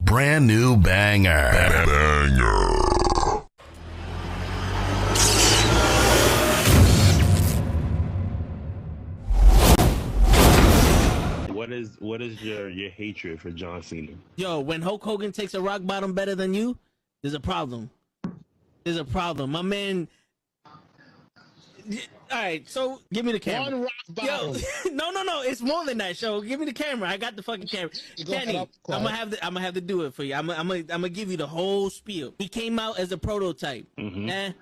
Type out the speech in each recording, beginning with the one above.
brand new banger. What is your hatred for John Cena? Yo, when Hulk Hogan takes a rock bottom better than you, there's a problem. There's a problem. My man. All right, so give me the camera. One rock bottom. Yo, no, it's more than that. Show, give me the camera. I got the fucking camera. Kenny, I'm gonna have to do it for you. I'm gonna give you the whole spiel. He came out as a prototype.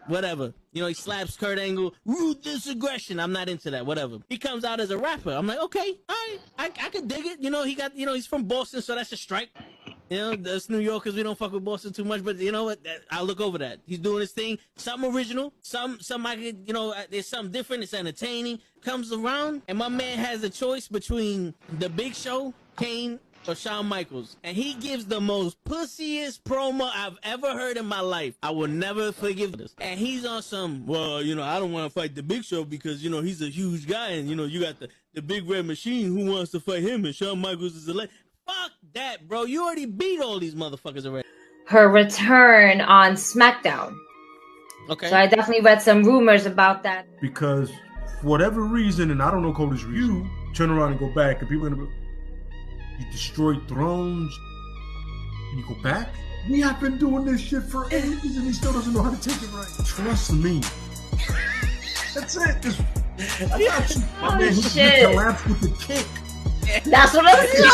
Whatever. You know, he slaps Kurt Angle. Ruthless aggression. I'm not into that. Whatever. He comes out as a rapper. I'm like, okay, all right, I could dig it. You know, he's from Boston, so that's a strike. You know, that's New Yorkers. We don't fuck with Boston too much, but you know what? I'll look over that. He's doing his thing. Something original. Some I could, you know, there's something different. It's entertaining. Comes around, and my man has a choice between The Big Show, Kane, or Shawn Michaels, and he gives the most pussiest promo I've ever heard in my life. I will never forgive this. And he's on some, well, you know, I don't want to fight The Big Show because, you know, he's a huge guy, and, you know, you got the big red machine. Who wants to fight him? And Shawn Michaels is a legend. Fuck that, bro. You already beat all these motherfuckers already. Her return on SmackDown. Okay. So I definitely read some rumors about that. Because for whatever reason, and I don't know Cody's reason, you turn around and go back, and people are gonna be, you destroyed thrones, and you go back? We have been doing this shit for ages, and he still doesn't know how to take it right. Trust me. That's it. I got you. My man, he collapsed with the kick. That's what I was doing.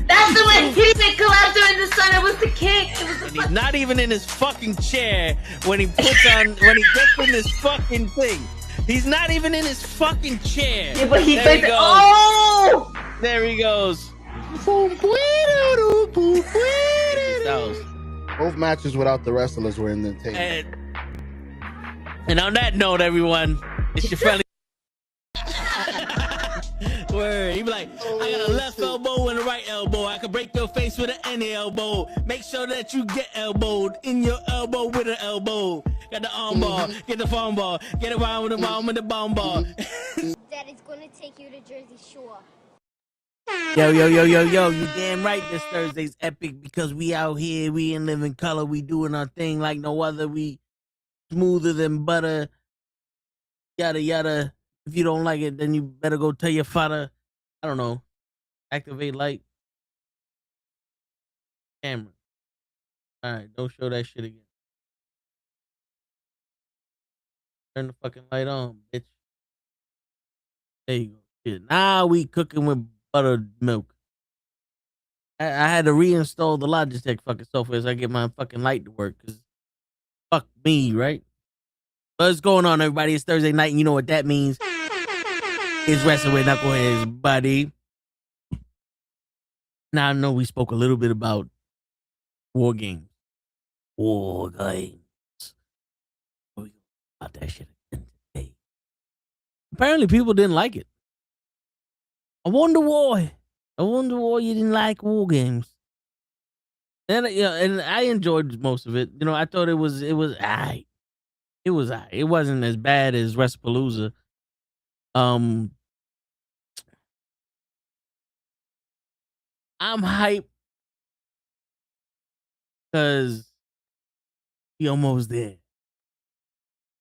That's the way he didn't collapse during the sun. It was the kick. He's not even in his fucking chair when he gets in this fucking thing. He's not even in his fucking chair. Yeah, but he there goes, oh! There he goes. Both matches without the wrestlers were in the table. And on that note, everyone, it's your friendly. Word. He be like, I got a left elbow and a right elbow. I can break your face with an any elbow. Make sure that you get elbowed in your elbow with an elbow. Got the arm ball, get the phone ball, get around with the bomb with the bomb ball. Daddy's gonna take you to Jersey Shore. Yo, you damn right this Thursday's epic because we out here, we in living color, we doing our thing like no other, we smoother than butter, yada yada. If you don't like it, then you better go tell your father, I don't know, activate light. Camera. All right, don't show that shit again. Turn the fucking light on, bitch. There you go. Shit. Now we cooking with buttermilk. I had to reinstall the Logitech fucking software so I get my fucking light to work, because fuck me, right? What's going on, everybody? It's Thursday night, and you know what that means. It's Wrestling with Nukkle Hedd, buddy. Now, I know we spoke a little bit about war games. War games. We go about that shit again today. Apparently, people didn't like it. I wonder why. You didn't like war games. And and I enjoyed most of it. You know, I thought it was aight. It was aight. It wasn't as bad as WrestlePalooza. I'm hyped because we almost there.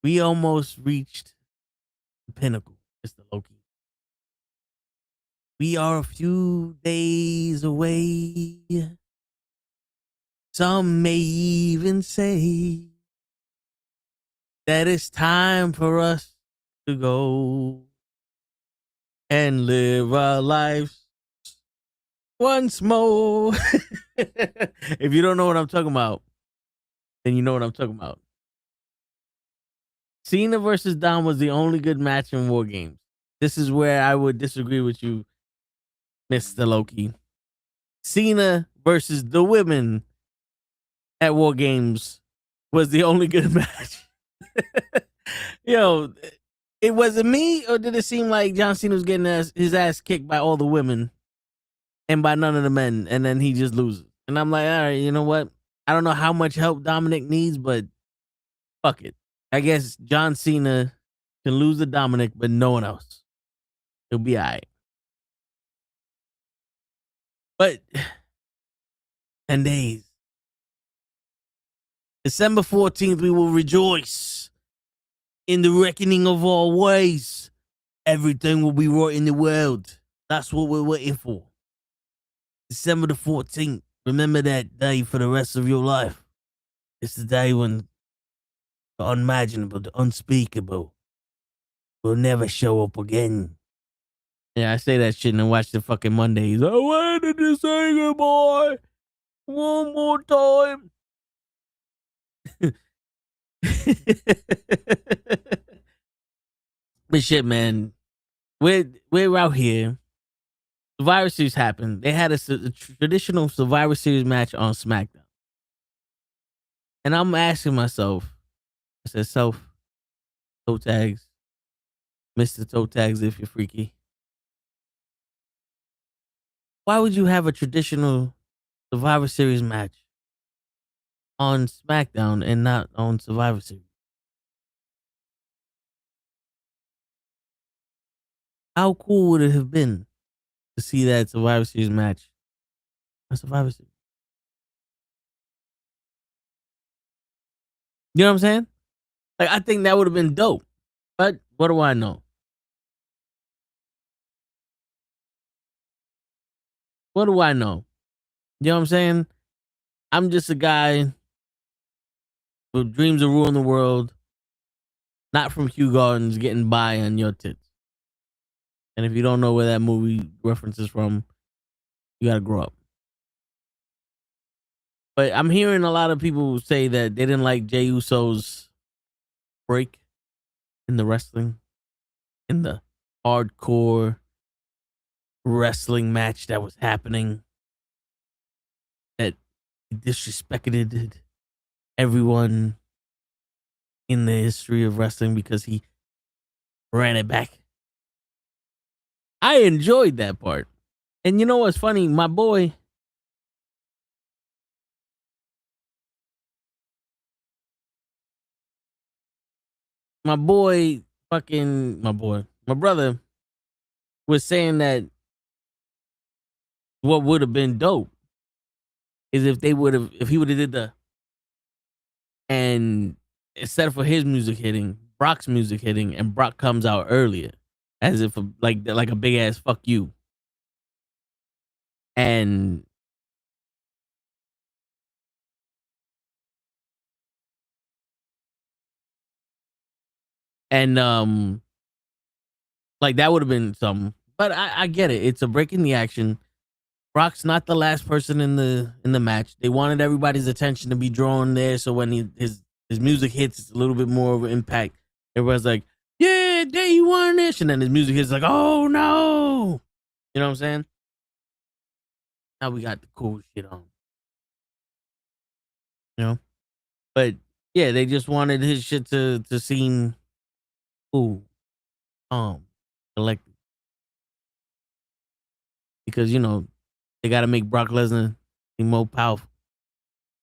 We almost reached the pinnacle, Mr. Loki. We are a few days away. Some may even say that it's time for us to go and live our lives once more. If you don't know what I'm talking about, then you know what I'm talking about. Cena versus Dom was the only good match in War Games. This is where I would disagree with you, Mr. Loki. Cena versus the women at War Games was the only good match. Yo, it wasn't me, or did it seem like John Cena was getting his ass kicked by all the women and by none of the men, and then he just loses? And I'm like, all right, you know what? I don't know how much help Dominic needs, but fuck it. I guess John Cena can lose to Dominic, but no one else. He'll be all right. But 10 days. December 14th, we will rejoice in the reckoning of all ways. Everything will be right in the world. That's what we're waiting for. December the 14th. Remember that day for the rest of your life. It's the day when the unimaginable, the unspeakable will never show up again. Yeah, I say that shit and then watch the fucking Mondays. I wanted to say goodbye one more time. But shit, man, we're out here. Survivor Series happened. They had a traditional Survivor Series match on SmackDown, and I'm asking myself, I said, toe tags, Mr. Toe Tags, if you're freaky, why would you have a traditional Survivor Series match on SmackDown and not on Survivor Series? How cool would it have been to see that Survivor Series match on Survivor Series? You know what I'm saying? Like, I think that would have been dope. But what do I know? What do I know? You know what I'm saying? I'm just a guy who dreams of ruling the world, not from Hugh Gardens getting by on your tits. And if you don't know where that movie reference is from, you gotta grow up. But I'm hearing a lot of people say that they didn't like Jey Uso's break in the wrestling, in the hardcore wrestling match that was happening, that he disrespected everyone in the history of wrestling because he ran it back. I enjoyed that part. And you know what's funny? My boy, my brother was saying that what would have been dope is if he would have did and instead for his music hitting, Brock's music hitting, and Brock comes out earlier, as if like a big ass fuck you. And like that would have been something. But I get it. It's a break in the action. Brock's not the last person in the match. They wanted everybody's attention to be drawn there, so when his music hits, it's a little bit more of an impact. Everybody's like, "Yeah, they won this," and then his music hits, like, "Oh no!" You know what I'm saying? Now we got the cool shit on, you know. But yeah, they just wanted his shit to seem cool, collected, because they got to make Brock Lesnar seem more powerful.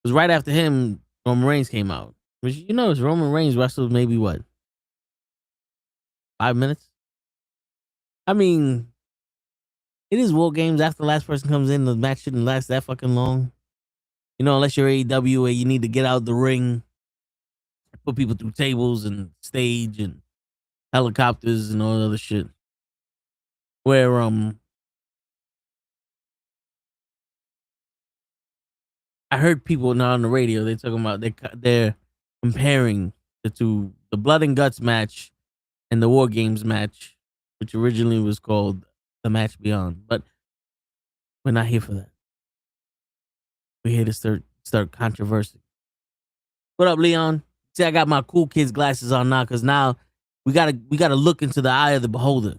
Because right after him, Roman Reigns came out. Which, Roman Reigns wrestled maybe what? 5 minutes? I mean, it is War Games. After the last person comes in, the match shouldn't last that fucking long. Unless you're AEW where you need to get out the ring, put people through tables and stage and helicopters and all that other shit. Where, I heard people now on the radio, they're talking about they're comparing the Blood and Guts match and the War Games match, which originally was called The Match Beyond. But we're not here for that. We're here to start controversy. What up, Leon? See, I got my cool kids glasses on now, because now we gotta look into the eye of the beholder.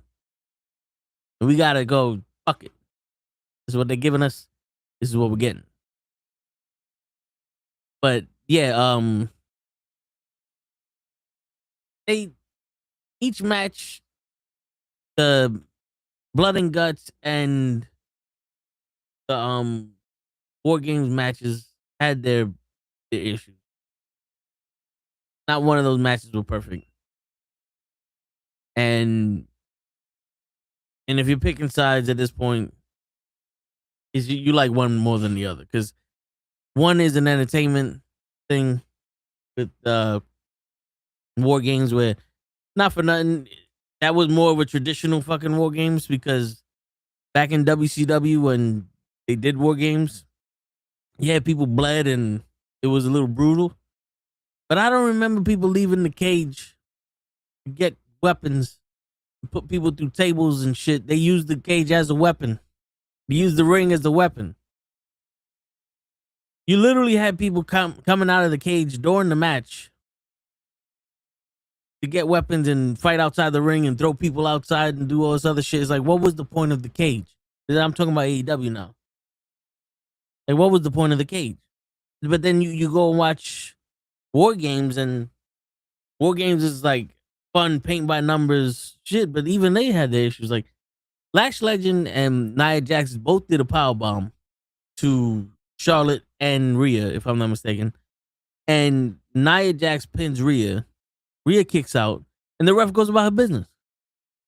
And we gotta go, fuck it. This is what they're giving us. This is what we're getting. But yeah, each match, the Blood and Guts and the War Games matches had their issues. Not one of those matches were perfect. And if you're picking sides at this point, is you like one more than the other, because One is an entertainment thing with war games where, not for nothing, that was more of a traditional fucking war games, because back in WCW when they did war games, yeah, people bled and it was a little brutal. But I don't remember people leaving the cage to get weapons, put people through tables and shit. They used the cage as a weapon. They used the ring as a weapon. You literally had people coming out of the cage during the match to get weapons and fight outside the ring and throw people outside and do all this other shit. It's like, what was the point of the cage? I'm talking about AEW now. Like, what was the point of the cage? But then you go and watch war games, and war games is like fun, paint by numbers shit. But even they had their issues. Like Lash Legend and Nia Jax both did a power bomb to Charlotte and Rhea, if I'm not mistaken. And Nia Jax pins Rhea. Rhea kicks out, and the ref goes about her business.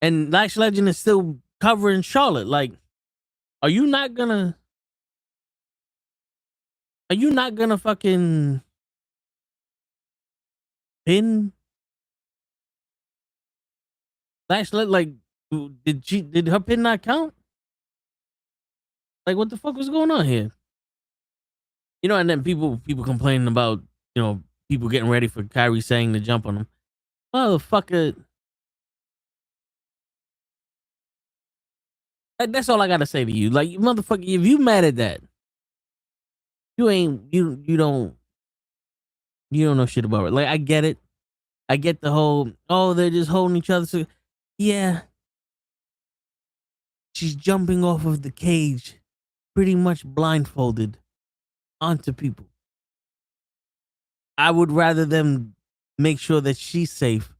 And Lash Legend is still covering Charlotte. Like, are you not gonna fucking pin Lash Legend? Like, did her pin not count? Like, what the fuck was going on here? You know, and then people complaining about, you know, people getting ready for Kyrie Sane to jump on them. Motherfucker. That's all I gotta say to you. Like, motherfucker, if you mad at that, you don't know shit about it. Like, I get it. I get the whole, they're just holding each other. So, yeah. She's jumping off of the cage, pretty much blindfolded onto people. I would rather them make sure that she's safe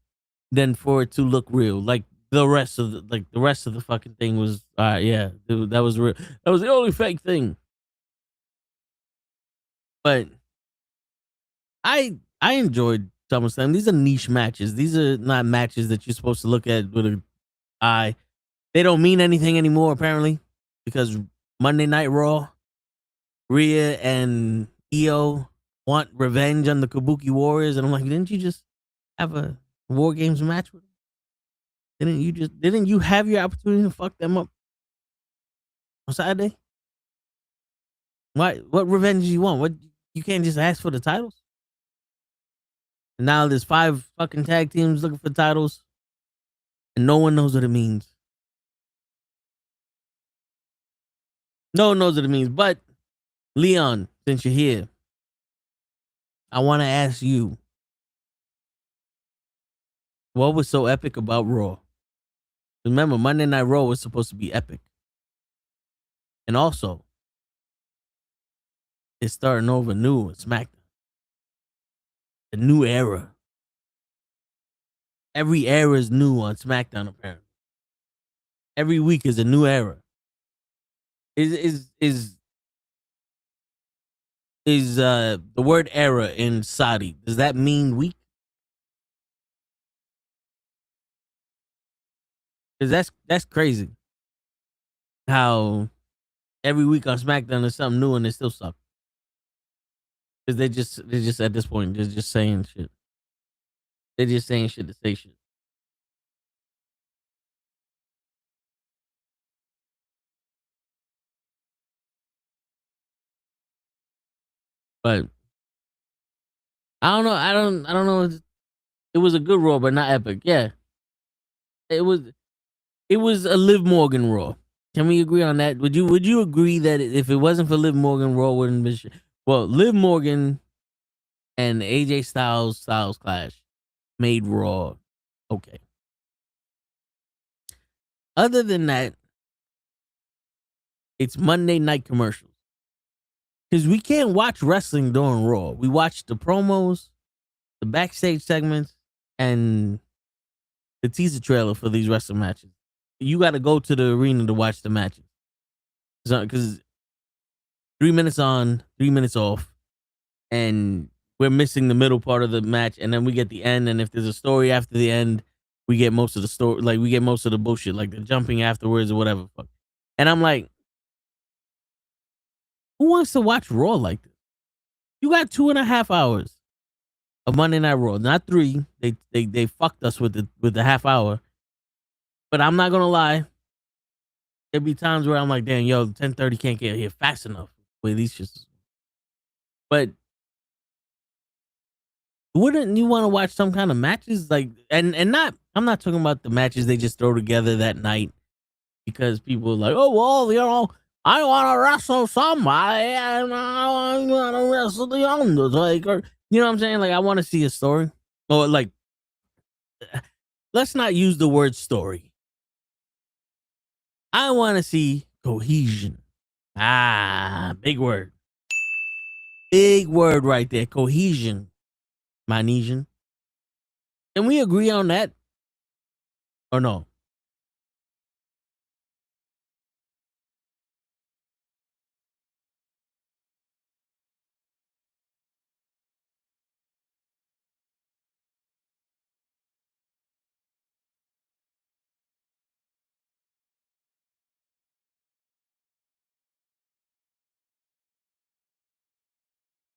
than for it to look real. Like the rest of the fucking thing was, yeah, that was real. That was the only fake thing. But I enjoyed SummerSlam. These are niche matches. These are not matches that you're supposed to look at with an eye. They don't mean anything anymore, apparently, because Monday Night Raw, Rhea and Io want revenge on the Kabuki Warriors, and I'm like, didn't you just have a War Games match with them? Didn't you have your opportunity to fuck them up on Saturday? What revenge do you want? What, you can't just ask for the titles? And now there's 5 fucking tag teams looking for titles, and no one knows what it means. No one knows what it means. But Leon, since you're here, I want to ask you, what was so epic about Raw? Remember, Monday Night Raw was supposed to be epic. And also, it's starting over new with SmackDown. A new era. Every era is new on SmackDown, apparently. Every week is a new era. Is the word era in Saudi, does that mean week? Because that's crazy. How every week on SmackDown there's something new and it still sucks. Because they're just at this point, they're just saying shit. They're just saying shit to say shit. But I don't know. It was a good Raw, but not epic. Yeah, it was a Liv Morgan Raw. Can we agree on that? Would you agree that if it wasn't for Liv Morgan, Raw wouldn't be? Well, Liv Morgan and AJ Styles clash made Raw okay. Other than that, it's Monday night commercials. Because we can't watch wrestling during Raw. We watch the promos, the backstage segments, and the teaser trailer for these wrestling matches. You got to go to the arena to watch the matches. Because 3 minutes on, 3 minutes off, and we're missing the middle part of the match, and then we get the end, and if there's a story after the end, we get most of the story, like we get most of the bullshit, like the jumping afterwards or whatever. Fuck. And I'm like, who wants to watch Raw like this? You got 2.5 hours of Monday Night Raw, not 3. They fucked us with the half hour. But I'm not gonna lie. There'd be times where I'm like, damn, 10:30 can't get here fast enough with these shits. But wouldn't you want to watch some kind of matches? Like, and not, I'm not talking about the matches they just throw together that night because people are like, oh, well, I want to wrestle somebody and I want to wrestle the Undertaker. You know what I'm saying? Like, I want to see a story. Or, like, let's not use the word story. I want to see cohesion. Big word. Big word right there. Cohesion. Mynesian. Can we agree on that? Or no?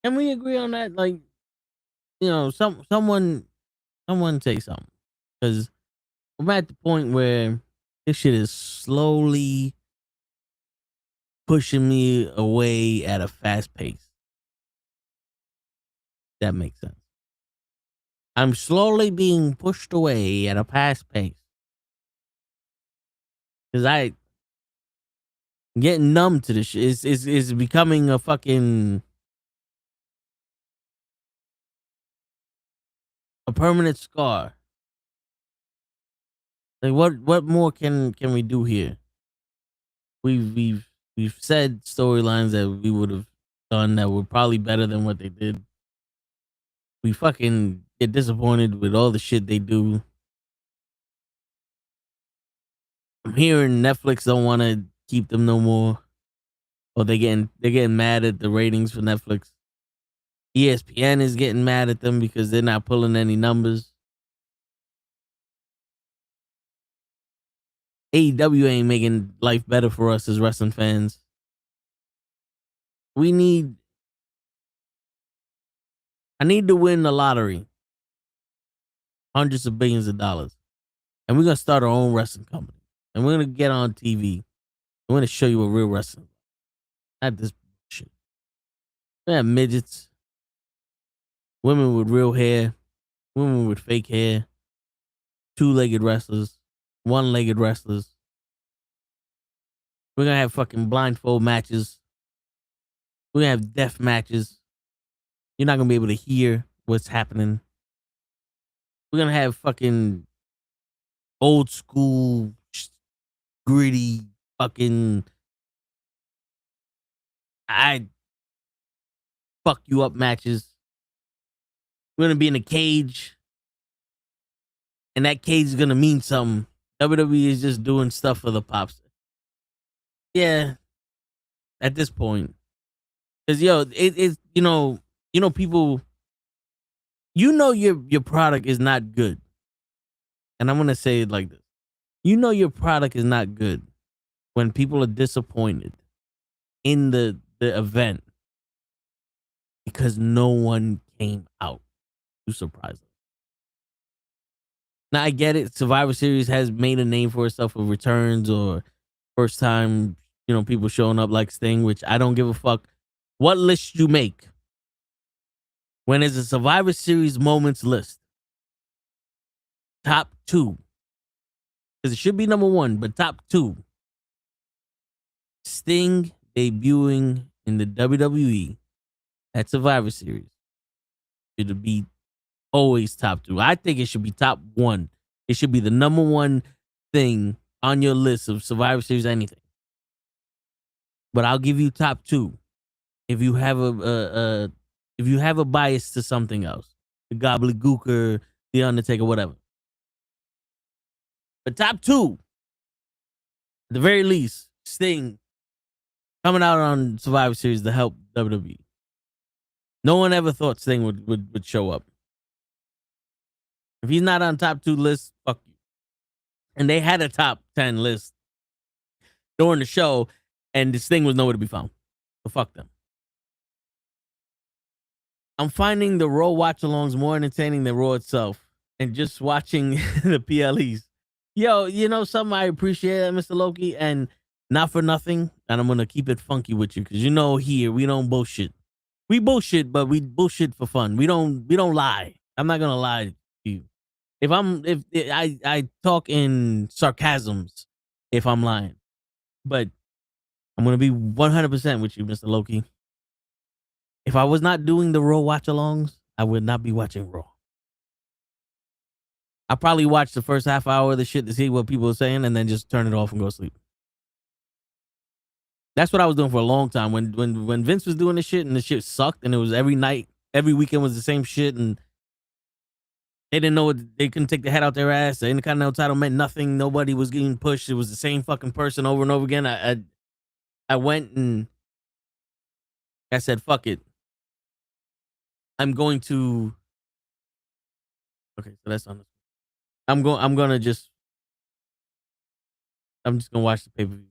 Can we agree on that? Like, someone say something. Because I'm at the point where this shit is slowly pushing me away at a fast pace. That makes sense. I'm slowly being pushed away at a fast pace. Because I'm getting numb to this shit. It's becoming a fucking... a permanent scar. Like what more can we do here? We've said storylines that we would have done that were probably better than what they did. We fucking get disappointed with all the shit they do. I'm hearing Netflix don't want to keep them no more. Or they're getting mad at the ratings for Netflix. ESPN is getting mad at them because they're not pulling any numbers. AEW ain't making life better for us as wrestling fans. I need to win the lottery. Hundreds of billions of dollars. And we're going to start our own wrestling company. And we're going to get on TV. We're going to show you what real wrestling is. Not this shit. We have midgets. Women with real hair. Women with fake hair. 2-legged wrestlers. 1-legged wrestlers. We're going to have fucking blindfold matches. We're going to have deaf matches. You're not going to be able to hear what's happening. We're going to have fucking old school, gritty, fucking... I fuck you up matches. We're going to be in a cage. And that cage is going to mean something. WWE is just doing stuff for the pops. Yeah. At this point. Because, it's, people, your product is not good. And I'm going to say it like this. Your product is not good when people are disappointed in the event because no one came out to surprise them. Now, I get it. Survivor Series has made a name for itself with returns or first time, people showing up like Sting, which I don't give a fuck what list you make. When it's a Survivor Series moments list, top 2, because it should be number 1, but top 2, Sting debuting in the WWE at Survivor Series should be always top 2. I think it should be top 1. It should be the number 1 thing on your list of Survivor Series anything. But I'll give you top 2 if you have a bias to something else, the Gobbledygooker, the Undertaker, whatever. But top 2, at the very least, Sting coming out on Survivor Series to help WWE. No one ever thought Sting would show up. If he's not on top 2 list, fuck you. And they had a top 10 list during the show, and this thing was nowhere to be found. So fuck them. I'm finding the Raw watch-alongs more entertaining than Raw itself, and just watching the PLEs. Yo, you know something I appreciate that, Mr. Loki, and not for nothing, and I'm gonna keep it funky with you, because you know here we don't bullshit. We bullshit, but we bullshit for fun. We don't lie. I'm not gonna lie to you. If I talk in sarcasms if I'm lying, but I'm gonna be 100% with you, Mr. Loki. If I was not doing the Raw watch-alongs, I would not be watching Raw. I probably watch the first half hour of the shit to see what people are saying, and then just turn it off and go to sleep. That's what I was doing for a long time. When Vince was doing this shit and the shit sucked, and it was every night, every weekend was the same shit, and they didn't know they couldn't take their head out their ass. The Intercontinental title meant nothing. Nobody was getting pushed. It was the same fucking person over and over again. I went and I said, fuck it. I'm going to. Okay, so that's on. I'm just gonna watch the pay-per-view.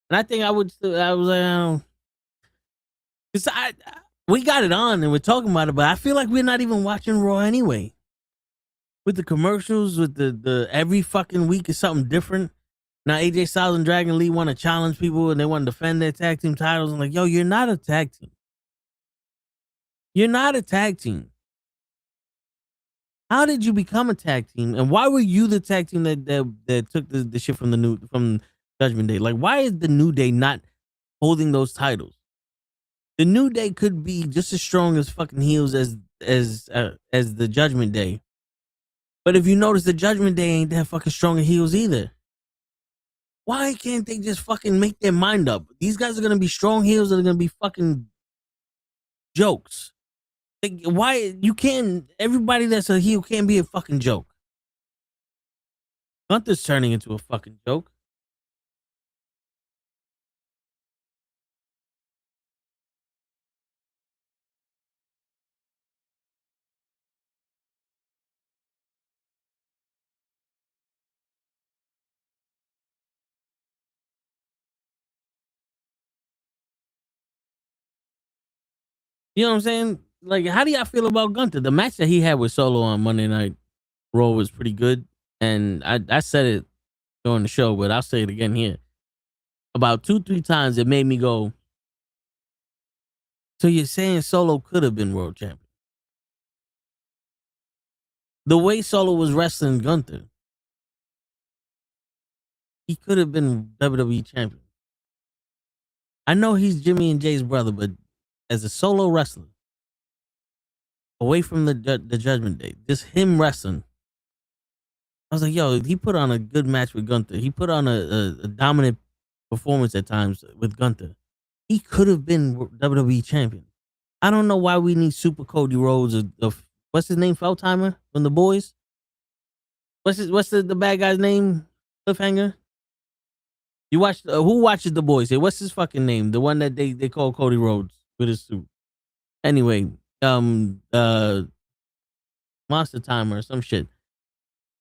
And I think I was like, because we got it on and we're talking about it, but I feel like we're not even watching Raw anyway. With the commercials, with the every fucking week is something different. Now AJ Styles and Dragon Lee want to challenge people and they want to defend their tag team titles. I'm like, yo, you're not a tag team. You're not a tag team. How did you become a tag team? And why were you the tag team that took the shit from Judgment Day? Like, why is the New Day not holding those titles? The New Day could be just as strong as fucking heels as the Judgment Day. But if you notice, the Judgment Day ain't that fucking strong as heels either. Why can't they just fucking make their mind up? These guys are gonna be strong heels, or they're gonna be fucking jokes. Like, why you can't? Everybody that's a heel can't be a fucking joke. Gunther's turning into a fucking joke. You know what I'm saying? Like, how do y'all feel about Gunther? The match that he had with Solo on Monday Night Raw was pretty good. And I said it during the show, but I'll say it again here. About 2-3 times it made me go, so you're saying Solo could have been world champion? The way Solo was wrestling Gunther, he could have been WWE champion. I know he's Jimmy and Jay's brother, but as a solo wrestler, away from the Judgment Day, just him wrestling, I was like, yo, he put on a good match with Gunther. He put on a dominant performance at times with Gunther. He could have been WWE champion. I don't know why we need Super Cody Rhodes of what's his name, Feldheimer from The Boys. What's the bad guy's name? Cliffhanger. You watch who watches The Boys? Hey, what's his fucking name? The one that they call Cody Rhodes with his suit. Anyway, Monster Timer or some shit.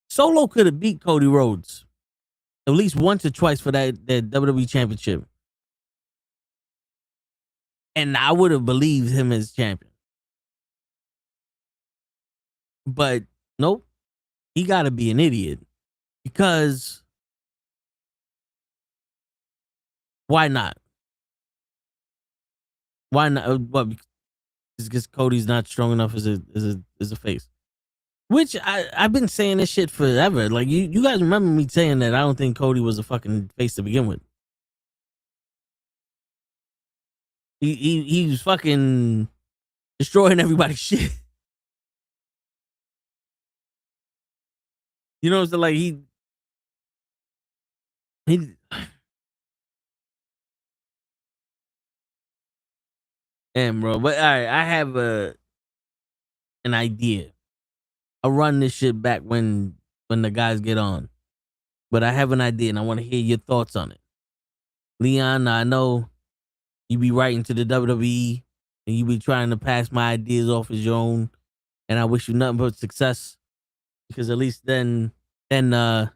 Solo could have beat Cody Rhodes at least once or twice for that WWE championship. And I would have believed him as champion. But nope. He got to be an idiot. Because why not? Why not? What? Because Cody's not strong enough as a face. Which I've been saying this shit forever. Like, you guys remember me saying that I don't think Cody was a fucking face to begin with. He was fucking destroying everybody's shit. You know, so like he damn, bro. But all right, I have an idea. I'll run this shit back when the guys get on. But I have an idea and I want to hear your thoughts on it. Leon, I know you be writing to the WWE and you be trying to pass my ideas off as your own. And I wish you nothing but success. Because at least then WWE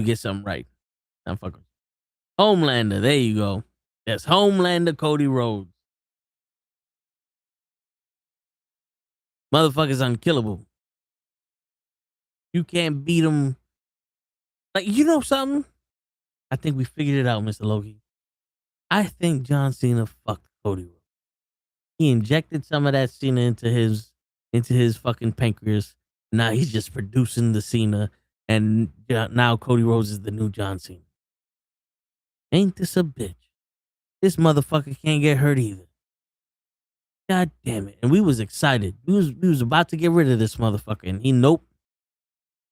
gets something right. I'm fucking Homelander, there you go. That's Homelander Cody Rhodes. Motherfucker's unkillable. You can't beat him. Like, you know something? I think we figured it out, Mr. Loki. I think John Cena fucked Cody Rhodes. He injected some of that Cena into his fucking pancreas. Now he's just producing the Cena, and now Cody Rhodes is the new John Cena. Ain't this a bitch? This motherfucker can't get hurt either. God damn it. And we was excited. We was about to get rid of this motherfucker, and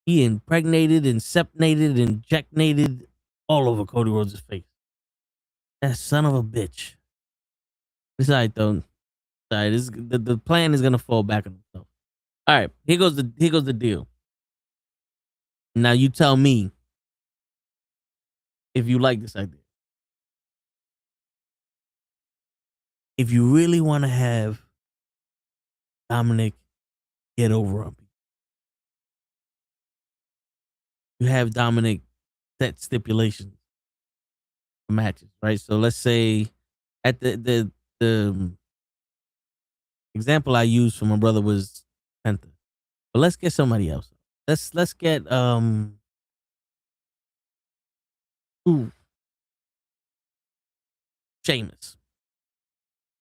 he impregnated, inseminated, injected all over Cody Rhodes' face. That son of a bitch. It's all right, though. All right, the plan is gonna fall back on itself. All right, here goes the deal. Now you tell me if you like this idea. If you really want to have Dominic get over on people, you have Dominic set stipulations for matches, right? So let's say at the example I used for my brother was Penta, but let's get somebody else. Let's get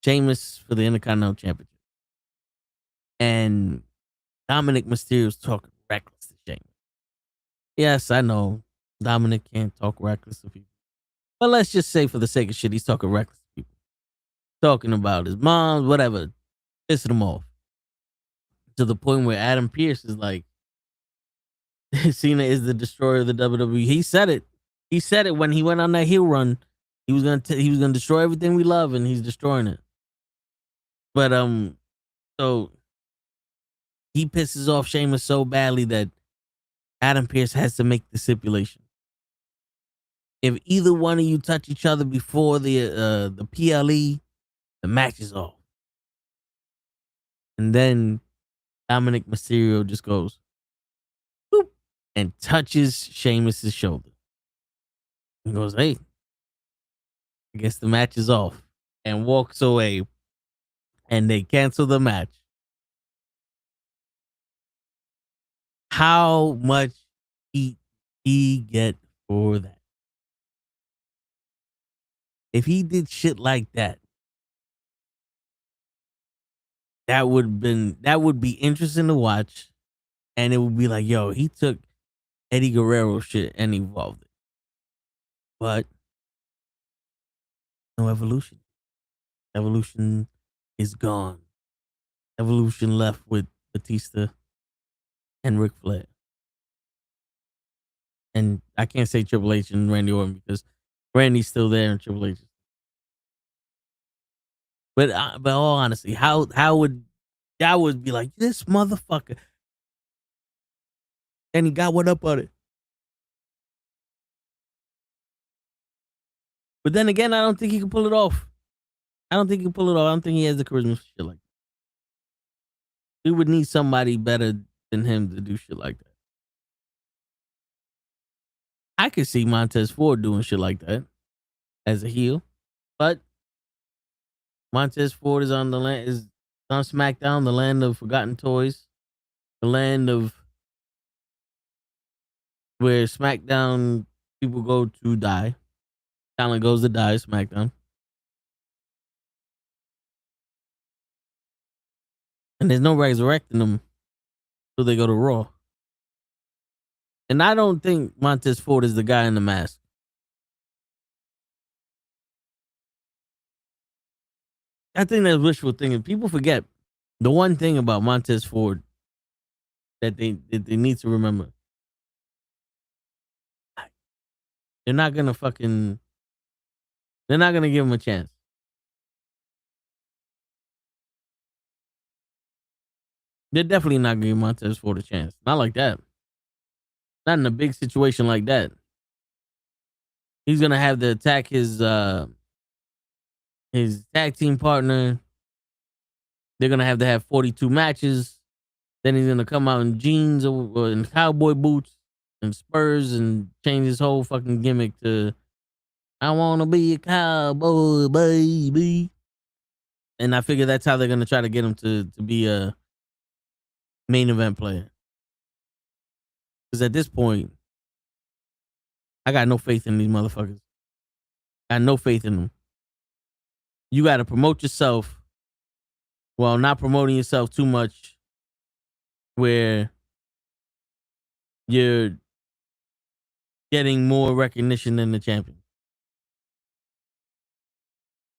Sheamus for the Intercontinental Championship, and Dominic Mysterio's talking reckless to Sheamus. Yes, I know Dominic can't talk reckless to people, but let's just say for the sake of shit, he's talking reckless to people, talking about his mom, whatever, pissing him off to the point where Adam Pearce is like, Cena is the destroyer of the WWE. He said it. He said it when he went on that heel run. He was gonna destroy everything we love, and he's destroying it. But so he pisses off Sheamus so badly that Adam Pearce has to make the stipulation: if either one of you touch each other before the PLE, the match is off. And then Dominic Mysterio just goes boop and touches Sheamus's shoulder. He goes, "Hey, I guess the match is off," and walks away. And they cancel the match. How much heat he get for that? If he did shit like that, that would be interesting to watch, and it would be like, yo, he took Eddie Guerrero shit and evolved it. But no evolution. Evolution is gone. Evolution left with Batista and Ric Flair. And I can't say Triple H and Randy Orton because Randy's still there and Triple H. But all honesty, how would that would be like, this motherfucker, and he got one up on it. But then again, I don't think he can pull it off. I don't think he has the charisma for shit like that. We would need somebody better than him to do shit like that. I could see Montez Ford doing shit like that as a heel, but Montez Ford is on SmackDown, the land of forgotten toys, the land of where SmackDown people go to die. Talent goes to die, SmackDown. And there's no resurrecting them until they go to Raw. And I don't think Montez Ford is the guy in the mask. I think that's wishful thinking. People forget the one thing about Montez Ford that they need to remember. They're not gonna give him a chance. They're definitely not gonna give Montez Ford a chance. Not like that. Not in a big situation like that. He's gonna have to attack his tag team partner. They're gonna have to have 42 matches. Then he's gonna come out in jeans or in cowboy boots and spurs and change his whole fucking gimmick to, I want to be a cowboy, baby. And I figure that's how they're going to try to get him to be a main event player. Because at this point, I got no faith in these motherfuckers. I got no faith in them. You got to promote yourself while not promoting yourself too much, where you're getting more recognition than the champion.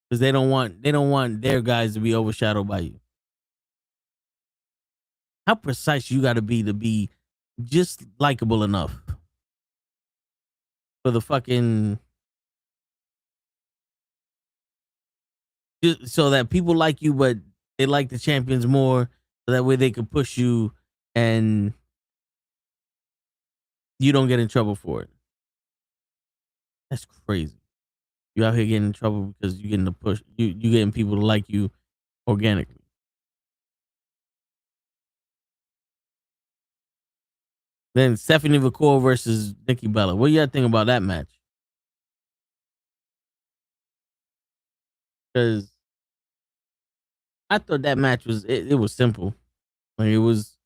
Because they don't want their guys to be overshadowed by you. How precise you got to be just likable enough for the fucking, just so that people like you, but they like the champions more, so that way they can push you and you don't get in trouble for it. That's crazy. You out here getting in trouble because you getting the push. You getting people to like you organically. Then Stephanie McCool versus Nikki Bella. What do y'all think about that match? Because I thought that match was it was simple. Like it was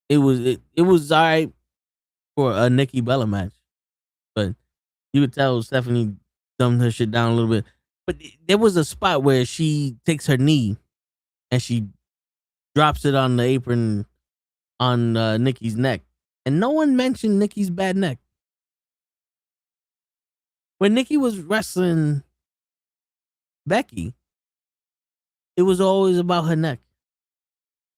all right for a Nikki Bella match, but you could tell Stephanie dumbed her shit down a little bit. But there was a spot where she takes her knee and she drops it on the apron on Nikki's neck, and no one mentioned Nikki's bad neck. When Nikki was wrestling Becky, it was always about her neck.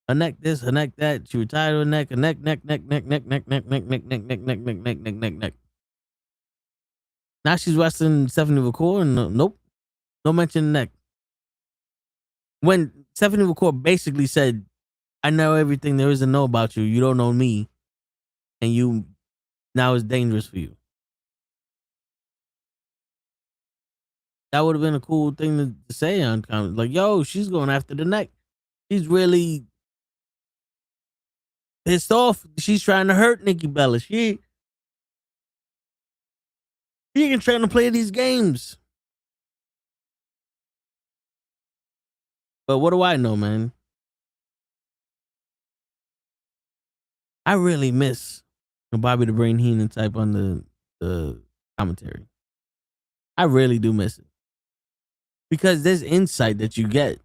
Her neck this, her neck that. She retired her neck, her neck. Now she's wrestling Stephanie McCool, and nope, no mention neck. When Stephanie McCool basically said, I know everything there is to know about you. You don't know me. And you now it's dangerous for you. That would have been a cool thing to say on comment. Like, yo, she's going after the neck. She's really pissed off. She's trying to hurt Nikki Bella. She ain't trying to play these games. But what do I know, man? I really miss Bobby the Brain Heenan type on the commentary. I really do miss it. Because there's insight that you get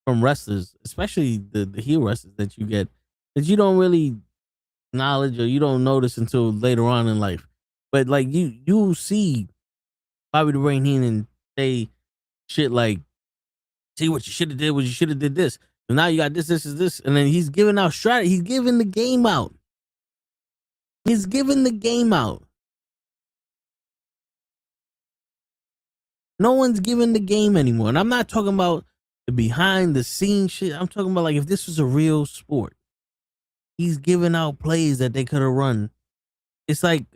from wrestlers, especially the heel wrestlers that you get, that you don't really acknowledge or you don't notice until later on in life. But like you see Bobby the Brain Heenan say shit like, see what you should have did was you should have did this. So now you got this, and then he's giving out strategy. He's giving the game out. He's giving the game out. No one's giving the game anymore. And I'm not talking about the behind the scenes shit. I'm talking about like if this was a real sport. He's giving out plays that they could have run. It's like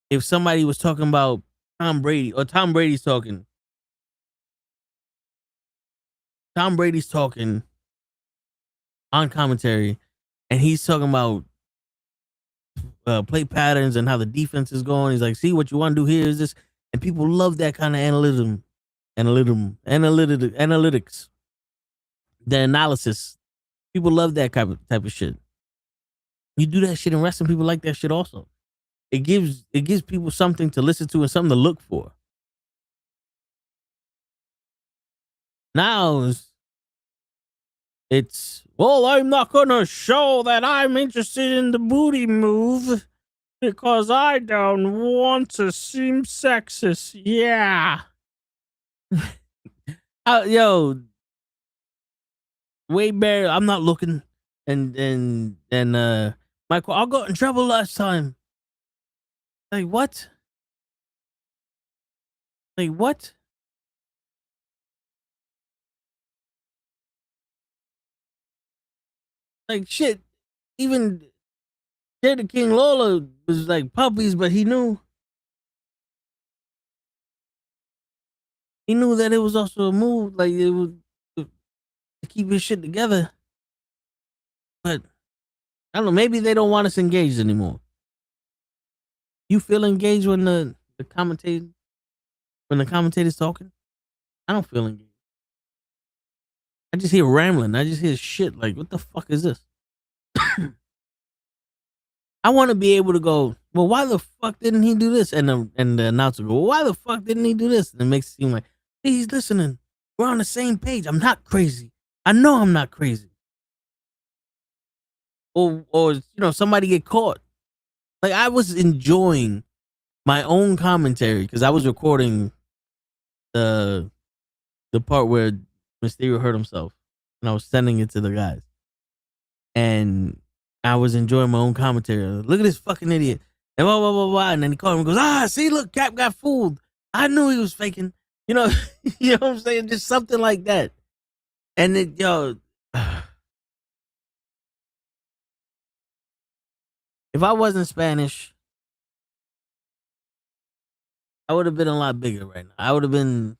if somebody was talking about Tom Brady, or Tom Brady's talking. Tom Brady's talking on commentary, and he's talking about play patterns and how the defense is going. He's like, see, what you want to do here is this. And people love that kind of analytics, the analysis. People love that type of shit. You do that shit in wrestling, people like that shit also. It gives people something to listen to and something to look for. Now it's well, I'm not gonna show that I'm interested in the booty move because I don't want to seem sexist. Yeah. Yo, Wade Barrett, I'm not looking. And Michael, I got in trouble last time. Like what? Like what? Like shit. Even Jada King Lola was like puppies, but he knew that it was also a move. Like it was to keep his shit together. But I don't know. Maybe they don't want us engaged anymore. You feel engaged when the commentating when the commentator's talking, I don't feel engaged. I just hear rambling. I just hear shit like, what the fuck is this? I want to be able to go, well, why the fuck didn't he do this? And the announcer go, well, why the fuck didn't he do this? And it makes it seem like, hey, he's listening. We're on the same page. I'm not crazy. I know I'm not crazy. Or somebody get caught. Like, I was enjoying my own commentary because I was recording the part where Mysterio hurt himself, and I was sending it to the guys, and I was enjoying my own commentary. Look at this fucking idiot, and blah blah blah blah. And then he called him and goes, see, look, Cap got fooled. I knew he was faking. You know what I'm saying? Just something like that. And it, if I wasn't Spanish, I would have been a lot bigger right now. I would have been,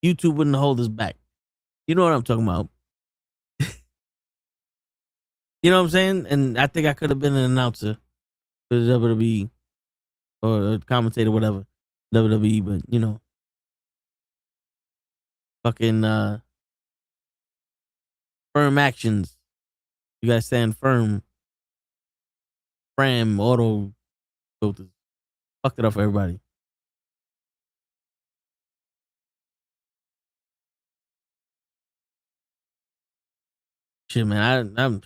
YouTube wouldn't hold us back. You know what I'm talking about. You know what I'm saying? And I think I could have been an announcer for the WWE or a commentator, whatever, WWE, but fucking firm actions. You gotta stand firm. Fram, auto filters. Fucked it up for everybody. Shit, man, I'm.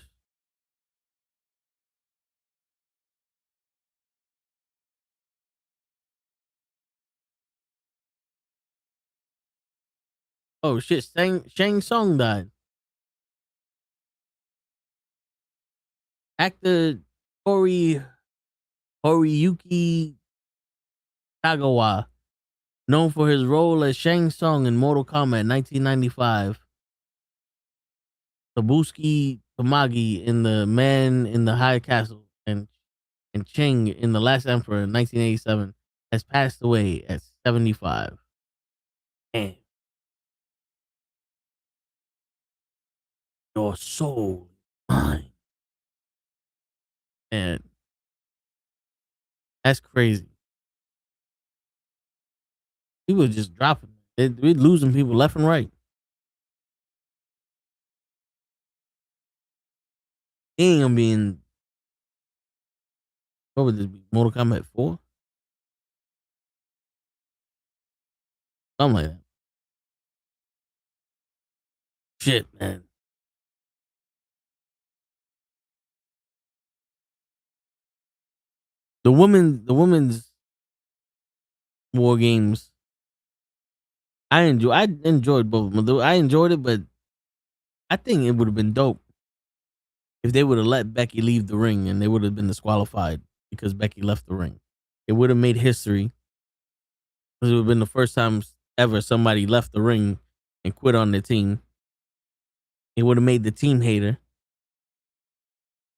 Oh shit, Shang Tsung died. Actor Horiyuki Kagawa, known for his role as Shang Tsung in Mortal Kombat 1995. Tabuski Tamagi in The Man in the High Castle and Ching in The Last Emperor in 1987 has passed away at 75. Damn. Your soul is mine. And that's crazy. People just dropping. We're losing people left and right. He ain't gonna be in, what would this be? Mortal Kombat 4? Something like that. Shit, man. The women's war games. I enjoyed both of them. I enjoyed it, but I think it would have been dope if they would have let Becky leave the ring and they would have been disqualified because Becky left the ring. It would have made history. It would have been the first time ever somebody left the ring and quit on their team. It would have made the team hater.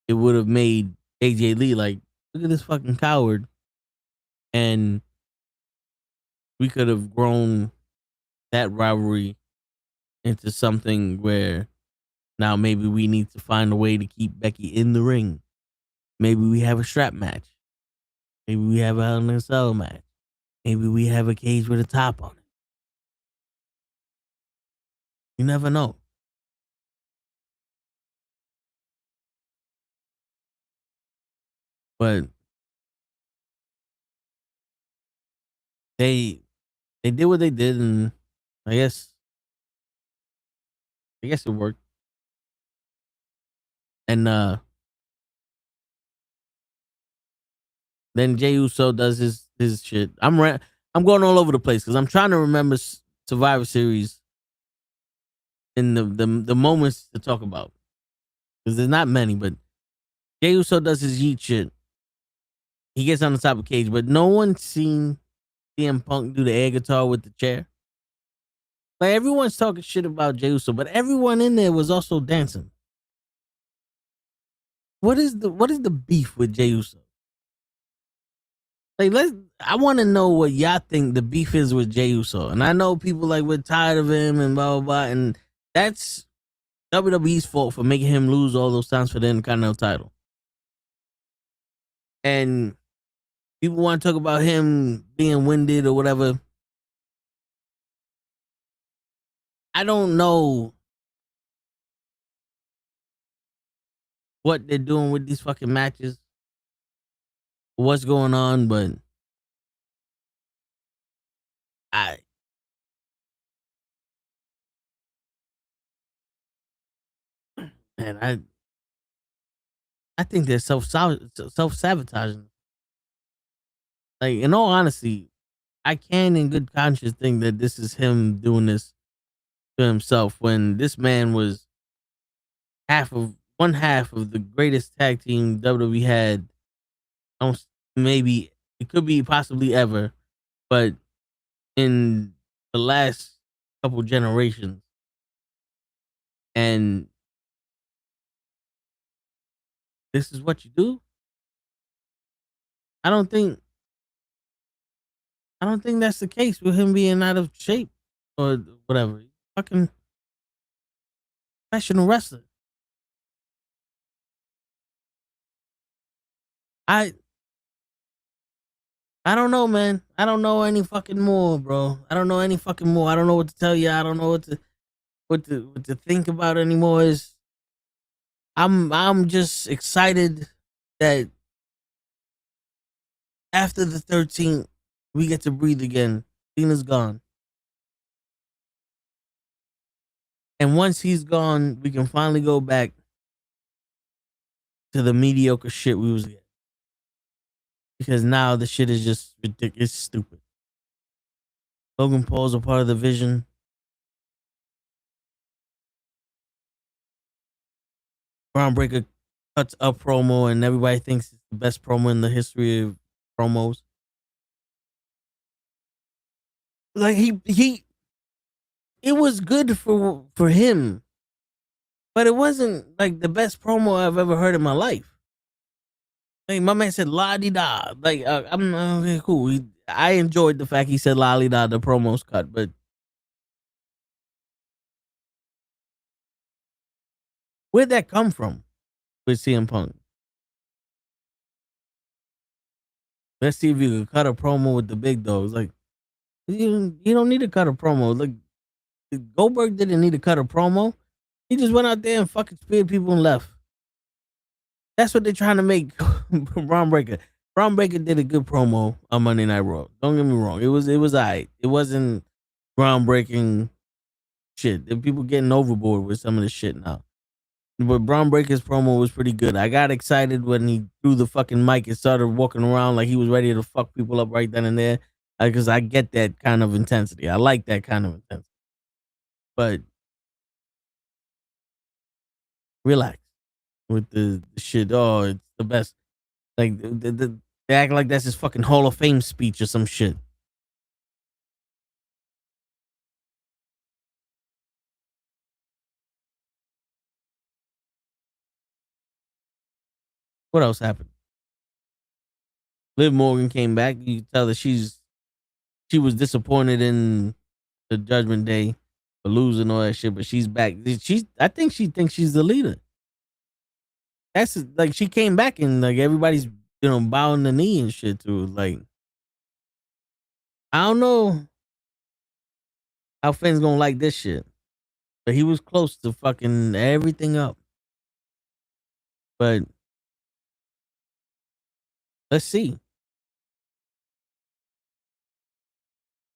It would have made AJ Lee like, look at this fucking coward. And we could have grown that rivalry into something where now maybe we need to find a way to keep Becky in the ring. Maybe we have a strap match. Maybe we have a Hell in a Cell match. Maybe we have a cage with a top on it. You never know. But they did what they did, and I guess it worked. And then Jey Uso does his shit. I'm going all over the place because I'm trying to remember Survivor Series in the moments to talk about, because there's not many. But Jey Uso does his yeet shit. He gets on the top of the cage, but no one's seen CM Punk do the air guitar with the chair. Like, everyone's talking shit about Jey Uso, but everyone in there was also dancing. What is the beef with Jey Uso? Like, I want to know what y'all think the beef is with Jey Uso. And I know people like, we're tired of him and blah, blah, blah. And that's WWE's fault for making him lose all those times for the Intercontinental title. And people want to talk about him being winded or whatever. I don't know what they're doing with these fucking matches, what's going on, but I man, I think they're self-sabotaging. Like, in all honesty, I can in good conscience think that this is him doing this to himself when this man was one half of the greatest tag team WWE had. Maybe it could be possibly ever, but in the last couple generations. And this is what you do? I don't think that's the case with him being out of shape or whatever. Fucking professional wrestler. I don't know, man. I don't know any fucking more, bro. I don't know any fucking more. I don't know what to tell you. I don't know what to think about anymore. I'm just excited that after the 13th we get to breathe again. Cena's gone. And once he's gone, we can finally go back to the mediocre shit we was getting. Because now the shit is just ridiculous. It's stupid. Logan Paul's a part of the vision. Braun Breaker cuts a promo and everybody thinks it's the best promo in the history of promos. Like it was good for him, but it wasn't like the best promo I've ever heard in my life. Like, my man said la di da. Like, I'm okay, cool. I enjoyed the fact he said la di da. The promo's cut, but where'd that come from with CM Punk? Let's see if you can cut a promo with the big dogs. Like, you don't need to cut a promo. Like, Goldberg didn't need to cut a promo. He just went out there and fucking speared people and left. That's what they're trying to make Braun Breaker. Braun Breaker did a good promo on Monday Night Raw. Don't get me wrong. It was alright. It wasn't groundbreaking shit. The people getting overboard with some of the shit now. But Braun Breaker's promo was pretty good. I got excited when he threw the fucking mic and started walking around like he was ready to fuck people up right then and there. Because I get that kind of intensity. I like that kind of intensity. But relax with the shit. Oh, it's the best. Like, they act like that's his fucking Hall of Fame speech or some shit. What else happened? Liv Morgan came back. You can tell that she was disappointed in the Judgment Day for losing all that shit, but she's back. I think she thinks she's the leader. That's like, she came back and like everybody's bowing the knee and shit to. Like, I don't know how Finn's gonna like this shit, but he was close to fucking everything up. But let's see.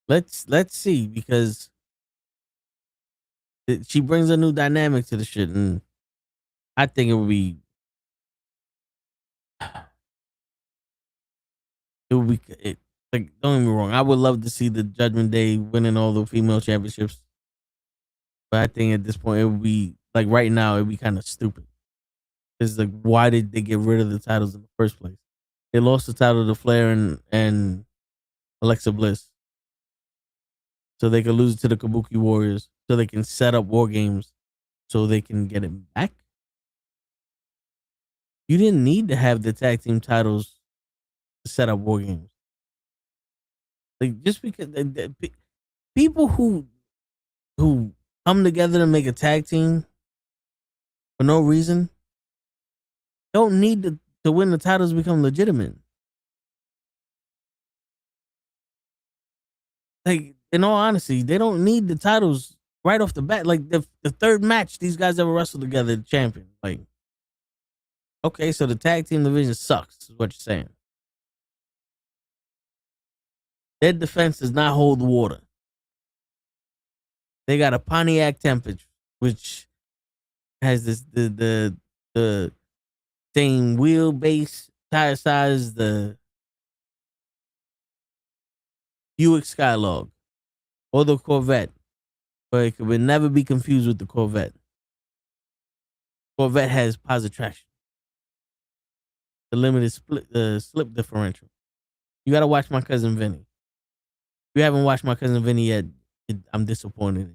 Let's see, because she brings a new dynamic to the shit, and I think it would be like, don't get me wrong. I would love to see the Judgment Day winning all the female championships, but I think at this point it would be like, right now it'd be kind of stupid. It's like, why did they get rid of the titles in the first place? They lost the title to Flair and Alexa Bliss, so they could lose it to the Kabuki Warriors, so they can set up War Games, so they can get it back. You didn't need to have the tag team titles to set up War Games. Like, just because people who come together to make a tag team for no reason don't need to win the titles to become legitimate. Like, in all honesty, they don't need the titles right off the bat, like the third match these guys ever wrestled together, the champion. Like, okay, so the tag team division sucks, is what you're saying. Their defense does not hold water. They got a Pontiac Tempest, which has the same wheelbase, tire size, the Buick Skylog, or the Corvette, but it could never be confused with the Corvette. Corvette has positive traction, the limited slip differential. You gotta watch My Cousin Vinny. If you haven't watched My Cousin Vinny yet, I'm disappointed.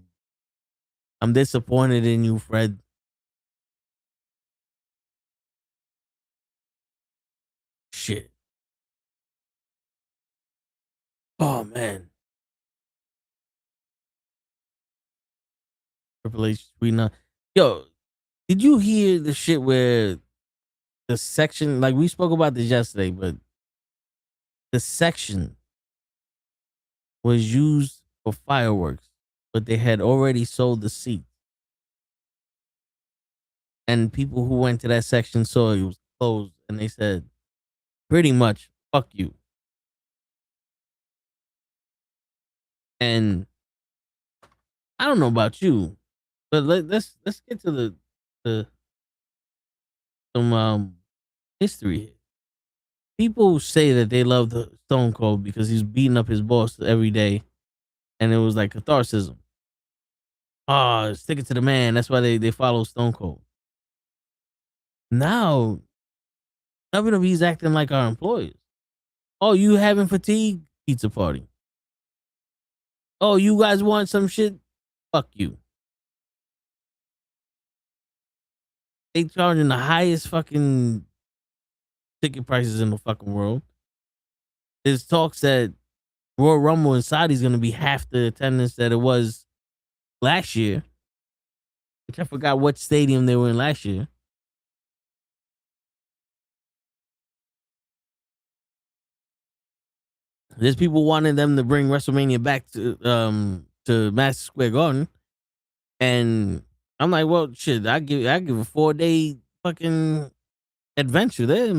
I'm disappointed in you, Fred. Shit. Oh man. Triple H, yo, did you hear the shit where the section, like we spoke about this yesterday, but the section was used for fireworks, but they had already sold the seat. And people who went to that section saw it was closed, and they said, pretty much, fuck you. And I don't know about you, but let's get to some history here. People say that they love the Stone Cold because he's beating up his boss every day, and it was like catharsis. Stick it to the man. That's why they follow Stone Cold. Now, WWE's acting like our employers. Oh, you having fatigue? Pizza party. Oh, you guys want some shit? Fuck you. They charging the highest fucking ticket prices in the fucking world. There's talks that Royal Rumble in Saudi is going to be half the attendance that it was last year. Which I forgot what stadium they were in last year. There's people wanting them to bring WrestleMania back to Madison Square Garden, and I'm like, well, shit, I give a 4-day fucking adventure there.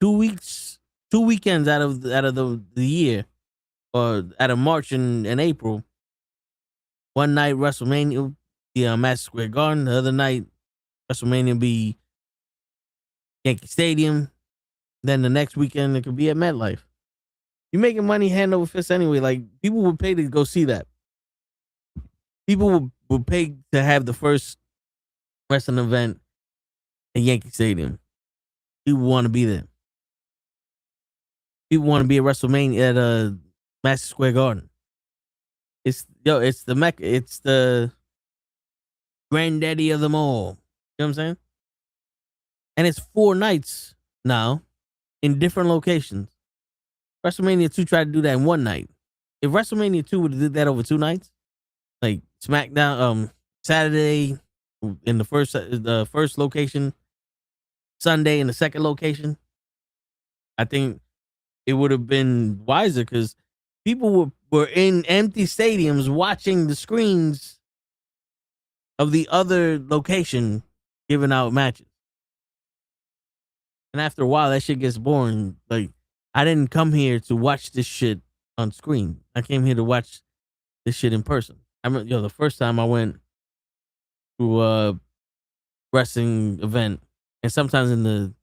2 weeks, 2 weekends out of the year, or out of March and April. One night WrestleMania be Madison Square Garden. The other night WrestleMania be Yankee Stadium. Then the next weekend it could be at MetLife. You're making money hand over fist anyway. Like, people would pay to go see that. People would pay to have the first wrestling event at Yankee Stadium. People want to be there. People want to be at WrestleMania at Madison Square Garden. It's the Mecca. It's the granddaddy of them all. You know what I'm saying? And it's 4 nights now in different locations. WrestleMania 2 tried to do that in one night. If WrestleMania 2 would have did that over 2 nights, like SmackDown, Saturday in the first location, Sunday in the second location, I think it would have been wiser because people were in empty stadiums watching the screens of the other location giving out matches. And after a while, that shit gets boring. Like, I didn't come here to watch this shit on screen. I came here to watch this shit in person. I remember, the first time I went to a wrestling event, and sometimes in the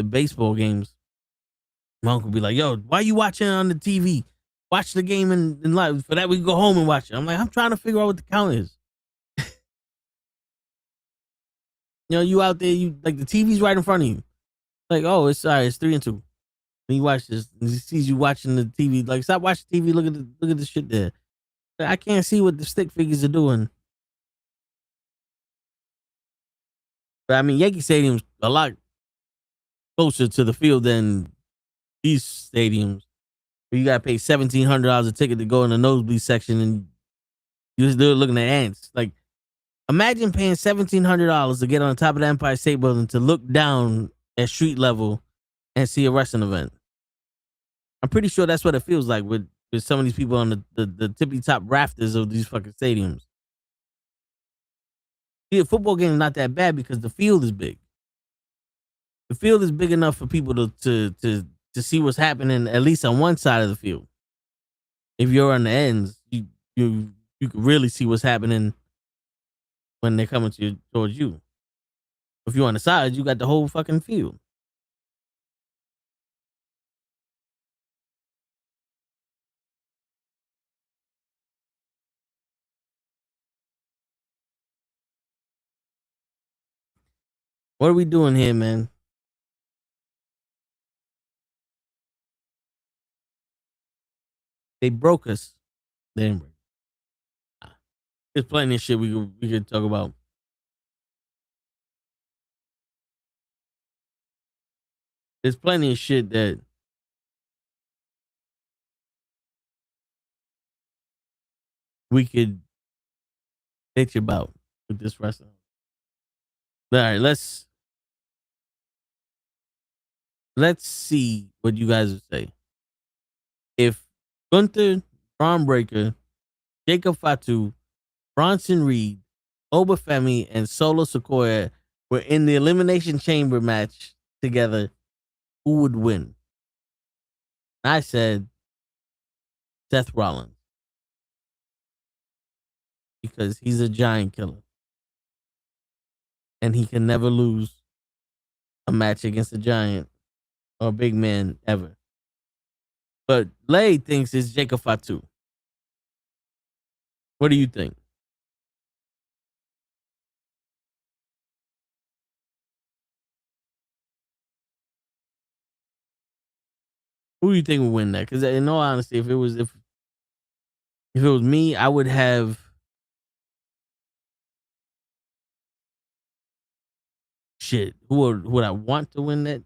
baseball games, my uncle would be like, yo, why you watching on the TV? Watch the game in live. For that, we can go home and watch it. I'm like, I'm trying to figure out what the count is. You out there, you like the TV's right in front of you. Like, oh, it's 3-2. And you watch this, and he sees you watching the TV. Like, stop watching TV. Look at the shit there. I can't see what the stick figures are doing. But I mean, Yankee Stadium's a lot closer to the field than these stadiums. You gotta pay $1,700 a ticket to go in the nosebleed section, and you're still looking at ants. Like, imagine paying $1,700 to get on top of the Empire State Building to look down at street level and see a wrestling event. I'm pretty sure that's what it feels like with some of these people on the tippy top rafters of these fucking stadiums. a football game is not that bad because the field is big. The field is big enough for people to see what's happening at least on one side of the field. If you're on the ends, you can really see what's happening when they're coming towards you. If you're on the side, you got the whole fucking field. What are we doing here, man? They broke us. They didn't break. There's plenty of shit we could talk about. There's plenty of shit that we could bitch about with this wrestling. All right, let's see what you guys would say. If Gunther, Braun Breaker, Jacob Fatu, Bronson Reed, Obafemi, and Solo Sikoa were in the Elimination Chamber match together, who would win? I said Seth Rollins. Because he's a giant killer. And he can never lose a match against a giant or a big man ever. But Lay thinks it's Jacob Fatu. What do you think? Who do you think would win that? Because in all honesty, if it was me, I would have shit. Who would I want to win that?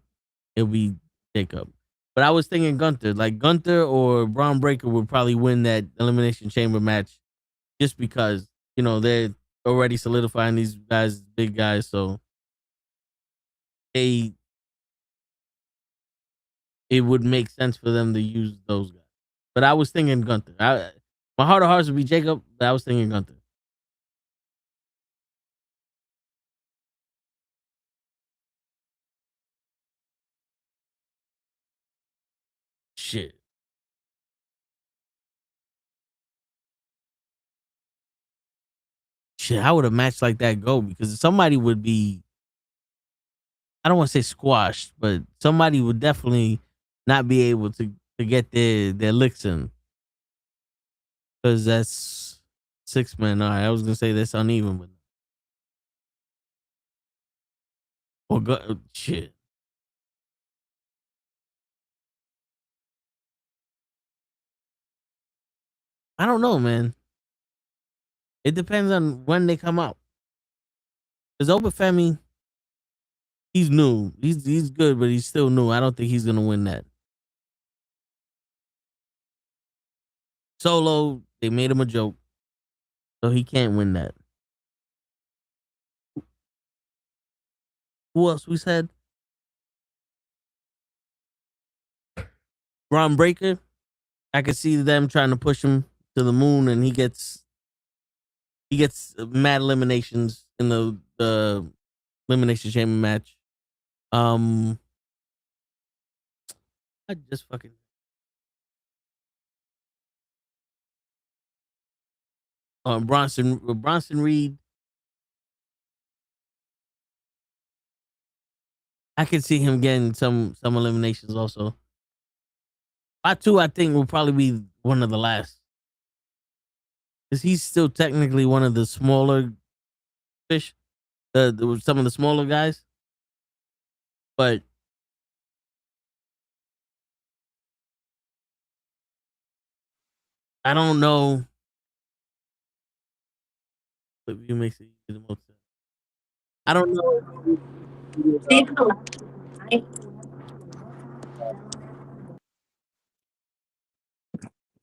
It would be Jacob. But I was thinking Gunther. Like Gunther or Braun Breaker would probably win that Elimination Chamber match just because, they're already solidifying these guys, big guys. So it would make sense for them to use those guys. But I was thinking Gunther. My heart of hearts would be Jacob, but I was thinking Gunther. Shit. How would a match like that go? Because somebody would be, I don't want to say squashed, but somebody would definitely not be able to get their licks in. Because that's 6 men. All right, I was going to say that's uneven, but shit. I don't know, man. It depends on when they come out. Because Obafemi, he's new. He's good, but he's still new. I don't think he's gonna win that. Solo, they made him a joke, so he can't win that. Who else we said? Braun Breaker. I could see them trying to push him to the moon, and he gets mad eliminations in the Elimination Chamber match. I just fucking Bronson Reed. I can see him getting some eliminations also. Fatu, I think, will probably be one of the last. Because he's still technically one of the smaller fish. Some of the smaller guys. But I don't know. But you makes it the most sense. I don't know.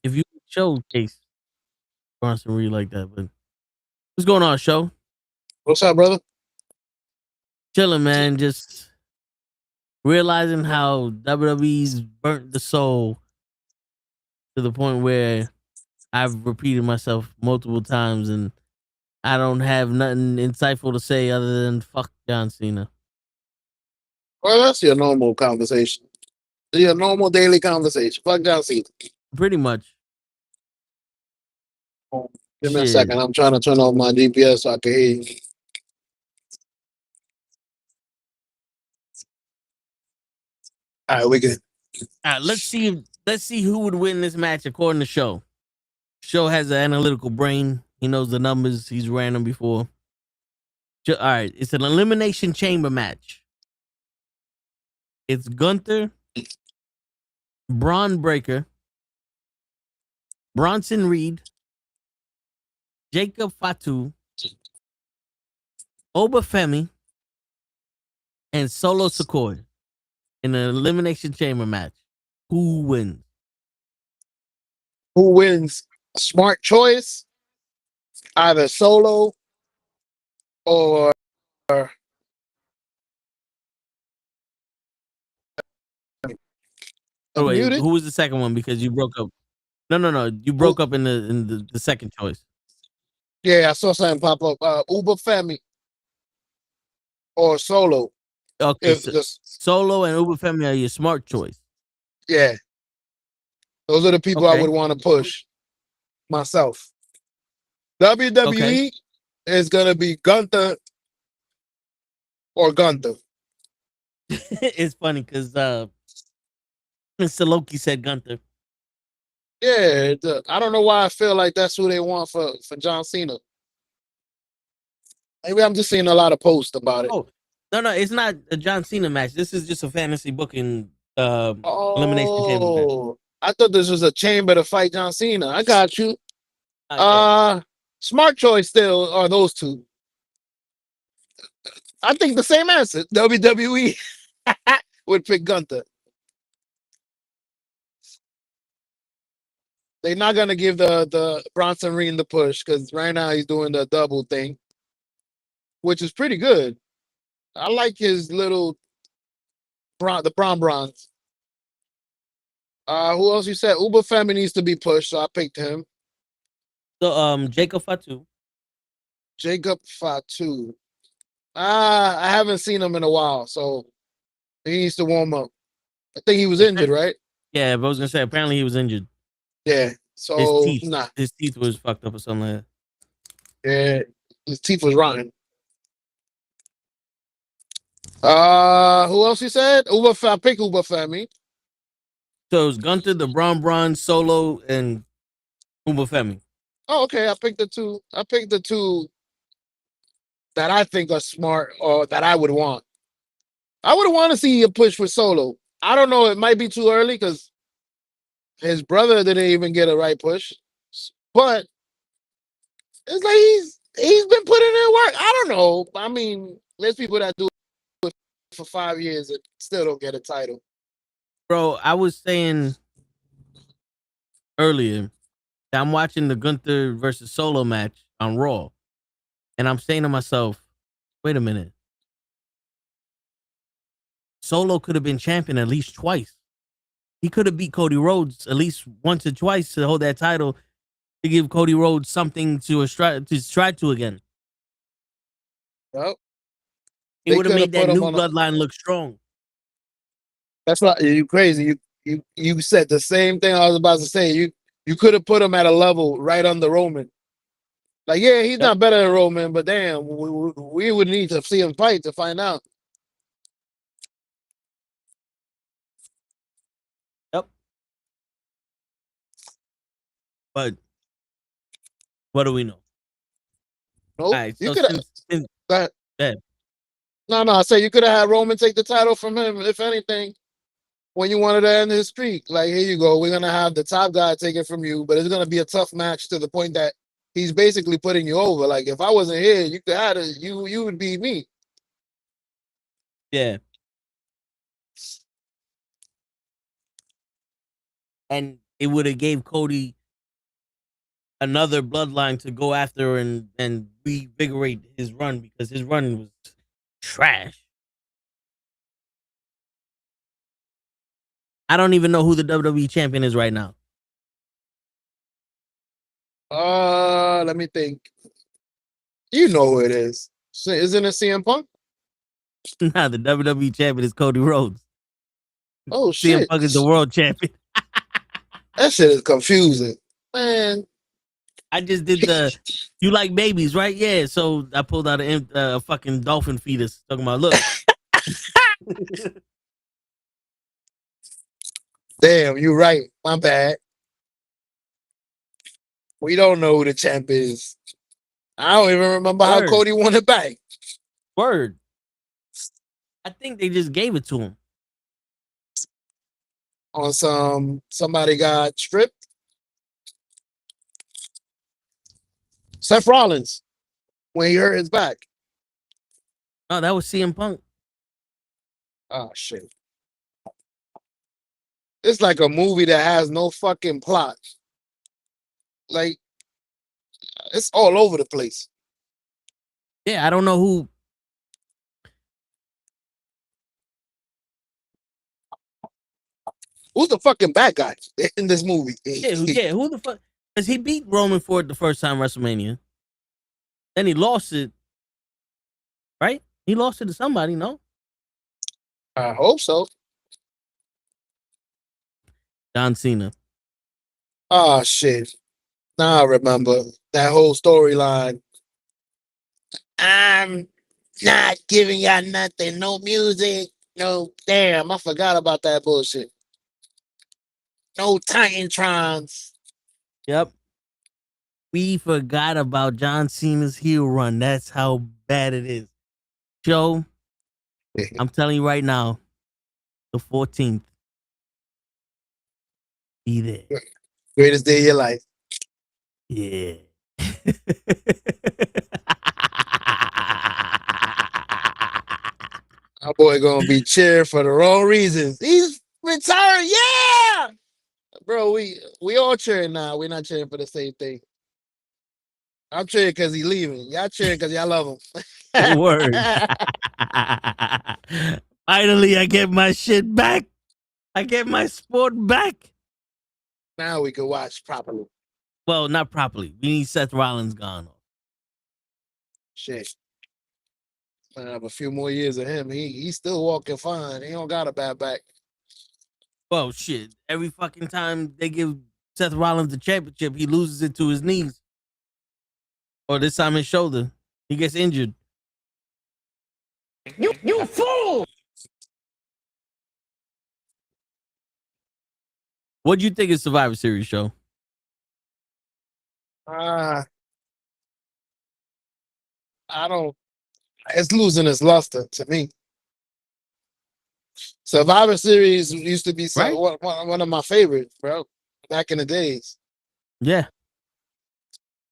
If you showcase Bronson Reed like that, but what's going on, show? What's up, brother? Chilling, man. Just realizing how WWE's burnt the soul to the point where I've repeated myself multiple times, and I don't have nothing insightful to say other than fuck John Cena. Well, that's your normal conversation. Your normal daily conversation. Fuck John Cena. Pretty much. Give me a Shit. second. I'm trying to turn off my GPS so I can hear you. All right, we good. All right, let's see who would win this match according to Show. Show has an analytical brain. He knows the numbers. He's ran them before. All right, it's an elimination chamber match. It's Gunther, Braun Breaker, Bronson Reed, Jacob Fatu, Obafemi, and Solo Sikoa in an elimination chamber match. Who wins? Who wins? Smart choice. Either Solo or Oh, wait, muted? who was the second one? Because you broke up. No. You broke up in the second choice. Yeah, I saw something pop up. Uber Femi or Solo. Okay, If so just Solo and Obafemi are your smart choice. yeah, those are the people I Okay. would want to push myself. WWE is gonna be Gunther or Gunther. It's funny because Mr. Loki said Gunther. Yeah, I don't know why I feel like that's who they want for John Cena. Maybe I'm just seeing a lot of posts about it. Oh, no, it's not a John Cena match. This is just a fantasy booking elimination chamber match. Oh, I thought this was a chamber to fight John Cena. I got you. Yeah. Smart choice still are those two. I think the same answer. WWE would pick Gunther. They're not gonna give the Bronson Reed the push because right now he's doing the double thing, which is pretty good. I like his little the bronze. Who else you said? Uber Femi needs to be pushed, so I picked him. So Jacob Fatu. Jacob Fatu. I haven't seen him in a while, so he needs to warm up. I think he was injured, right? Yeah, but I was gonna say apparently he was injured. Yeah. So His teeth was fucked up or something like that. Yeah, his teeth was rotten. Who else you said? I picked Uber Femi. So it was Gunther, the Braun, Solo, and Obafemi. Oh, okay. I picked the two that I think are smart or that I would want. I would want to see a push for Solo. I don't know. It might be too early because his brother didn't even get a right push. But it's like he's been putting in work. I don't know. I mean, there's people that do it for 5 years and still don't get a title. Bro, I was saying earlier that I'm watching the Gunther versus Solo match on Raw. And I'm saying to myself, wait a minute. Solo could have been champion at least twice. He could have beat Cody Rhodes at least once or twice to hold that title to give Cody Rhodes something to strive to again. Well, he would have made that new bloodline look strong. That's why you crazy. You said the same thing I was about to say. You could have put him at a level right under Roman. Like, yeah, he's not better than Roman, but damn, we would need to see him fight to find out. Yep. But what do we know? Nope. Right, you so could have. No, I say you could have had Roman take the title from him, if anything, when you wanted to end his streak. Like, here you go. We're gonna have the top guy take it from you, but it's gonna be a tough match to the point that he's basically putting you over. Like, if I wasn't here, you could have it. You would be me. Yeah. And it would have gave Cody another bloodline to go after and revigorate his run because his run was trash. I don't even know who the WWE champion is right now. Let me think. You know who it is. Isn't it CM Punk? Nah, the WWE champion is Cody Rhodes. Oh, CM shit. Punk is the world champion. That shit is confusing. Man. I just did the, you like babies, right? Yeah. So I pulled out a fucking dolphin fetus. Talking about, look. Damn, you're right. My bad. We don't know who the champ is. I don't even remember how Word. Cody won it back. Word. I think they just gave it to him. On somebody got stripped. Seth Rollins, when he hurt his back. Oh, that was CM Punk. Oh, shit. It's like a movie that has no fucking plot. Like, it's all over the place. Yeah, I don't know who. Who's the fucking bad guy in this movie? Yeah, who the fuck? Because he beat Roman for it the first time WrestleMania. Then he lost it. Right? He lost it to somebody, no? I hope so. John Cena. Oh, shit. Now I remember that whole storyline. I'm not giving y'all nothing. No music. No, damn, I forgot about that bullshit. No Titantrons. Yep. We forgot about John Cena's heel run. That's how bad it is. Joe, I'm telling you right now, the 14th. Be there. Greatest day of your life. Yeah. Our boy gonna be cheering for the wrong reasons. He's retired. Yeah, bro. We all cheering now. We're not cheering for the same thing. I'm cheering because he's leaving. Y'all cheering because y'all love him. Word. Finally, I get my shit back. I get my sport back. Now we can watch properly. Well, not properly. We need Seth Rollins gone. Shit. I have a few more years of him. He's still walking fine. He don't got a bad back. Well, shit. Every fucking time they give Seth Rollins the championship, he loses it to his knees. Or this time his shoulder. He gets injured. You fool! What'd you think of Survivor Series show? I don't. It's losing its luster to me. Survivor Series used to be Right? one of my favorites, bro. Back in the days. Yeah.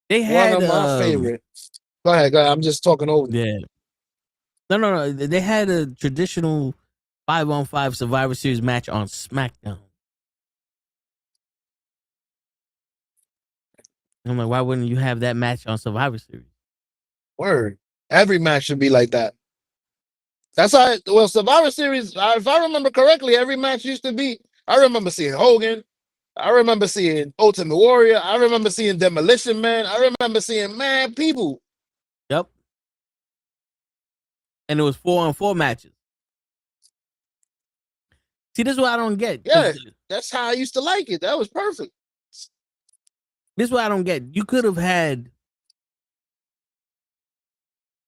They had one of my favorites. Go ahead. I'm just talking over you. Yeah. No. They had a traditional 5-on-5 Survivor Series match on SmackDown. I'm like, why wouldn't you have that match on Survivor Series? Word. Every match should be like that. That's how. Survivor Series. If I remember correctly, every match used to be. I remember seeing Hogan. I remember seeing Ultimate Warrior. I remember seeing Demolition Man. I remember seeing mad people. Yep. And it was 4-on-4 matches. See, this is what I don't get. Yeah, that's how I used to like it. That was perfect. This is what I don't get. You could have had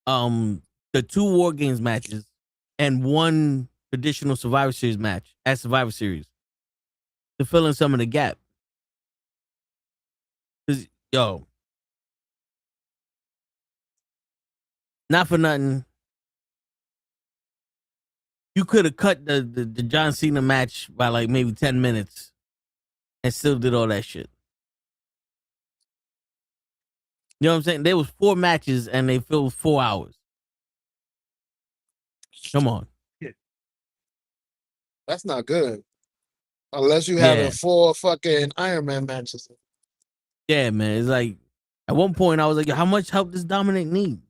the 2 War Games matches and 1 traditional Survivor Series match at Survivor Series to fill in some of the gap. Cause not for nothing, you could have cut the John Cena match by like maybe 10 minutes and still did all that shit. You know what I'm saying? There was 4 matches and they filled 4 hours. Come on. That's not good. Unless you having 4 fucking Iron Man matches. Yeah, man. It's like, at one point I was like, how much help does Dominic need?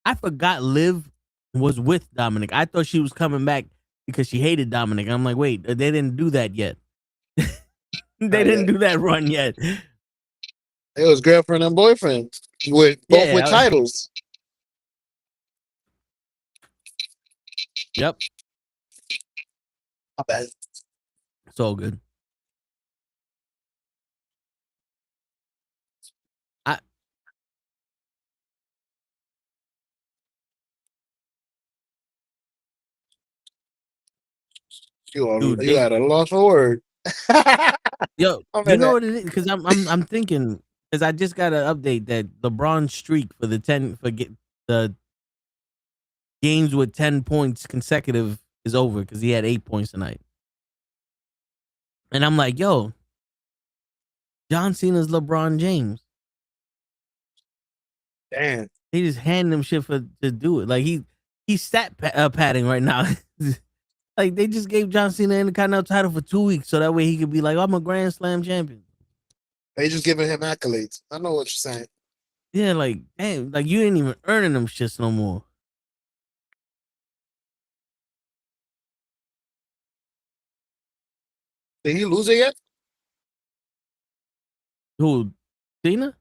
I forgot Liv was with Dominic. I thought she was coming back because she hated Dominic. I'm like, wait, they didn't do that yet. They didn't do that run yet. It was girlfriend and boyfriend with both with titles. Yep. My bad. It's all good. Dude, You had a loss for word. yo, I'm you in know that. what it is? Because I'm thinking, because I just got an update that LeBron's streak for the the games with 10 points consecutive is over because he had 8 points tonight. And I'm like, yo, John Cena's LeBron James. Damn. He just hand him shit to do it. Like he's stat padding right now. Like they just gave John Cena the Intercontinental title for 2 weeks, so that way he could be like, I'm a Grand Slam champion. They just giving him accolades. I know what you're saying. Yeah, like damn, like you ain't even earning them shits no more. Did he lose it yet? Who? Cena?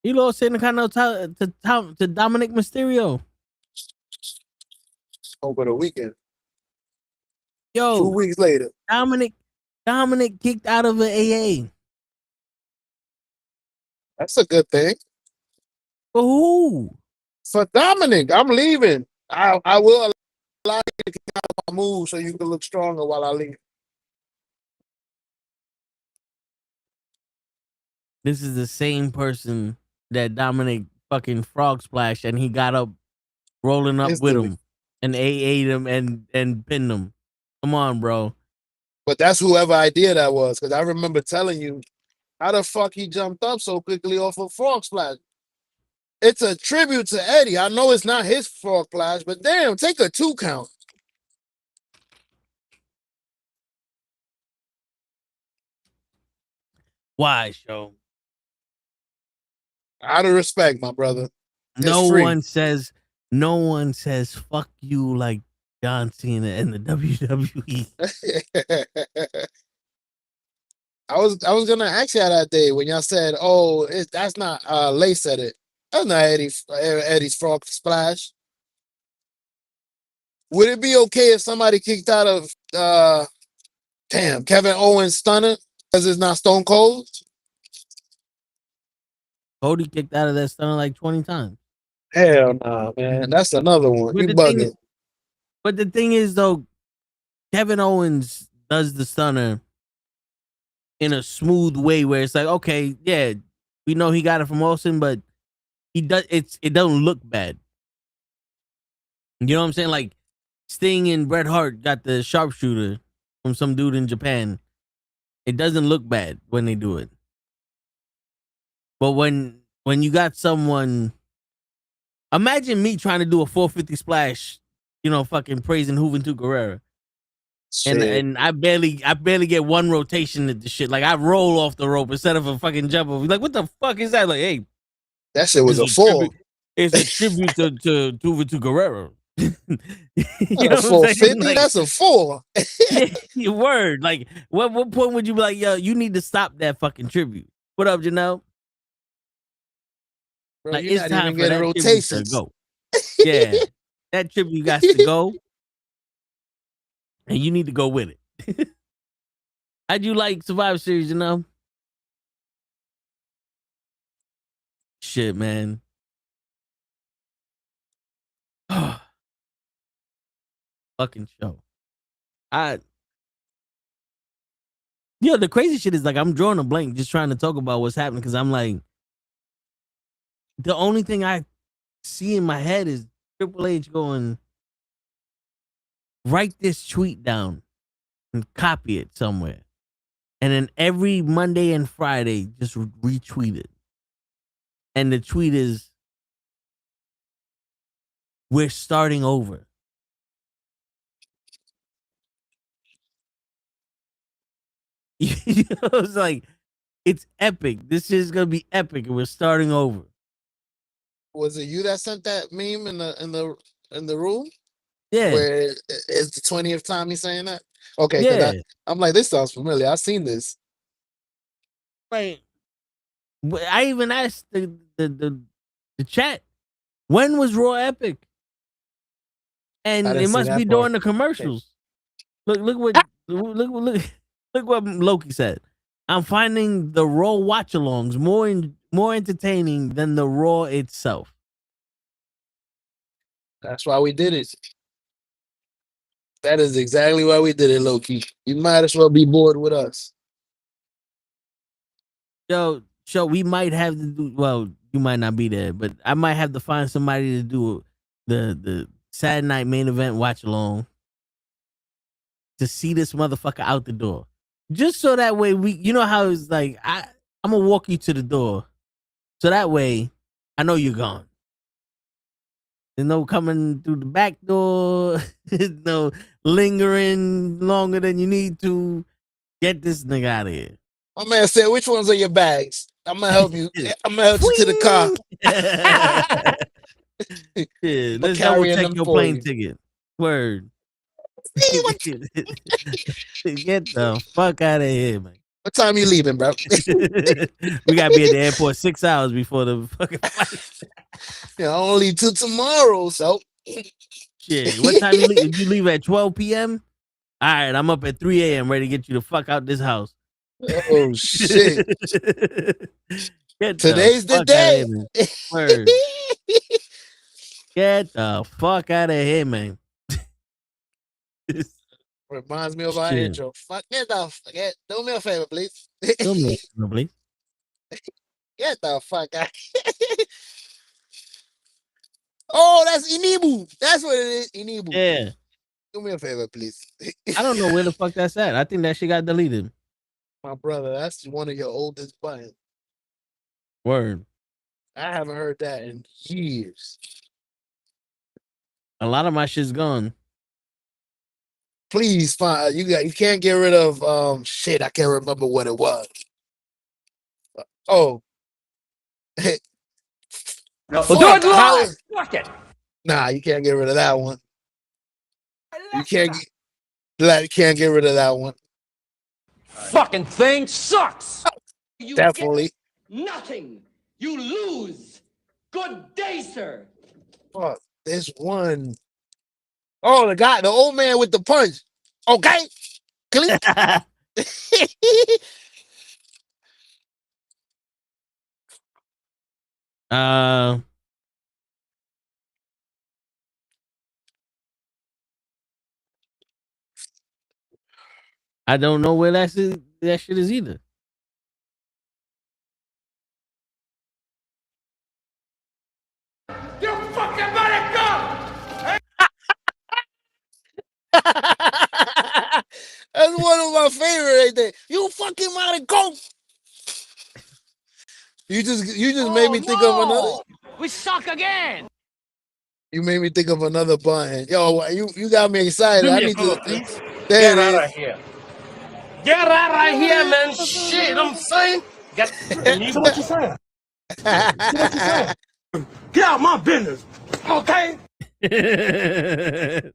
He lost the Intercontinental title to Dominic Mysterio. Over the weekend. Yo, 2 weeks later. Dominic kicked out of an AA. That's a good thing. For who? For Dominic, I'm leaving. I will allow you to get out of my move so you can look stronger while I leave. This is the same person that Dominic fucking frog splashed and he got up rolling up with him and AA'd him and pinned him. Come on, bro. But that's whoever idea that was, because I remember telling you how the fuck he jumped up so quickly off of frog splash. It's a tribute to Eddie. I know it's not his frog splash, but damn, take a 2 count. Why, show? Out of respect, my brother. No one says fuck you like John Cena in the WWE. I was gonna ask you that day when y'all said, "Oh, that's not." Lay said it. That's not Eddie's frog splash. Would it be okay if somebody kicked out of Kevin Owens stunner because it's not Stone Cold? Cody kicked out of that stunner like 20 times. Hell nah, man. That's another one. You bugging. But the thing is, though, Kevin Owens does the stunner in a smooth way where it's like, okay, yeah, we know he got it from Austin, but it doesn't look bad. You know what I'm saying? Like Sting and Bret Hart got the sharpshooter from some dude in Japan. It doesn't look bad when they do it. But when you got someone, imagine me trying to do a 450 splash, fucking praising Juventud Guerrera. And I barely get one rotation at the shit. Like I roll off the rope instead of a fucking jump over. Like what the fuck is that? Like, hey, that shit was a 4. It's a tribute to Juventud Guerrera. You know 450? Like, that's a 4. Your word. Like what point would you be like, yo, you need to stop that fucking tribute? What up, Janelle? Bro, like it's time for that rotations. To go. Yeah, that tribute got to go, and you need to go with it. How'd you like Survivor Series? Shit, man. Fucking show. The crazy shit is like I'm drawing a blank just trying to talk about what's happening because I'm like, the only thing I see in my head is Triple H going, write this tweet down and copy it somewhere. And then every Monday and Friday, just retweet it. And the tweet is, we're starting over. It's like, it's epic. This is going to be epic. And we're starting over. Was it you that sent that meme in the room? Yeah. Where it's the 20th time he's saying that? Okay, yeah. I'm like, this sounds familiar. I've seen this. Right. I even asked the chat, when was Raw epic? And I didn't it see must that be part. during the commercials. Look what Loki said. I'm finding the Raw watch-alongs more entertaining than the Raw itself. That's why we did it. That is exactly why we did it, Loki. You might as well be bored with us. So we might have to do. Well, you might not be there, but I might have to find somebody to do the Saturday night main event watch-along to see this motherfucker out the door. Just so that way you know how it's like, I'm gonna walk you to the door. So that way I know you're gone. There's no coming through the back door, no lingering longer than you need to. Get this nigga out of here. My man said, which ones are your bags? I'm gonna help you. I'm gonna help you to the car. Yeah, let's carrying double check them your for plane you. ticket. Word. Get the fuck out of here, man. What time you leaving, bro? We gotta be at the airport 6 hours before the fucking flight. Yeah, I only till tomorrow, so Shit. What time you leave? You leave at 12 p.m.? All right, I'm up at 3 a.m. ready to get you the fuck out this house. oh shit. Get Today's the fuck day. outta here, man. Word. Get the fuck out of here, man. Reminds me of our Shit. intro. Fuck it off. Do me a favor, please. Don't make no, please. Get the fuck out. Oh, that's Inibu. That's what it is. Inibu. Yeah. Do me a favor, please. I don't know where the fuck that's at. I think that shit got deleted. My brother, that's one of your oldest buttons. Word. I haven't heard that in years. A lot of my shit's gone. Please find you can't get rid of shit. I can't remember what it was. Oh. Well, do it live. Fuck it. Nah, you can't get rid of that one. You can't get rid of that one. Fucking thing sucks. You Definitely. get nothing. You lose. Good day, sir. Fuck, this one. Oh, the old man with the punch. Okay. Click. I don't know where that shit is either. You fucking better go. That's one of my favorite right there. You fucking mighty go. You just made me think of another. We suck again. You made me think of another button. Yo, you got me excited. Do I me a need favor, to. please. There Get it out is. of here. Get out of here, man. Shit, I'm saying. So what you saying? Get out my business. Okay?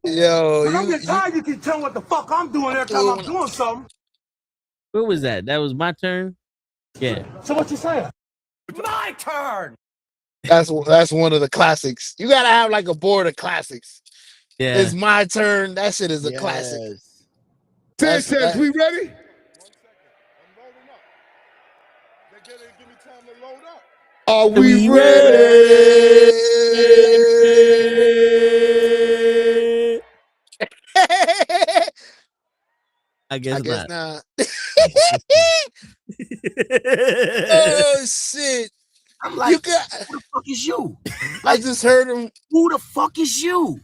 Yo, When I'm getting tired, you can tell what the fuck I'm doing every time I'm doing something. Where was that? That was my turn? Yeah. So what you saying? My turn. that's one of the classics. You gotta have like a board of classics. Yeah. It's my turn. That shit is a classic. Sanchez, we ready? Are we ready? I guess not. not. Oh shit! I'm like, You got. who the fuck is you? I just heard him. Who the fuck is you?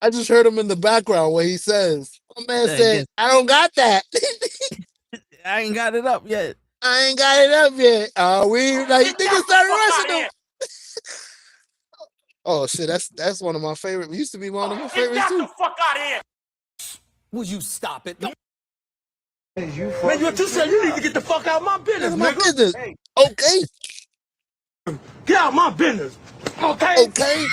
I just heard him in the background where he says, "My man Yeah, said, I don't got that. I ain't got it up yet. I ain't got it up yet. We like niggas started rushing him." Oh shit! That's one of my favorite. Used to be one of my favorites too. Get the fuck out of here. Will you stop it? Man, what you said? You need to get the fuck out of my business, My nigga. business. Okay. Get out of my business. Okay? Okay.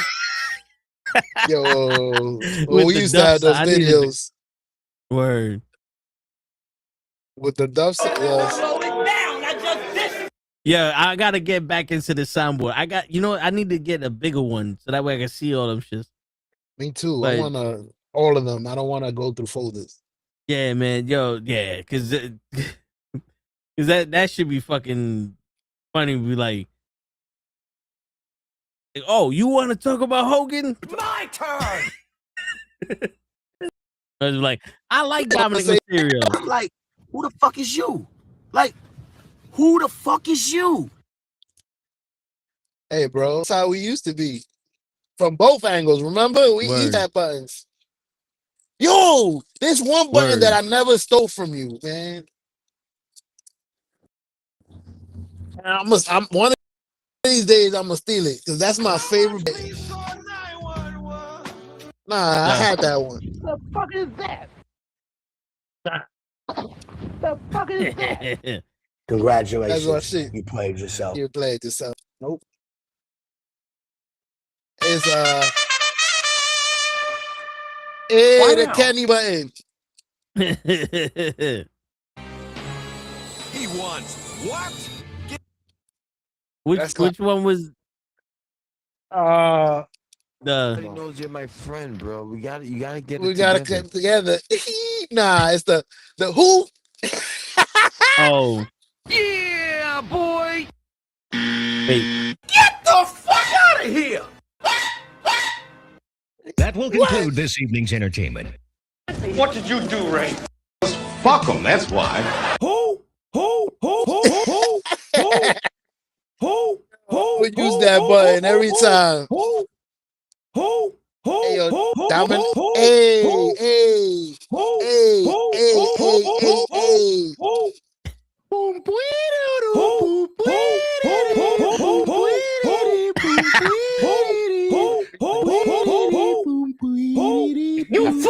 Yo, With we the used to have those dubstep, I needed to- videos Word. with the dubstep. Yes. Slow it down. I just did. Yeah, I gotta get back into the soundboard. I need to get a bigger one so that way I can see all them shits. Me too. But I want all of them. I don't want to go through folders. yeah, man, yo, yeah, because that should be fucking funny. Be like, oh, you want to talk about Hogan? My turn. I was like, I like Dominic Mysterio. I'm like, who the fuck is you? Like, who the fuck is you? Hey, bro, that's how we used to be. From both angles, remember? We each had buttons. Yo, there's one button that I never stole from you, man. I'm one of these days I'm gonna steal it because that's my favorite. Nah, I had that one. The fuck is that? The fuck is that? Congratulations. That's what shit. You played yourself. You played yourself. Nope. It's the Kenny button. He wants what? Which one was the Everybody knows you're my friend, bro. You gotta get get together. Nah, it's the who? Oh. Yeah, boy. Wait. Get the fuck out of here. That will conclude this evening's entertainment. What did you do, Ray? Fuck them, that's why. We use that button every time. Hey, yo, Dominic. Hey. You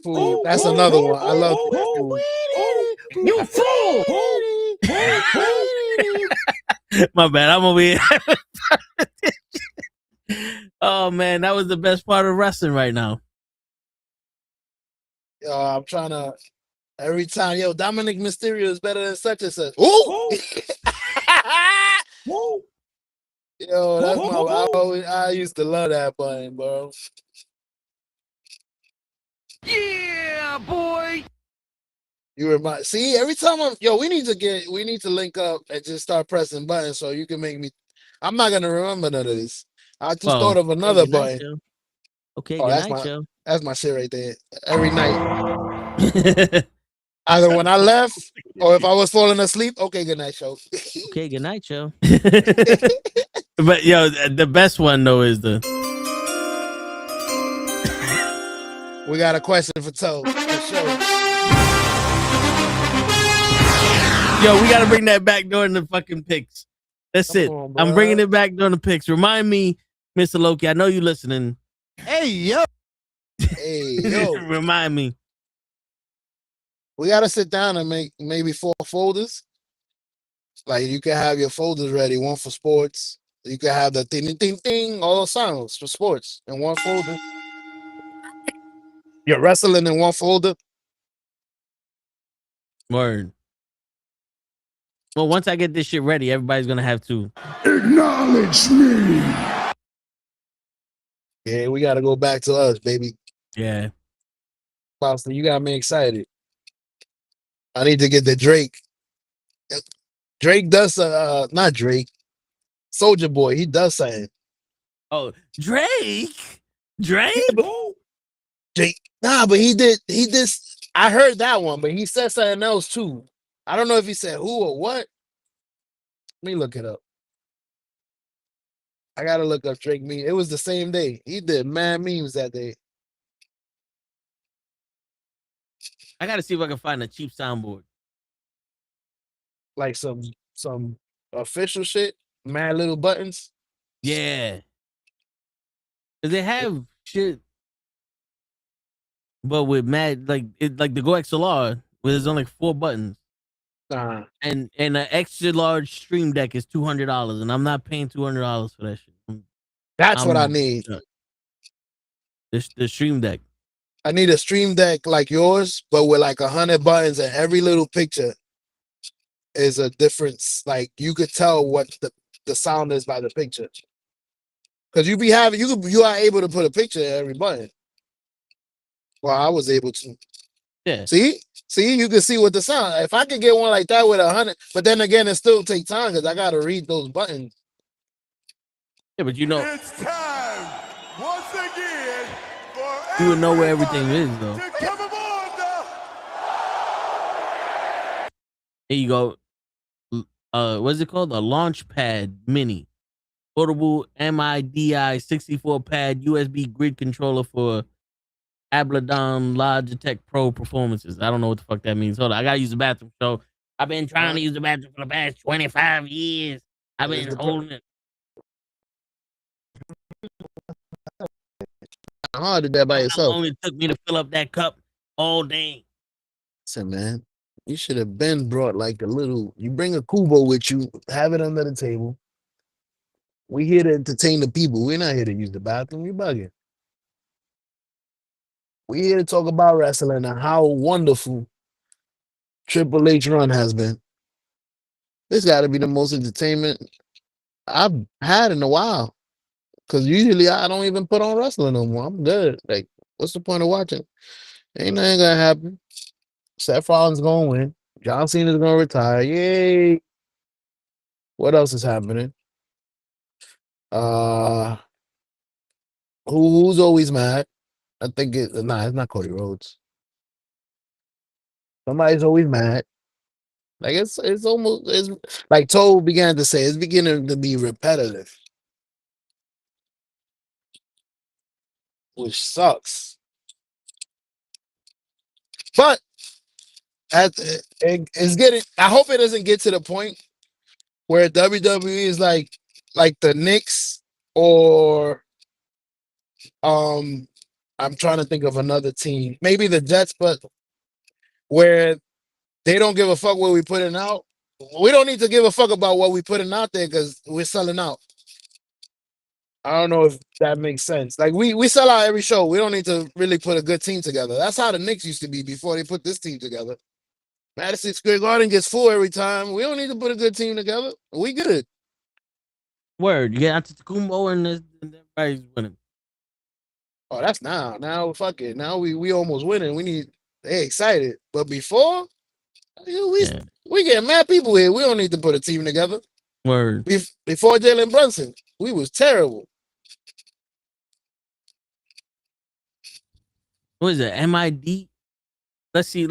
fool! That's another one. I love that. You fool! My bad. I'm over here. Oh man, that was the best part of wrestling right now. I'm trying to. Every time, yo, Dominic Mysterio is better than such and such. Ooh! Yo, that's I used to love that button, bro. Yeah, boy. You remind. See, every time we need to link up and just start pressing buttons so you can make me. I'm not gonna remember none of this. I just thought of another button. Okay, good night, Joe. That's my shit right there. Every night. Either when I left or if I was falling asleep. Okay, good night, show. Okay, good night, Joe. But yo, the best one though is the. We got a question for Toe. For sure. Yo, we gotta bring that back during the fucking picks. That's it. I'm bringing it back during the picks. Remind me, Mr. Loki. I know you listening. Hey yo. Remind me. We gotta sit down and make maybe 4 folders. Like you can have your folders ready. One for sports. You can have the ding ding ding, all those sounds for sports in one folder. You're wrestling in one folder. Word. Well, once I get this shit ready, everybody's gonna have to acknowledge me. Yeah, we gotta go back to us, baby. Yeah. Boston, you got me excited. I need to get the Drake. Drake does not Drake. Soldier Boy, he does something. Oh, Drake? Drake? Drake. Nah, but he did I heard that one, but he said something else too. I don't know if he said who or what. Let me look it up. I gotta look up Drake meme. It was the same day. He did mad memes that day. I gotta see if I can find a cheap soundboard. Like some official shit. Mad little buttons. Yeah. Cause they have shit. But with mad like the Go XLR, where there's only 4 buttons. And an extra large stream deck is $200, and I'm not paying $200 for that shit. That's what I need. The stream deck. I need a stream deck like yours, but with like 100 buttons, and every little picture is a difference. Like you could tell what the sound is by the picture. Because you are able to put a picture of every button. Well, I was able to. Yeah. See, you can see what the sound. If I could get one like that with 100, but then again, it still take time because I gotta read those buttons. Yeah, but you know, It's time once again for you would know where everything is, though. to come aboard the Here you go. What's it called? A Launch Pad Mini. Portable MIDI 64 pad USB grid controller for Ableton Logitech Pro performances. I don't know what the fuck that means. Hold on, I gotta use the bathroom. So I've been trying to use the bathroom for the past 25 years. I've been holding it. How hard did that by How yourself? long it took me to fill up that cup all day. Listen, man, you should have been brought like a little. You bring a Kubo with you, have it under the table. We here to entertain the people. We're not here to use the bathroom. You bugging. We here to talk about wrestling and how wonderful Triple H run has been. This got to be the most entertainment I've had in a while. Because usually I don't even put on wrestling no more. I'm good. Like, what's the point of watching? Ain't nothing gonna happen. Seth Rollins gonna win. John Cena's gonna retire. Yay! What else is happening? Who's always mad? I think it's not Cody Rhodes. Somebody's always mad. Like it's like Toe began to say, it's beginning to be repetitive, which sucks. But it's getting. I hope it doesn't get to the point where WWE is like the Knicks or I'm trying to think of another team, maybe the Jets, but where they don't give a fuck what we putting out. We don't need to give a fuck about what we putting out there because we're selling out. I don't know if that makes sense. Like we sell out every show. We don't need to really put a good team together. That's how the Knicks used to be before they put this team together. Madison Square Garden gets full every time. We don't need to put a good team together. We good. Word. You get Antetokounmpo and everybody's winning. Oh, that's now. Now fuck it. Now we almost winning. They excited. But before, we get mad people here. We don't need to put a team together. Word. Before Jalen Brunson, we was terrible. What is it? MID? Let's see if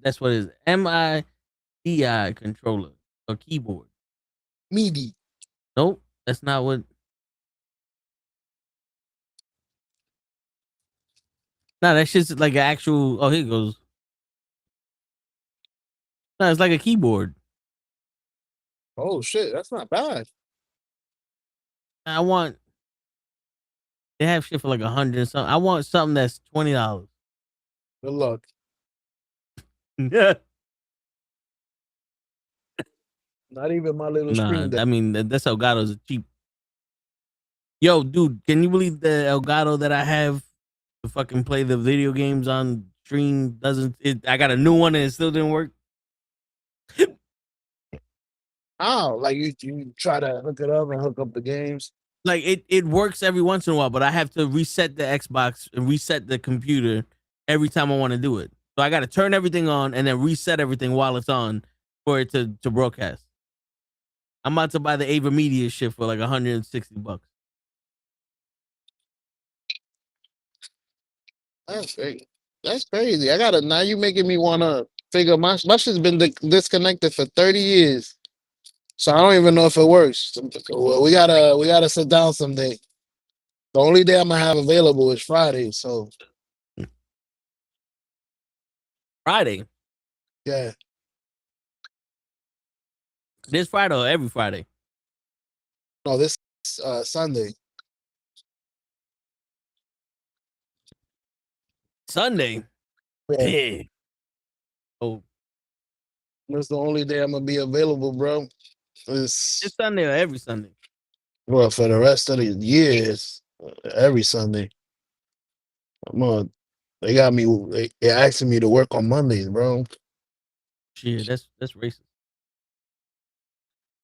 that's what it is. MIDI controller or keyboard. MIDI. Nope, that's not what. No, that's just like an actual. Oh, here it goes. No, it's like a keyboard. Oh shit, that's not bad. I want. They have shit for like 100 and something. I want something that's $20. Good luck. Yeah. Not even my little screen. I mean, that's Elgato's cheap. Yo, dude, can you believe the Elgato that I have to fucking play the video games on stream I got a new one and it still didn't work? Oh, like you try to hook it up and hook up the games. Like it works every once in a while, but I have to reset the Xbox and reset the computer every time I want to do it. So I got to turn everything on and then reset everything while it's on for it to broadcast. I'm about to buy the Ava Media shit for like $160. That's crazy. That's crazy. Now you making me want to figure my shit's been disconnected for 30 years. So I don't even know if it works. We gotta sit down someday. The only day I'm gonna have available is Friday. So Friday? Yeah. This Friday or every Friday? No, this Sunday. Sunday? Yeah. Oh. That's the only day I'm gonna be available, bro. This Sunday or every Sunday? Well, for the rest of the years, every Sunday. They got me. They asking me to work on Mondays, bro. Shit, that's racist.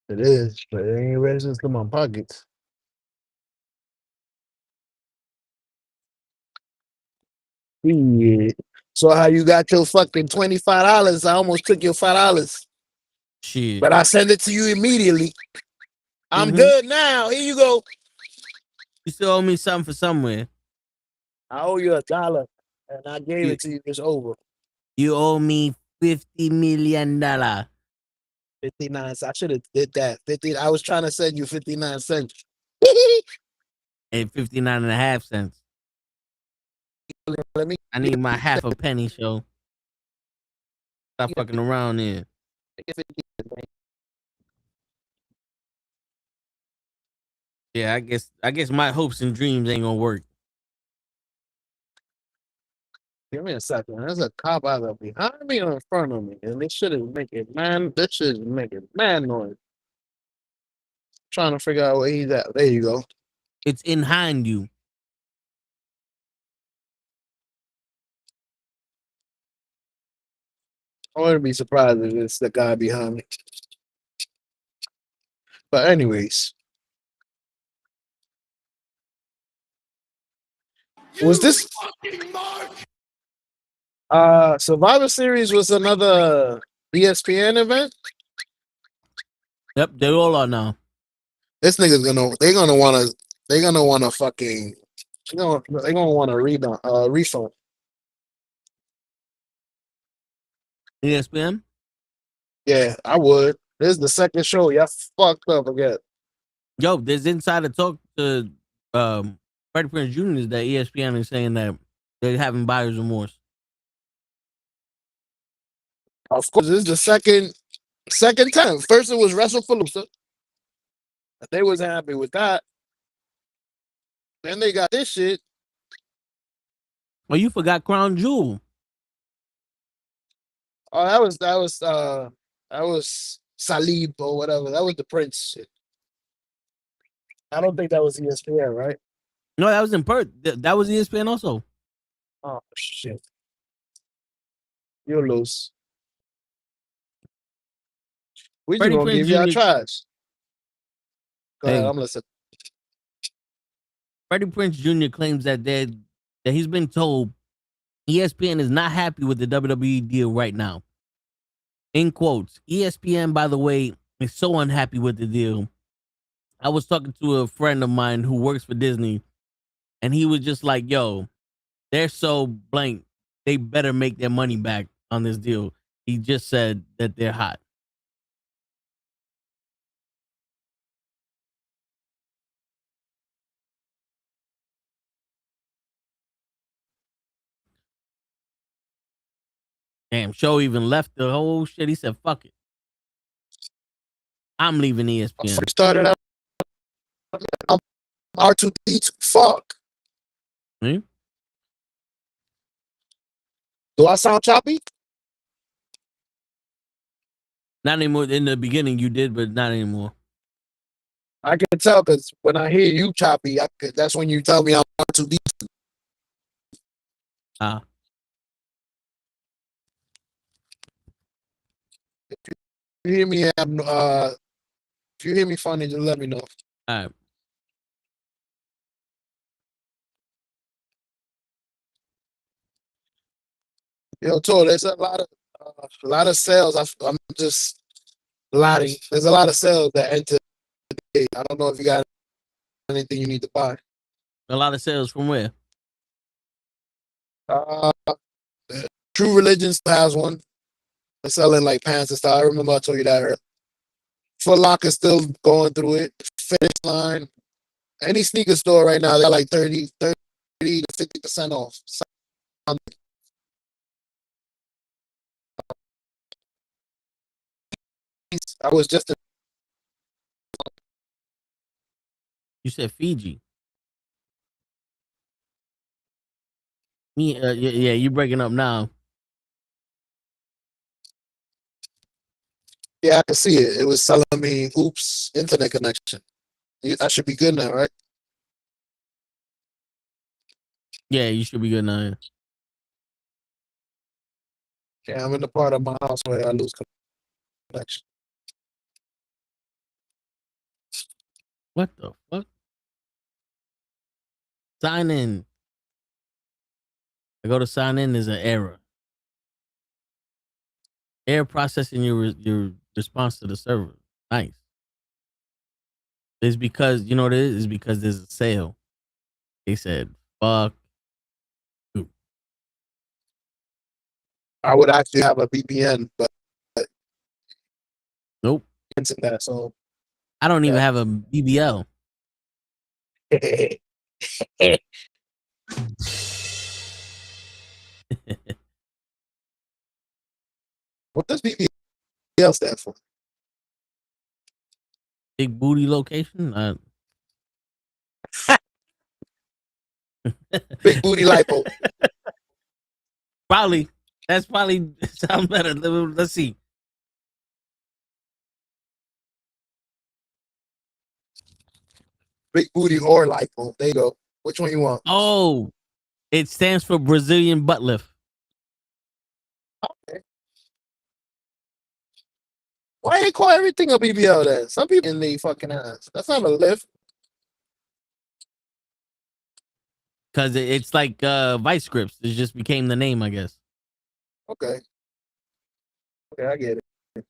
It is, but it ain't racist to my pockets. Yeah. So how you got your fucking $25? I almost took your $5. Shit. But I send it to you immediately. I'm good now. Here you go. You still owe me something for somewhere. I owe you $1, and I gave it to you. It's over. You owe me $50 million. 59 cents. I should have did that. 50. I was trying to send you 59 cents. And 59.5 cents. Let me. I need my half a penny, show. Stop fucking around here. Yeah, I guess my hopes and dreams ain't gonna work. Give me a second. There's a cop either behind me or in front of me, and this shit is making man noise. Trying to figure out where he's at. There you go. It's behind you. I wouldn't be surprised if it's the guy behind me. But anyways, was this Survivor Series was another ESPN event? Yep, they all are now. This nigga's they're gonna wanna fucking they're gonna want a refund. ESPN? Yeah, I would. This is the second show. Y'all fucked up again. Yo, there's insider talk to Freddie Prinze Jr. that ESPN is saying that they're having buyer's remorse. Of course, this is the second time. First it was WrestleFalooza. They wasn't happy with that. Then they got this shit. Oh, you forgot Crown Jewel. Oh, that was Salib or whatever. That was the Prince shit. I don't think that was ESPN, right? No, that was in Perth. That was ESPN also. Oh shit. You'll lose. We just gonna give y'all tries. Go ahead, I'm listening. Freddie Prinze Jr. claims that he's been told ESPN is not happy with the WWE deal right now. In quotes, ESPN, by the way, is so unhappy with the deal. I was talking to a friend of mine who works for Disney, and he was just like, yo, they're so blank. They better make their money back on this deal. He just said that they're hot. Damn, Show even left the whole shit. He said, fuck it. I'm leaving ESPN. Started out R2D2. Fuck. Hmm? Do I sound choppy? Not anymore. In the beginning, you did, but not anymore. I can tell because when I hear you choppy, that's when you tell me I'm R2D2. If you hear me, if you hear me funny, just let me know. All right. Yo, Tor, there's a lot of sales. I'm just lotting. There's a lot of sales that enter today. I don't know if you got anything you need to buy. A lot of sales from where? True Religion has one. They're selling like pants and stuff. I remember I told you that earlier. Foot Locker's still going through it. Finish Line. Any sneaker store right now, they're like 30 to 50% off. I was just You said Fiji. Yeah, you're breaking up now. Yeah, I can see it. It was telling me, oops, internet connection. I should be good now, right? Yeah, you should be good now. Yeah, I'm in the part of my house where I lose connection. What the fuck? Sign in. I go to sign in. There's an error. Error processing your response to the server. Nice. It's because you know what it is. It's because there's a sale. They said, "Fuck." I would actually have a VPN, but Nope. into that. So I don't even have a BBL. What does BBL stand for? Big booty location. Big booty lipo. Probably. That's probably sounds better. Let's see. Big booty or lipo. There you go. Which one you want? Oh, it stands for Brazilian butt lift. Okay. Why they call everything a BBL then? Some people in the fucking ass. That's not a lift. Because it's like Vice Grips. It just became the name, I guess. Okay. Okay, I get it.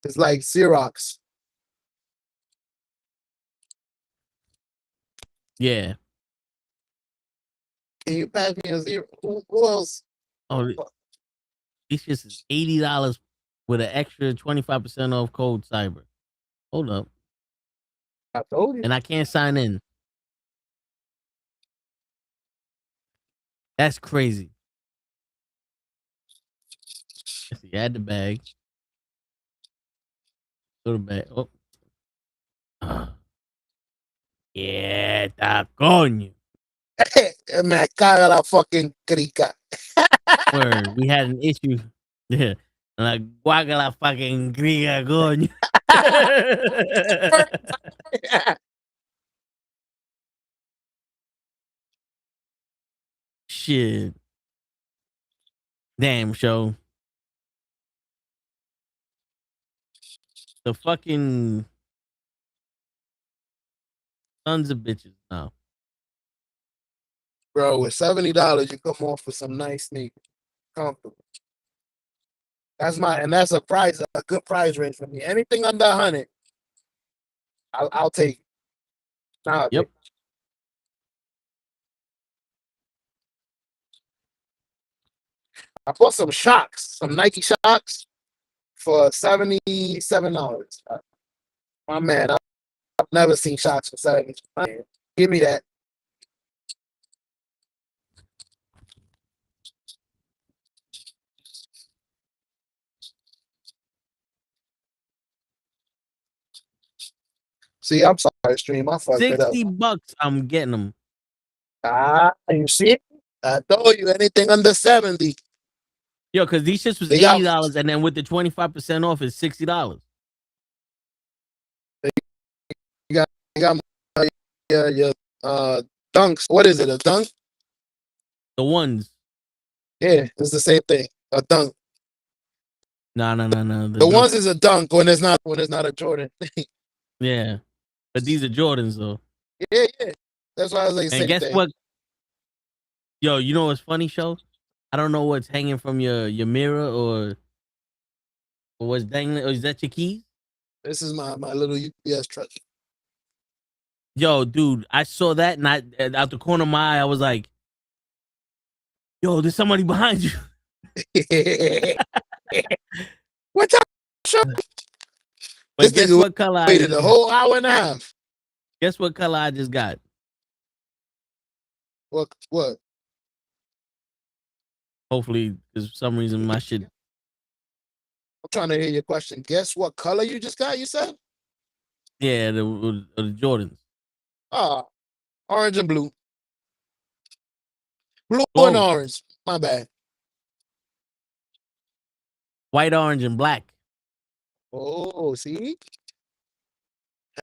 It's like Xerox. Yeah. Can you pass me a Xerox? Who else? Oh, this just is $80 with an extra 25% off code cyber. Hold up. I told you. And I can't sign in. That's crazy. Let's see, add the bag. Go to bag. Oh. Yeah, está coño. Me caga la fucking crica. Word, we had an issue. Yeah. La guaga la fucking griga, coño. Shit. Damn show. The fucking sons of bitches now. Bro, with $70, you come off with some nice sneakers. Comfortable. That's a good price range for me. Anything under 100, I'll take it. Yep. I bought some Shocks, some Nike Shocks for $77. My man, I've never seen Shocks for $70. Give me that. See, I'm sorry, stream. I fucked it up. $60, I'm getting them. You see it? I told you anything under 70. Yo, because these shits was $80, and then with the 25% off, it's $60. You got your dunks. What is it? A dunk? The ones. Yeah, it's the same thing. A dunk. No. The ones is a dunk when it's not a Jordan. Yeah, but these are Jordans though. Yeah. That's why I was like. And guess what? Yo, you know what's funny, show? I don't know what's hanging from your mirror or what's dangling. Or is that your keys? This is my little UPS truck. Yo, dude, I saw that and out the corner of my eye, I was like, yo, there's somebody behind you. What's up, show? But guess what color I waited a whole hour and a half. Guess what color I just got? What? Hopefully, because for some reason my shit. I'm trying to hear your question. Guess what color you just got, you said? Yeah, the Jordans. Orange and blue. Blue and orange. My bad. White, orange, and black. Oh, see?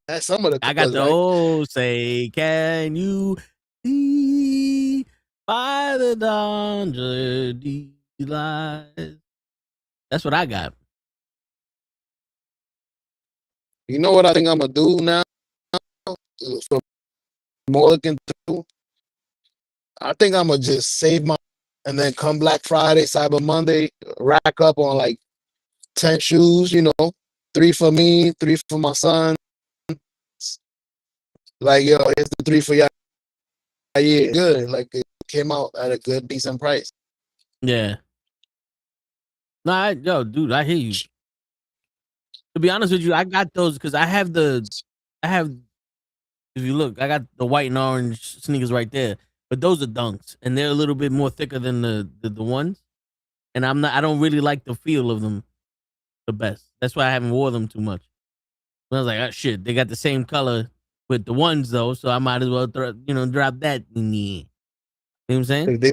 That's some of the I got the say, can you see by the dawn's early light? That's what I got. You know what I think I'm gonna do now? So more looking through. I think I'm gonna just save my and then come Black Friday, Cyber Monday, rack up on like 10 shoes. 3 for me, 3 for my son. Like yo, here's the 3 for y'all. Yeah, good. Like it came out at a good, decent price. Yeah. Nah, dude, I hear you. To be honest with you, I got those because I have. If you look, I got the white and orange sneakers right there, but those are dunks, and they're a little bit more thicker than the ones. And I don't really like the feel of them the best. That's why I haven't wore them too much. But I was like, oh shit, they got the same color with the ones though, so I might as well drop that in the. You know what I'm saying?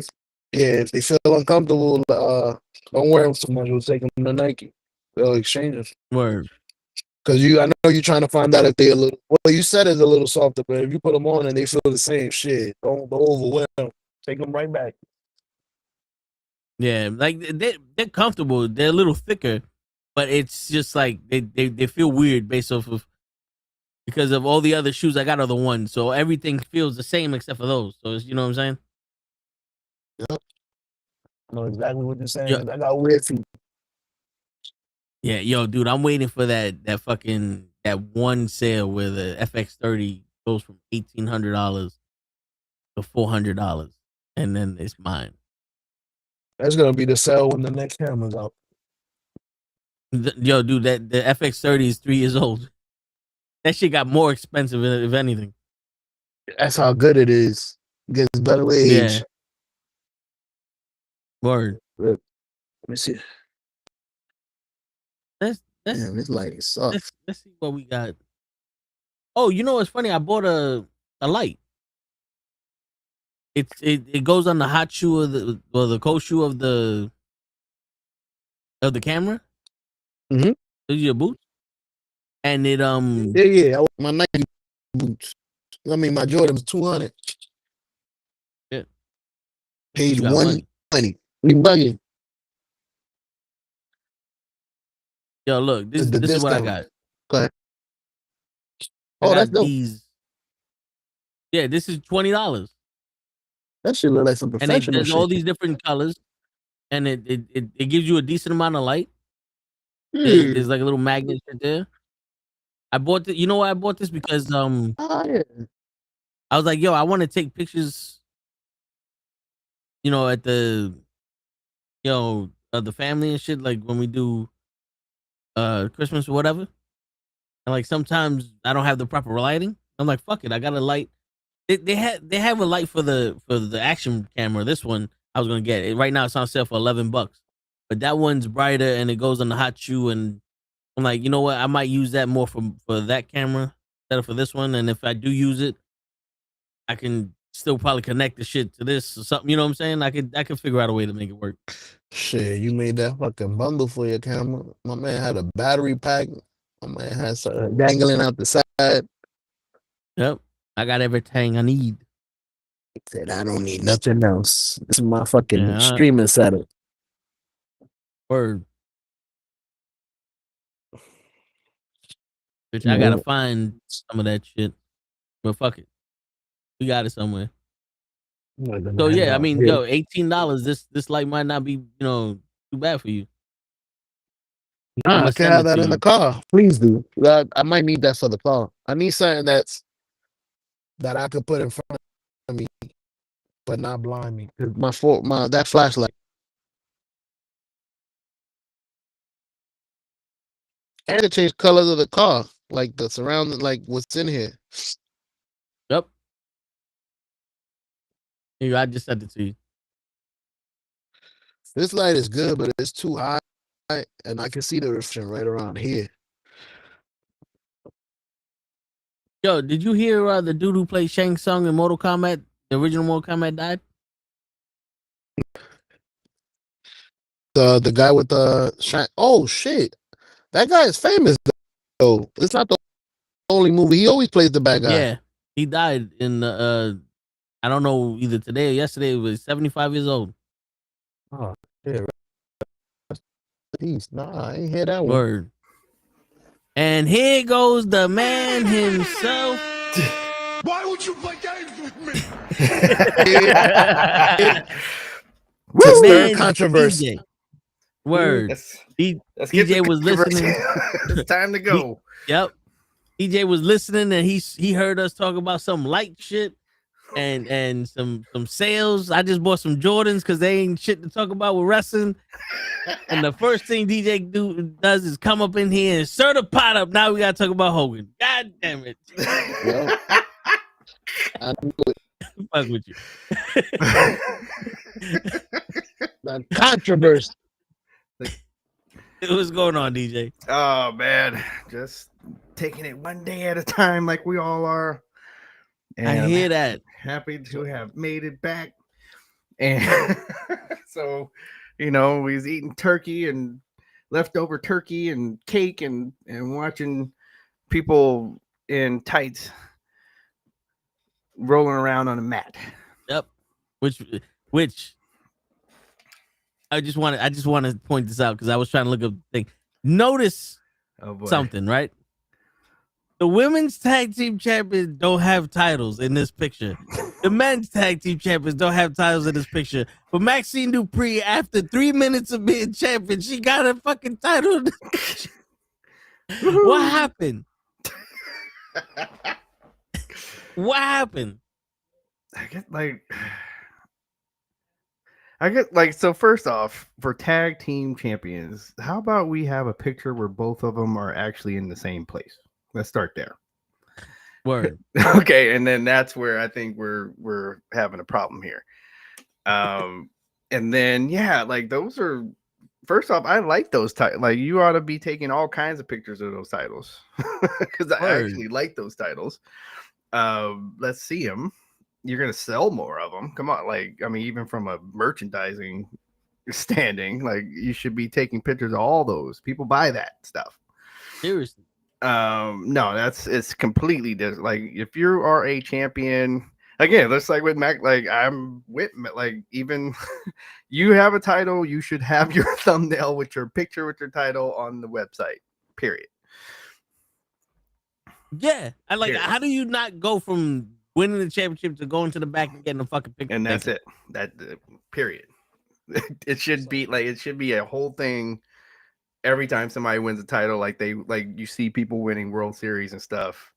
If they feel uncomfortable, don't wear them so much. We'll take them to Nike. They'll exchange them. Word. Because I know you're trying to find out if they're a little. Well, you said it's a little softer, but if you put them on and they feel the same shit, don't overwhelm them. Take them right back. Yeah, like they're comfortable. They're a little thicker, but it's just like they feel weird based off of because of all the other shoes I got are the ones. So everything feels the same except for those. So you know what I'm saying? Yep. I know exactly what you're saying. Yeah. I got weird feet. Yeah, yo, dude, I'm waiting for that one sale where the FX30 goes from $1,800 to $400, and then it's mine. That's gonna be the sale when the next camera's out. Yo, dude, the FX30 is 3 years old. That shit got more expensive, if anything. That's how good it is. It gets better with age. Yeah. Word. Let me see. Damn, this lighting sucks. Let's see what we got. Oh, you know what's funny? I bought a light. It goes on the hot shoe of the cold shoe of the camera. Mm-hmm. Those are your boots. And it Yeah. My Nike boots. I mean my Jordan's 200. Yeah. Page 120. We bugging. Yo, look, this is what I got. Go ahead. Oh, that's dope. Yeah, this is $20. That shit look like some professional and there's shit. all these different colors, and it gives you a decent amount of light. There's like a little magnet right there. I bought this. You know why I bought this? Because yeah. I was like, yo, I want to take pictures. At the of the family and shit, like when we do Christmas or whatever. And like sometimes I don't have the proper lighting. I'm like, fuck it, I got a light. They have a light for the action camera. This one I was gonna get it. Right now it's on sale for $11, but that one's brighter and it goes on the hot shoe. And I'm like, you know what? I might use that more for that camera instead of for this one. And if I do use it, I can still probably connect the shit to this or something. You know what I'm saying? I could figure out a way to make it work. Shit, you made that fucking bundle for your camera. My man had a battery pack. My man had something dangling out the side. Yep. I got everything I need. He said, I don't need nothing else. This is my fucking streaming setup. Word. Bitch, I gotta find some of that shit. But fuck it. We got it somewhere. So yeah, I mean, yo, $18. This light might not be, too bad for you. Nah, I can have that in the car. Please do. I might need that for the car. I need something that I could put in front of me, but not blind me. Cause that flashlight. And to change colors of the car, like the surrounding, like what's in here. Yep. Here, I just sent it to you. This light is good, but it's too high, and I can see the reflection right around here. Yo, did you hear the dude who played Shang Tsung in Mortal Kombat? The original Mortal Kombat died. The guy with the oh shit, that guy is famous though. It's not the only movie. He always plays the bad guy. Yeah, he died in I don't know, either today or yesterday. He was 75 years old. Oh yeah. Nah, I ain't hear that one. Word. And here goes the man himself. Why would you play games with me? To stir Man, controversy. DJ. Word. Let's DJ get was listening. It's time to go. Yep. DJ was listening and he heard us talk about some light shit and some sales. I just bought some Jordans because they ain't shit to talk about with wrestling. And the first thing DJ does is come up in here and stir the pot up. Now we gotta talk about Hogan. God damn it. Well, I knew it. Fuck with you. The controversy. What's going on, DJ? Oh man, just taking it one day at a time, like we all are. And I hear that. Happy to have made it back. And so, we was eating turkey and leftover turkey and cake and watching people in tights rolling around on a mat. Yep. Which I just want to point this out because I was trying to look up the thing. Notice something, right? The women's tag team champions don't have titles in this picture. The men's tag team champions don't have titles in this picture. But Maxine Dupree, after 3 minutes of being champion, she got a fucking title. What happened? What happened? I get so first off, for tag team champions, how about we have a picture where both of them are actually in the same place? Let's start there. Word. Okay, and then that's where I think we're having a problem here. And then those are, first off, I like those titles. Like, you ought to be taking all kinds of pictures of those titles because I actually like those titles. Let's see them. You're gonna sell more of them. Come on, even from a merchandising standing, you should be taking pictures of all those. People buy that stuff. Seriously. No, it's completely different. If you are a champion, again, just like with Mac, I'm with, even you have a title, you should have your thumbnail with your picture with your title on the website. Period. Yeah, how do you not go from winning the championship to going to the back and getting a fucking picture? And that's it. Period. It should be a whole thing. Every time somebody wins a title, you see people winning World Series and stuff,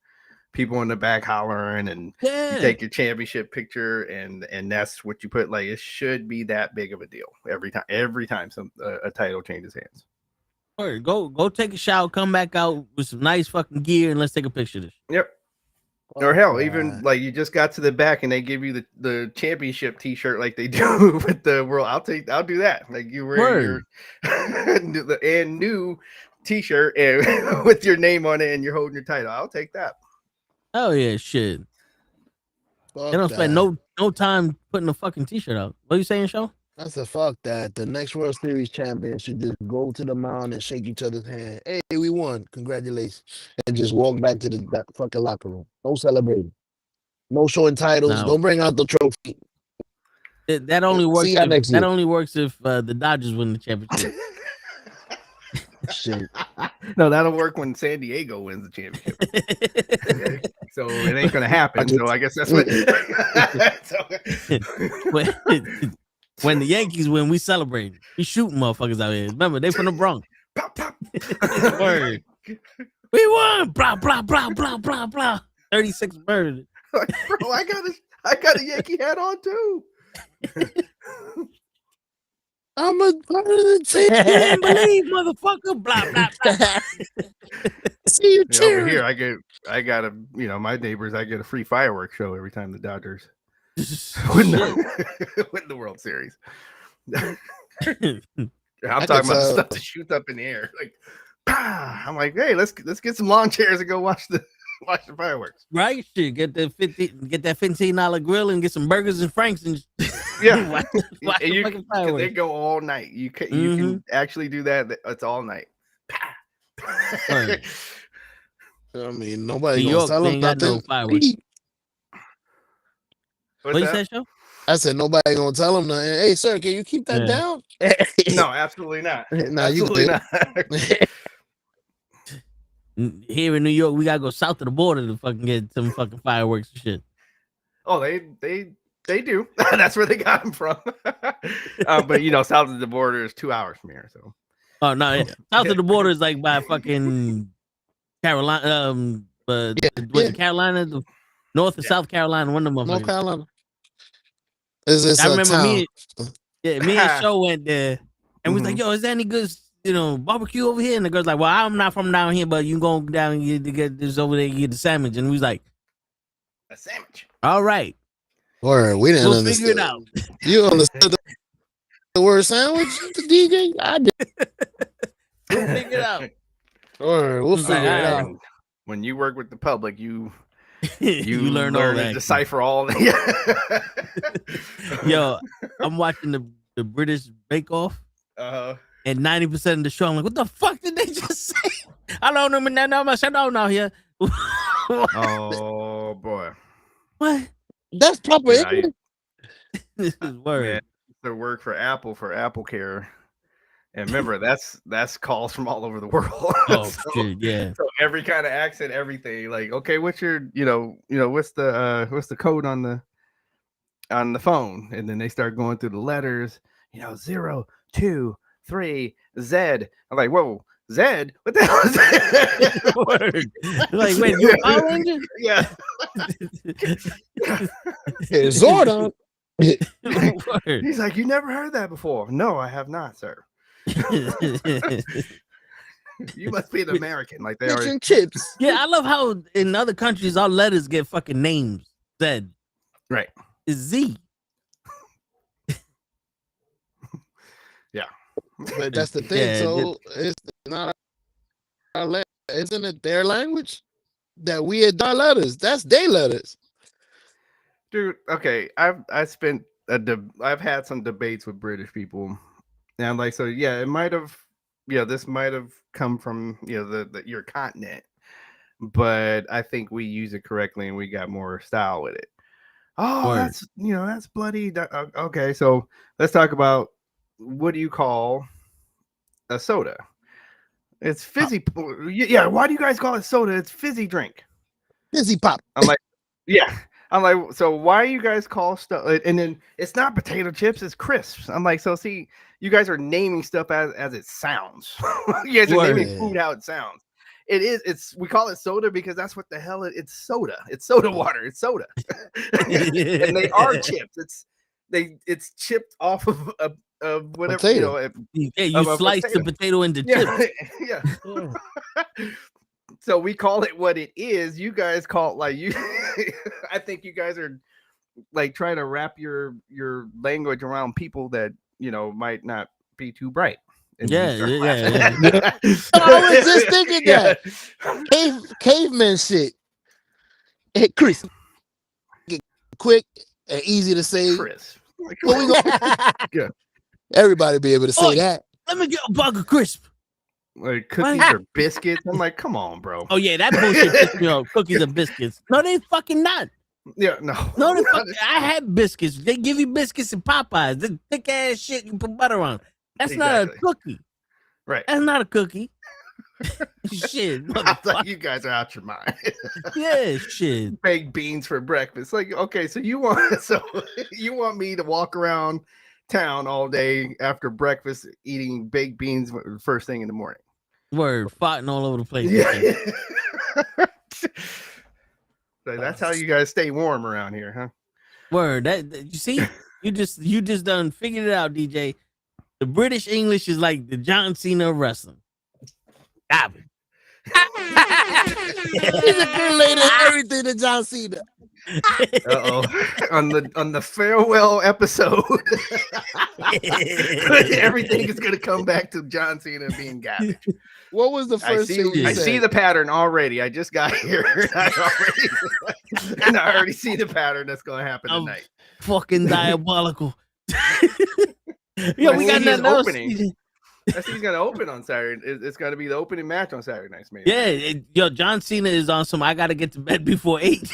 people in the back hollering, and you take your championship picture, and that's what you put. It should be that big of a deal every time a title changes hands. Or go take a shower, come back out with some nice fucking gear, and let's take a picture of this. Yep. Or hell, even you just got to the back and they give you the championship T-shirt like they do with the world. I'll do that. You wear your and new T-shirt and with your name on it and you're holding your title. I'll take that. Oh yeah, shit. They don't spend no time putting a fucking T-shirt out. What are you saying, Shaw? I said, fuck that. The next World Series champion should just go to the mound and shake each other's hand. Hey, we won. Congratulations. And just walk back to the fucking locker room. No celebrating. No showing titles. No. Don't bring out the trophy. That only works. See you next year. That only works if the Dodgers win the championship. Shit. No, that'll work when San Diego wins the championship. So it ain't gonna happen. So I guess that's what. When the Yankees win, we celebrate. We shooting motherfuckers out here. Remember, they from the Bronx. Word. We won. Blah blah blah blah blah blah. 36 murdered. Bro, I got a Yankee hat on too. I'm a part of the team. You didn't believe, motherfucker. Blah blah blah. See you cheering. Over here, I got a my neighbors. I get a free fireworks show every time the Dodgers win the World Series. I'm talking about stuff to shoot up in the air. I'm like, hey, let's get some lawn chairs and go watch the fireworks. Right? Shit. Get that $15 grill and get some burgers and Franks and yeah. watch the fucking fireworks. They go all night. You can actually do that. It's all night. I mean, nobody gonna tell them nothing. What you said, Show? I said nobody gonna tell them nothing. Hey, sir, can you keep that down? No, absolutely not. No, absolutely not. Here in New York, we gotta go south of the border to fucking get some fucking fireworks and shit. Oh, they do. That's where they got them from. But you know, south of the border is 2 hours from here. So. Oh no, south of the border is like by fucking Carolina. Was it Carolina, North and South Carolina, one of them. North Carolina. I remember me and Show went there, and we was like, "Yo, is there any good, barbecue over here?" And the girl's like, "Well, I'm not from down here, but you can go down and get this over there, and get the sandwich." And we was like, "A sandwich." All right. Word, we didn't we'll understand. Figure it out. You understood the word sandwich, the DJ? I did. We'll figure it out. Word, we'll figure it out. When you work with the public, you learn all to decipher all the Yo, I'm watching the British Bake Off. And 90% of the show, I'm like, what the fuck did they just say? I don't know, man. No, shut down now here. Oh boy. What? That's proper English. This is word. Yeah, to work for Apple Care. And remember, that's calls from all over the world. Oh shit, yeah. So every kind of accent, everything. Like, okay, what's your, what's the code on the phone? And then they start going through the letters. 0, 2, 3, Z. I'm like, whoa, Z? What the hell is that? Word. Like, wait, you Power Ranger? Yeah. It's Zordon. He's like, you never heard that before? No, I have not, sir. You must be an American, like they are. Chips. Yeah, I love how in other countries our letters get fucking names. Z. Right. It's Z. Yeah. But that's the thing. So it's not our letter. Isn't it their language that we had our letters? That's their letters. Dude, okay. I've had some debates with British people. And I'm like, so yeah, it might have, this might have come from, your continent, but I think we use it correctly and we got more style with it. Oh, that's bloody. Okay, so let's talk about, what do you call a soda? It's fizzy. Yeah, why do you guys call it soda? It's fizzy drink. Fizzy pop. I'm like, yeah. I'm like, so why you guys call stuff? And then it's not potato chips, it's crisps. I'm like, so see, you guys are naming stuff as it sounds. You guys are naming food how it sounds. We call it soda because that's what the hell it's soda. It's soda water. It's soda. And they are chips. It's chipped off of whatever, potato. You slice the potato into chips. Yeah. So we call it what it is. You guys call it like you. I think you guys are like trying to wrap your language around people that might not be too bright. Yeah. I was just thinking that caveman shit. Hey, Chris, quick and easy to say. Chris, everybody be able to say that. Let me get a bag of crisp. Like cookies or biscuits. I'm like, come on, bro. Oh yeah, that bullshit pissed me off. Cookies or biscuits. No, they fucking not. Yeah, no. They fucking, I had biscuits. They give you biscuits in Popeyes. This thick ass shit you put butter on. That's not a cookie. Right. That's not a cookie. Shit. I thought you guys are out your mind. Yeah, shit. Baked beans for breakfast. Like, okay, so you want me to walk around town all day after breakfast eating baked beans first thing in the morning? Word, farting all over the place. Yeah. So that's how you guys stay warm around here, huh? Word, that you see, you just done figured it out, DJ. The British English is like the John Cena of wrestling. Stop it. He's a correlated everything to John Cena. On the farewell episode, everything is going to come back to John Cena being garbage. What was the first thing you I said? see the pattern already. I just got here. I already see the pattern that's going to happen tonight. Fucking diabolical. Yo, we got nothing else. I see he's going to open on Saturday. It's going to be the opening match on Saturday nights, man. Yeah, John Cena is on some. I got to get to bed before 8.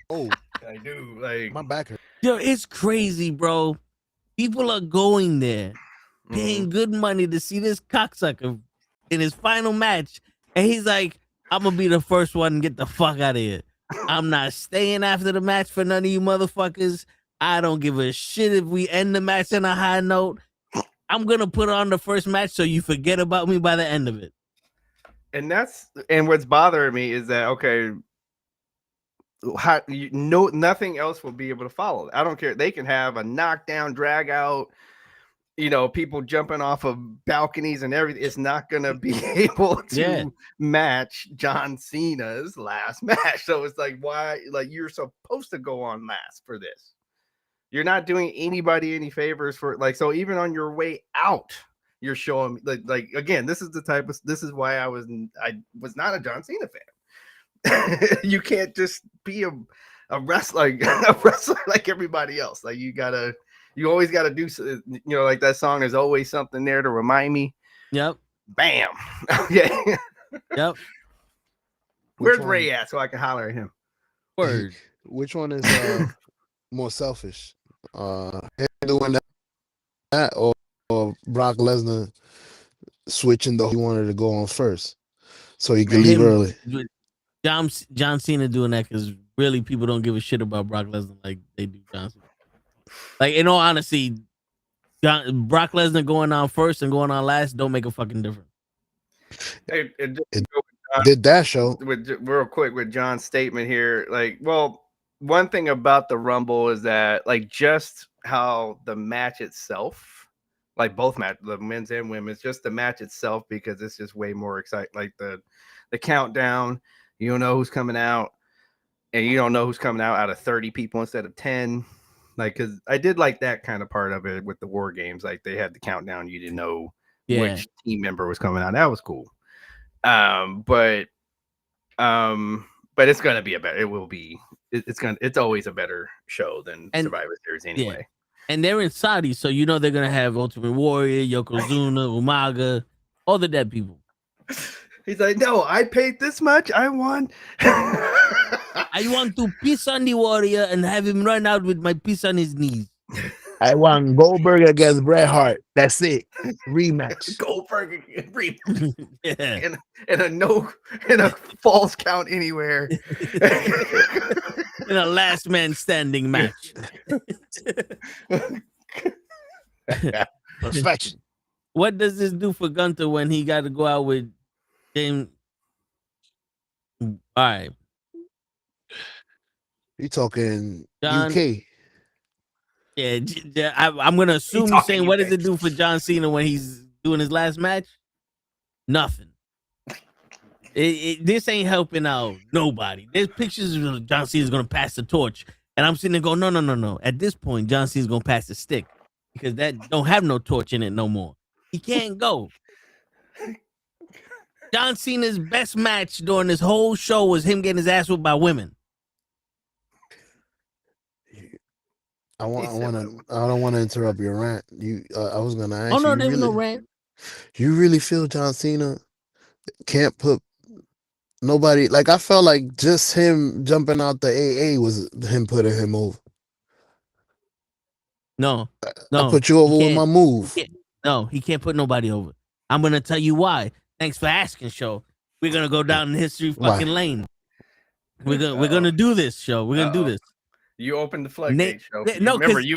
Oh, I do. Like my back hurts. Yo, it's crazy, bro. People are going there, paying good money to see this cocksucker in his final match, and he's like, I'm gonna be the first one to get the fuck out of here. I'm not staying after the match for none of you motherfuckers. I don't give a shit if we end the match on a high note. I'm gonna put on the first match so you forget about me by the end of it. And what's bothering me is that nothing else will be able to follow. I don't care. They can have a knockdown, drag out, people jumping off of balconies and everything. It's not gonna be able to match John Cena's last match. So it's like, why? Like, you're supposed to go on last for this. You're not doing anybody any favors for so even on your way out, you're showing like again, this is why I was not a John Cena fan. You can't just be a wrestler like everybody else. Like you always gotta do like that song, there's always something there to remind me. Yep. Bam. Okay. Yep. Where's Ray at so I can holler at him? Word. Which one is more selfish? Him doing that or Brock Lesnar switching he wanted to go on first so he could leave early. John Cena doing that because really people don't give a shit about Brock Lesnar like they do John Cena. Like, in all honesty, Brock Lesnar going on first and going on last don't make a fucking difference. It did that show real quick with John's statement here. One thing about the Rumble is that just how the match itself, both matches, the men's and women's, just the match itself, because it's just way more exciting. Like the countdown, you don't know who's coming out, and you don't know who's coming out of 30 people instead of 10. Because I did like that kind of part of it with the War Games. Like they had the countdown, you didn't know which team member was coming out. That was cool. But it's gonna be it's always a better show than Survivor Series anyway. Yeah. And they're in Saudi, so they're gonna have Ultimate Warrior, Yokozuna, Umaga, all the dead people. He's like, no, I paid this much. I want I want to piss on the Warrior and have him run out with my piss on his knees. I want Goldberg against Bret Hart. That's it. Rematch. Goldberg rematch. And a false count anywhere. In a last man standing match. Perfection. What does this do for Gunther when he got to go out with James? All right. You talking John, UK? Yeah, I'm gonna assume you're saying what does it do for John Cena when he's doing his last match? Nothing. This ain't helping out nobody. There's pictures of John Cena's gonna pass the torch, and I'm sitting there going, no. At this point, John Cena's gonna pass the stick because that don't have no torch in it no more. He can't go. John Cena's best match during this whole show was him getting his ass whipped by women. I don't want to interrupt your rant. I was gonna ask. Oh no, there's no rant. You really feel John Cena can't put nobody? Like I felt like just him jumping out the AA was him putting him over. No. I put you over with my move. He can't put nobody over. I'm gonna tell you why. Thanks for asking, show. We're gonna go down in history fucking lane. We're gonna do this, show. We're gonna do this. You opened the floodgate, show. No, remember you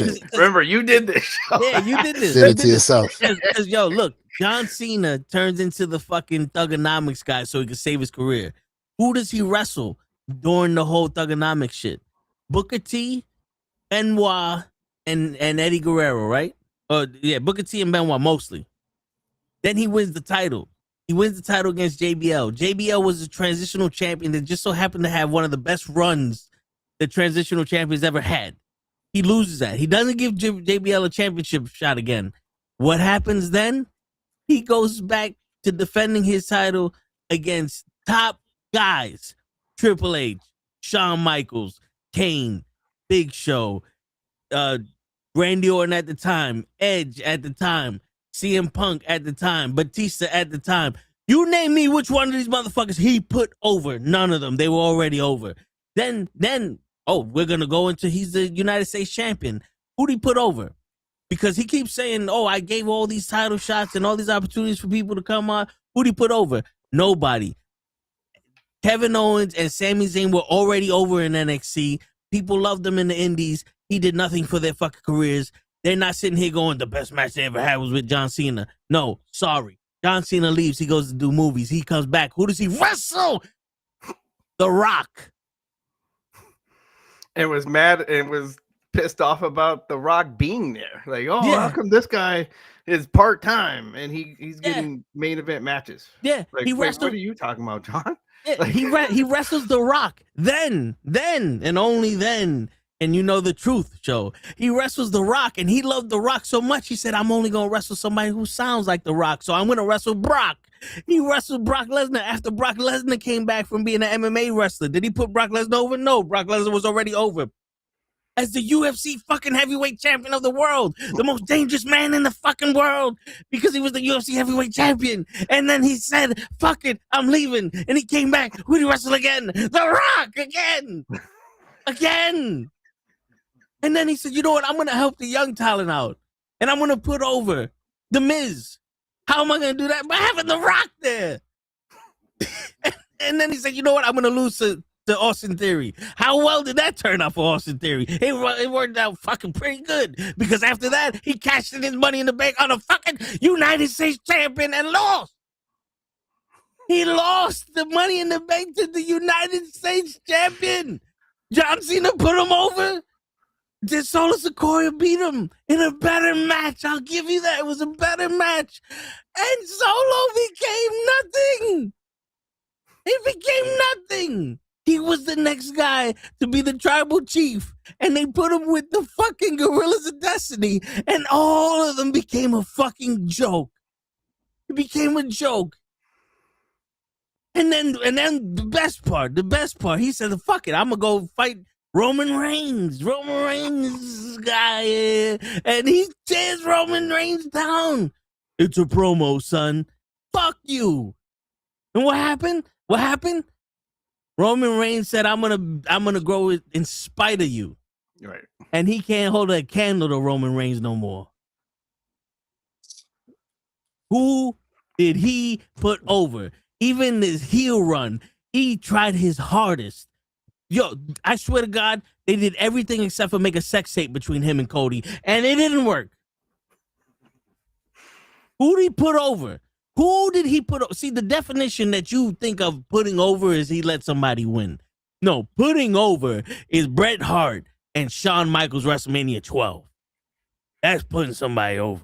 did this show. Yeah, you did this. Did it to yourself. Because, yo, look, John Cena turns into the fucking Thugonomics guy so he can save his career. Who does he wrestle during the whole Thugonomics shit? Booker T, Benoit, and Eddie Guerrero, right? Booker T and Benoit mostly. Then he wins the title. He wins the title against JBL. JBL was a transitional champion that just so happened to have one of the best runs the transitional champions ever had. He loses that. He doesn't give JBL a championship shot again. What happens then? He goes back to defending his title against top guys. Triple H, Shawn Michaels, Kane, Big Show, Randy Orton at the time, Edge at the time, CM Punk at the time, Batista at the time. You name me which one of these motherfuckers he put over. None of them. They were already over. Then, we're going to go into he's the United States champion. Who'd he put over? because he keeps saying, "Oh, I gave all these title shots and all these opportunities for people to come on." Who'd he put over? Nobody. Kevin Owens and Sami Zayn were already over in NXT. People loved them in the Indies. He did nothing for their fucking careers. They're not sitting here going, the best match they ever had was with John Cena. No, sorry. John Cena leaves. He goes to do movies. He comes back. Who does he wrestle? The Rock. And was mad and was pissed off about The Rock being there. Like, oh, how come this guy is part-time and he's getting main event matches? Yeah. Like, He wait, what are you talking about, John? Yeah, Like, he wrestles The Rock. Then, and only then, and you know the truth, Joe. He wrestles The Rock, and he loved The Rock so much, he said, I'm only going to wrestle somebody who sounds like The Rock, so I'm going to wrestle Brock. He wrestled Brock Lesnar after Brock Lesnar came back from being an MMA wrestler. Did he put Brock Lesnar over? No, Brock Lesnar was already over. As the UFC fucking heavyweight champion of the world, the most dangerous man in the fucking world, because he was the UFC heavyweight champion. And then he said, fuck it, I'm leaving. And he came back. Who did he wrestle again? The Rock again. Again. And then he said, you know what? I'm going to help the young talent out. And I'm going to put over The Miz. How am I going to do that? By having The Rock there. And then he said, you know what? I'm going to lose to Austin Theory. How well did that turn out for Austin Theory? It worked out fucking pretty good, because after that, he cashed in his money in the bank on a fucking United States champion and lost. He lost the money in the bank to the United States champion. John Cena put him over. Did Solo Sikoa beat him in a better match? I'll give you that. It was a better match. And Solo became nothing. It became nothing. He was the next guy to be the tribal chief, and they put him with the fucking Gorillas of Destiny, and all of them became a fucking joke. It became a joke. And then the best part, he said, fuck it, I'm gonna go fight Roman Reigns. Roman Reigns guy, and he tears Roman Reigns down. It's a promo, son. Fuck you. And what happened? Roman Reigns said, I'm gonna grow it in spite of you. Right. And he can't hold a candle to Roman Reigns no more. Who did he put over? Even this heel run, he tried his hardest. Yo, I swear to God, they did everything except for make a sex tape between him and Cody, and it didn't work. Who did he put over? Who did he put over? See, the definition that you think of putting over is he let somebody win. No, putting over is Bret Hart and Shawn Michaels WrestleMania 12. That's putting somebody over.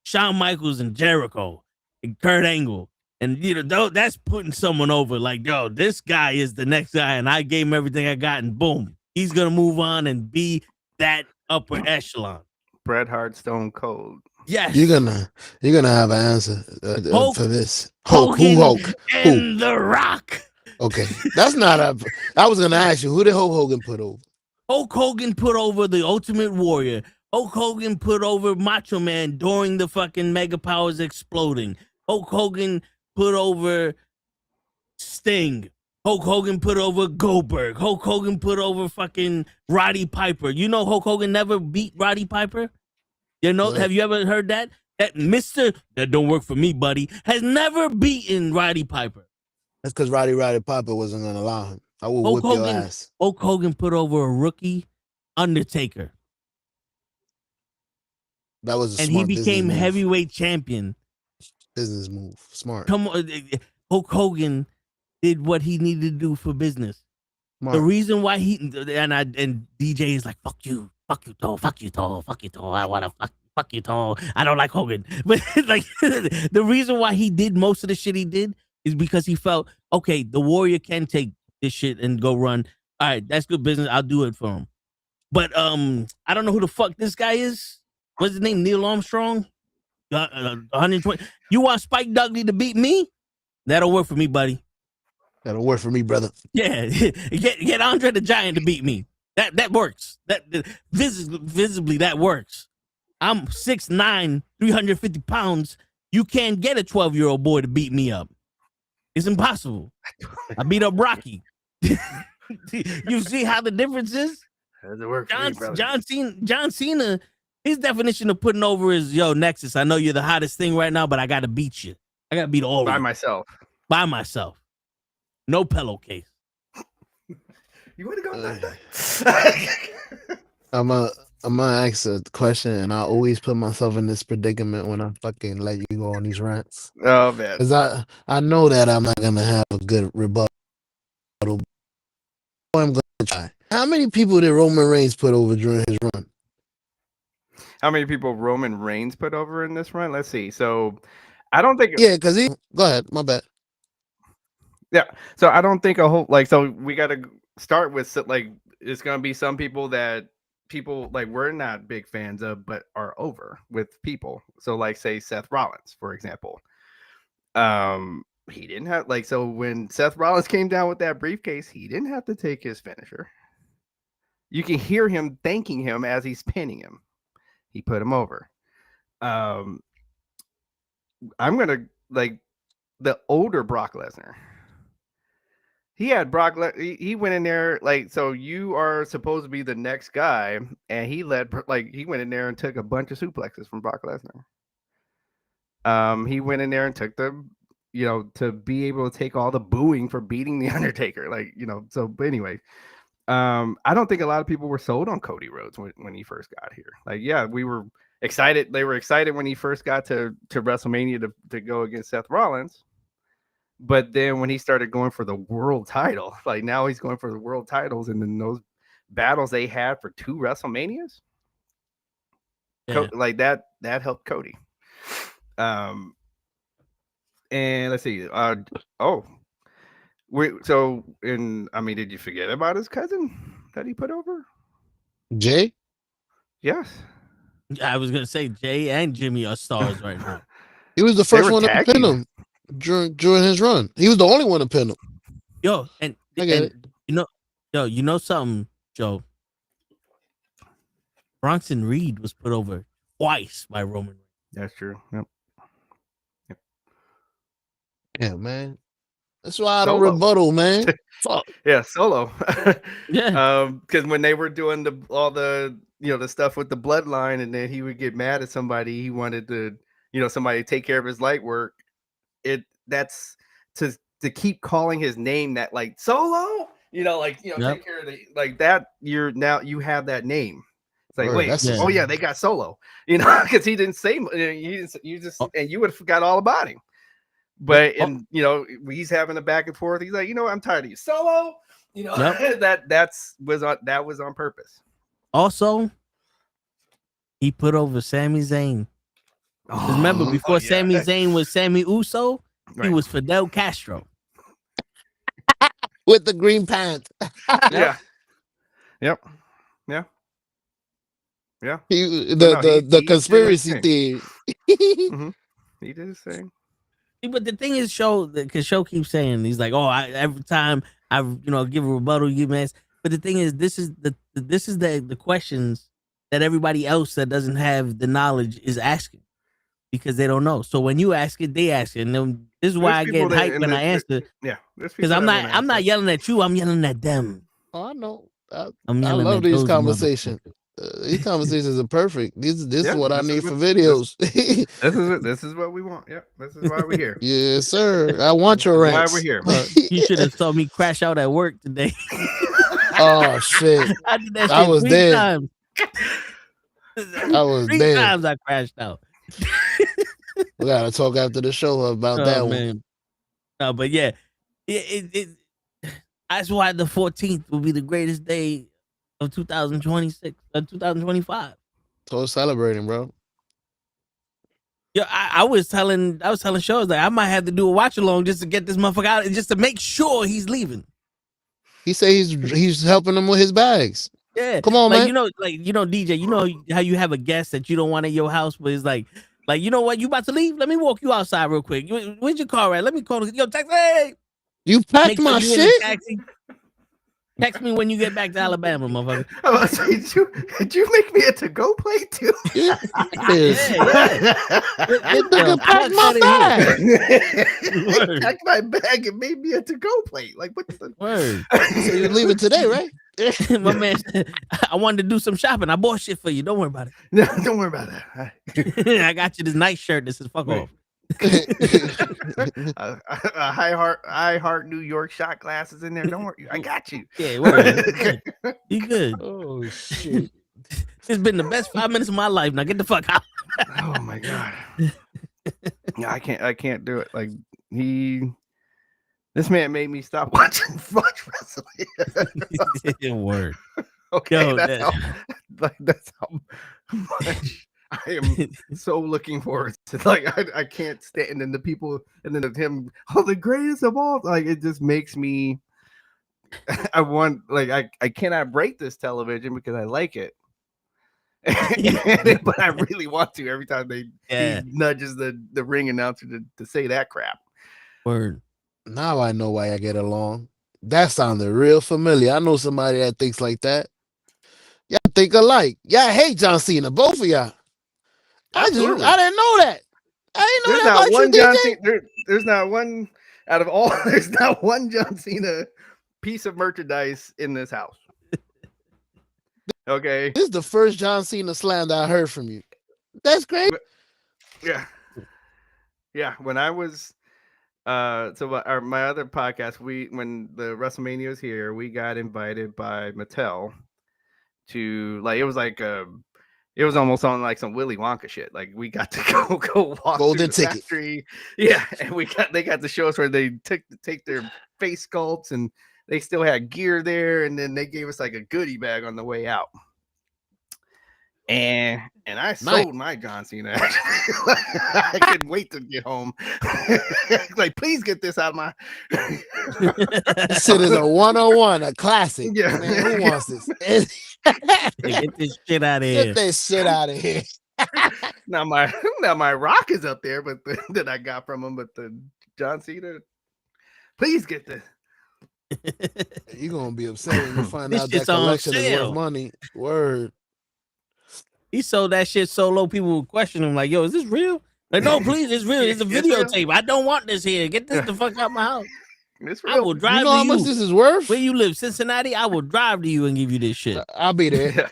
Shawn Michaels and Jericho and Kurt Angle. And, you know, that's putting someone over. Like, yo, this guy is the next guy, and I gave him everything I got, and boom, he's going to move on and be that upper echelon. Bret Hart, Stone Cold. Yes. You're gonna have an answer for this. Hulk and who? The Rock. Okay, that's not a. I was gonna ask you, who did Hulk Hogan put over? Hulk Hogan put over the Ultimate Warrior. Hulk Hogan put over Macho Man during the fucking Mega Powers exploding. Hulk Hogan put over Sting. Hulk Hogan put over Goldberg. Hulk Hogan put over fucking Roddy Piper. You know Hulk Hogan never beat Roddy Piper? You know, have you ever heard that? That Mr. That don't work for me, buddy, has never beaten Roddy Piper. That's because Roddy Piper wasn't gonna allow him. I will whip your ass. Hulk Hogan put over a rookie, Undertaker. That was and he became heavyweight champion. Business move. Smart. Come on, Hulk Hogan did what he needed to do for business. Smart. The reason why he and DJ is like, fuck you, Thor, fuck you, Thor. I wanna fuck you, Thor. I don't like Hogan, but like the reason why he did most of the shit he did is because he felt, okay, the Warrior can take this shit and go run. All right, that's good business. I'll do it for him. But I don't know who the fuck this guy is. What's his name? Neil Armstrong. 120. You want Spike Dudley to beat me? That'll work for me, buddy. That'll work for me, brother. Yeah, get Andre the Giant to beat me. That works. That visibly that works. I'm 6'9", 350 pounds. You can't get a 12-year-old boy to beat me up. It's impossible. I beat up Rocky. You see how the difference is? Does it work for me, brother? John Cena His definition of putting over is, yo, Nexus, I know you're the hottest thing right now, but I got to beat you. I got to beat all of you. By myself. No pillowcase. You would have gone that. I'm gonna ask a question, and I always put myself in this predicament when I fucking let you go on these rants. Oh man, because I know that I'm not gonna have a good rebuttal. I'm gonna try. How many people did Roman Reigns put over during his run? How many people Roman Reigns put over in this run? Let's see. So I don't think. Yeah, because he. Go ahead. My bad. Yeah. So I don't think a whole So we got to start with it's gonna be some people that people we're not big fans of, but are over with people. So say Seth Rollins, for example. He didn't have so when Seth Rollins came down with that briefcase, he didn't have to take his finisher. You can hear him thanking him as he's pinning him. He put him over. I'm gonna the older Brock Lesnar. He had he went in there so you are supposed to be the next guy, and he he went in there and took a bunch of suplexes from Brock Lesnar. He went in there and took the to be able to take all the booing for beating the Undertaker, so but anyway, I don't think a lot of people were sold on Cody Rhodes when he first got here. Yeah, we were excited. They were excited when he first got to WrestleMania to go against Seth Rollins. But then when he started going for the world title, now he's going for the world titles, and then those battles they had for 2 WrestleManias, that helped Cody. And let's see. Did you forget about his cousin that he put over? Jay? Yes. I was gonna say Jay and Jimmy are stars right now. He was the first one to pin him during his run. He was the only one to pin him. Yo, and I get it. You know something, Joe. Bronson Reed was put over twice by Roman Reigns. That's true. Yep. Yeah, man. That's why I don't rebuttal, man. Fuck. Yeah, Solo. Yeah. Because when they were doing all the the stuff with the bloodline, and then he would get mad at somebody, he wanted to somebody to take care of his light work. That's to keep calling his name that Solo, take care of that. You have that name. It's wait, they got Solo, because he didn't say you just and you would have forgot all about him. But he's having a back and forth. He's like, I'm tired of you, Solo. That was on purpose. Also, he put over Sami Zayn. Remember, before Sami Zayn was Sammy Uso, he was Fidel Castro with the green pants. Yeah. Yep. Yeah. Yeah. The conspiracy theory. Mm-hmm. He did his thing. But the thing is, because Show keeps saying he's like, every time I give a rebuttal, you man. But the thing is, this is the questions that everybody else that doesn't have the knowledge is asking because they don't know. So when you ask it, they ask it, and then this is why I get hyped when I answer. Yeah, because I'm not yelling at you. I'm yelling at them. Oh, I know. I love these conversations. These conversations are perfect. This is what I need for videos. This is what we want. Yeah, this is why we're here. Yes, sir. I want your rants. Why we're here. You should have saw me crash out at work today. Oh shit! I did that shit I was three dead. times. I was three dead. times I crashed out. We gotta talk after the show about that man. one. No, but yeah, that's why the 14th will be the greatest day of 2026 or 2025. So celebrating, bro. Yeah, I was telling shows that I might have to do a watch along just to get this motherfucker out and just to make sure he's leaving. He say he's helping him with his bags. Yeah, come on, man. DJ. You know how you have a guest that you don't want at your house, but it's like you know what? You about to leave? Let me walk you outside real quick. Where's your car at? Let me call. Yo, taxi. You packed my shit. Text me when you get back to Alabama, motherfucker. I was saying, did you make me a to-go plate too? Yeah. Nigga packed my bag. Packed my bag and made me a to-go plate. Like, what's the word? So you're leaving today, right? My man said, I wanted to do some shopping. I bought shit for you. Don't worry about it. No, don't worry about that. I got you this nice shirt that says fuck off. I heart New York shot glasses in there. Don't worry. I got you. Yeah, word. You good. Oh shit. It's been the best 5 minutes of my life. Now get the fuck out. Oh my god. Yeah, I can't do it. Like this man made me stop watching wrestling. Word. Okay, Yo, that's how much I am so looking forward to. Like I can't stand and the people and then him, the greatest of all. Like it just makes me. I want I cannot break this television because I like it. But I really want to every time he nudges the ring announcer to say that crap. Word. Now I know why I get along. That sounded real familiar. I know somebody that thinks like that. Y'all think alike. Y'all hate John Cena, both of y'all. I didn't know that. I didn't know that about John DJ. Cena, there's not one out of all. There's not one John Cena piece of merchandise in this house. Okay, this is the first John Cena slander I heard from you. That's great. Yeah. When I was my other podcast, when the WrestleMania was here, we got invited by Mattel to it was almost on like some Willy Wonka shit. Like we got to go walk golden through the ticket. Factory. Yeah, and they got to show us where they take their face sculpts and they still had gear there, and then they gave us like a goodie bag on the way out. And I sold my John Cena. I couldn't wait to get home. Like, please get this out of my. This shit is a 101, a classic. Yeah, man, who wants this? Get this shit out of here. Get this shit out of here. Now my rock is up there, but that I got from him, but the John Cena. Please get this. You're gonna be upset when you find out that collection is worth money. Word. He sold that shit so low, people would question him, like, yo, is this real? Like, no, please, it's real. It's a videotape. I don't want this here. Get this the fuck out my house. It's real. I will drive you know how much this is worth? Where you live, Cincinnati? I will drive to you and give you this shit. I'll be there.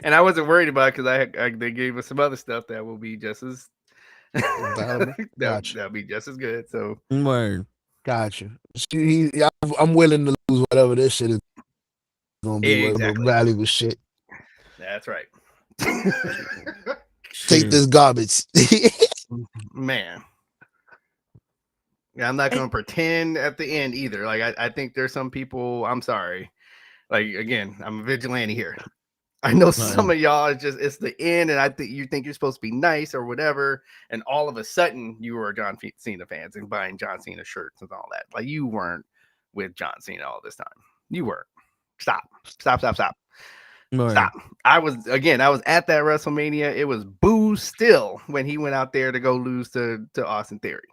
And I wasn't worried about it because they gave us some other stuff that will be just as that'll be just as good. So word. Gotcha. I'm willing to lose whatever this shit is gonna be exactly. Valuable shit. That's right. Take this garbage. Man. Yeah, I'm not gonna pretend at the end either. Like I think there's some people, I'm sorry. Like again, I'm a vigilante here. I know some of y'all it's the end, and I think you think you're supposed to be nice or whatever, and all of a sudden you were John Cena fans and buying John Cena shirts and all that. Like you weren't with John Cena all this time. You weren't. Stop. Right. Stop. I was at that WrestleMania. It was boo still when he went out there to go lose to Austin Theory.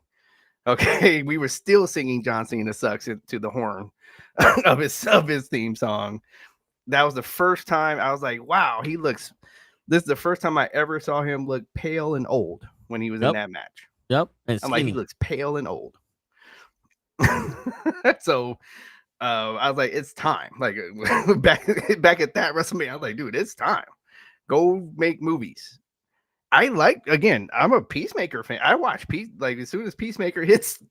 Okay, we were still singing John Cena sucks to the horn of his theme song. That was the first time I was like, wow, this is the first time I ever saw him look pale and old when he was in that match. Yep. I'm like, he looks pale and old. So I was like, it's time. Like back at that WrestleMania, I was like, dude, it's time. Go make movies. I'm a Peacemaker fan. I watch as soon as Peacemaker hits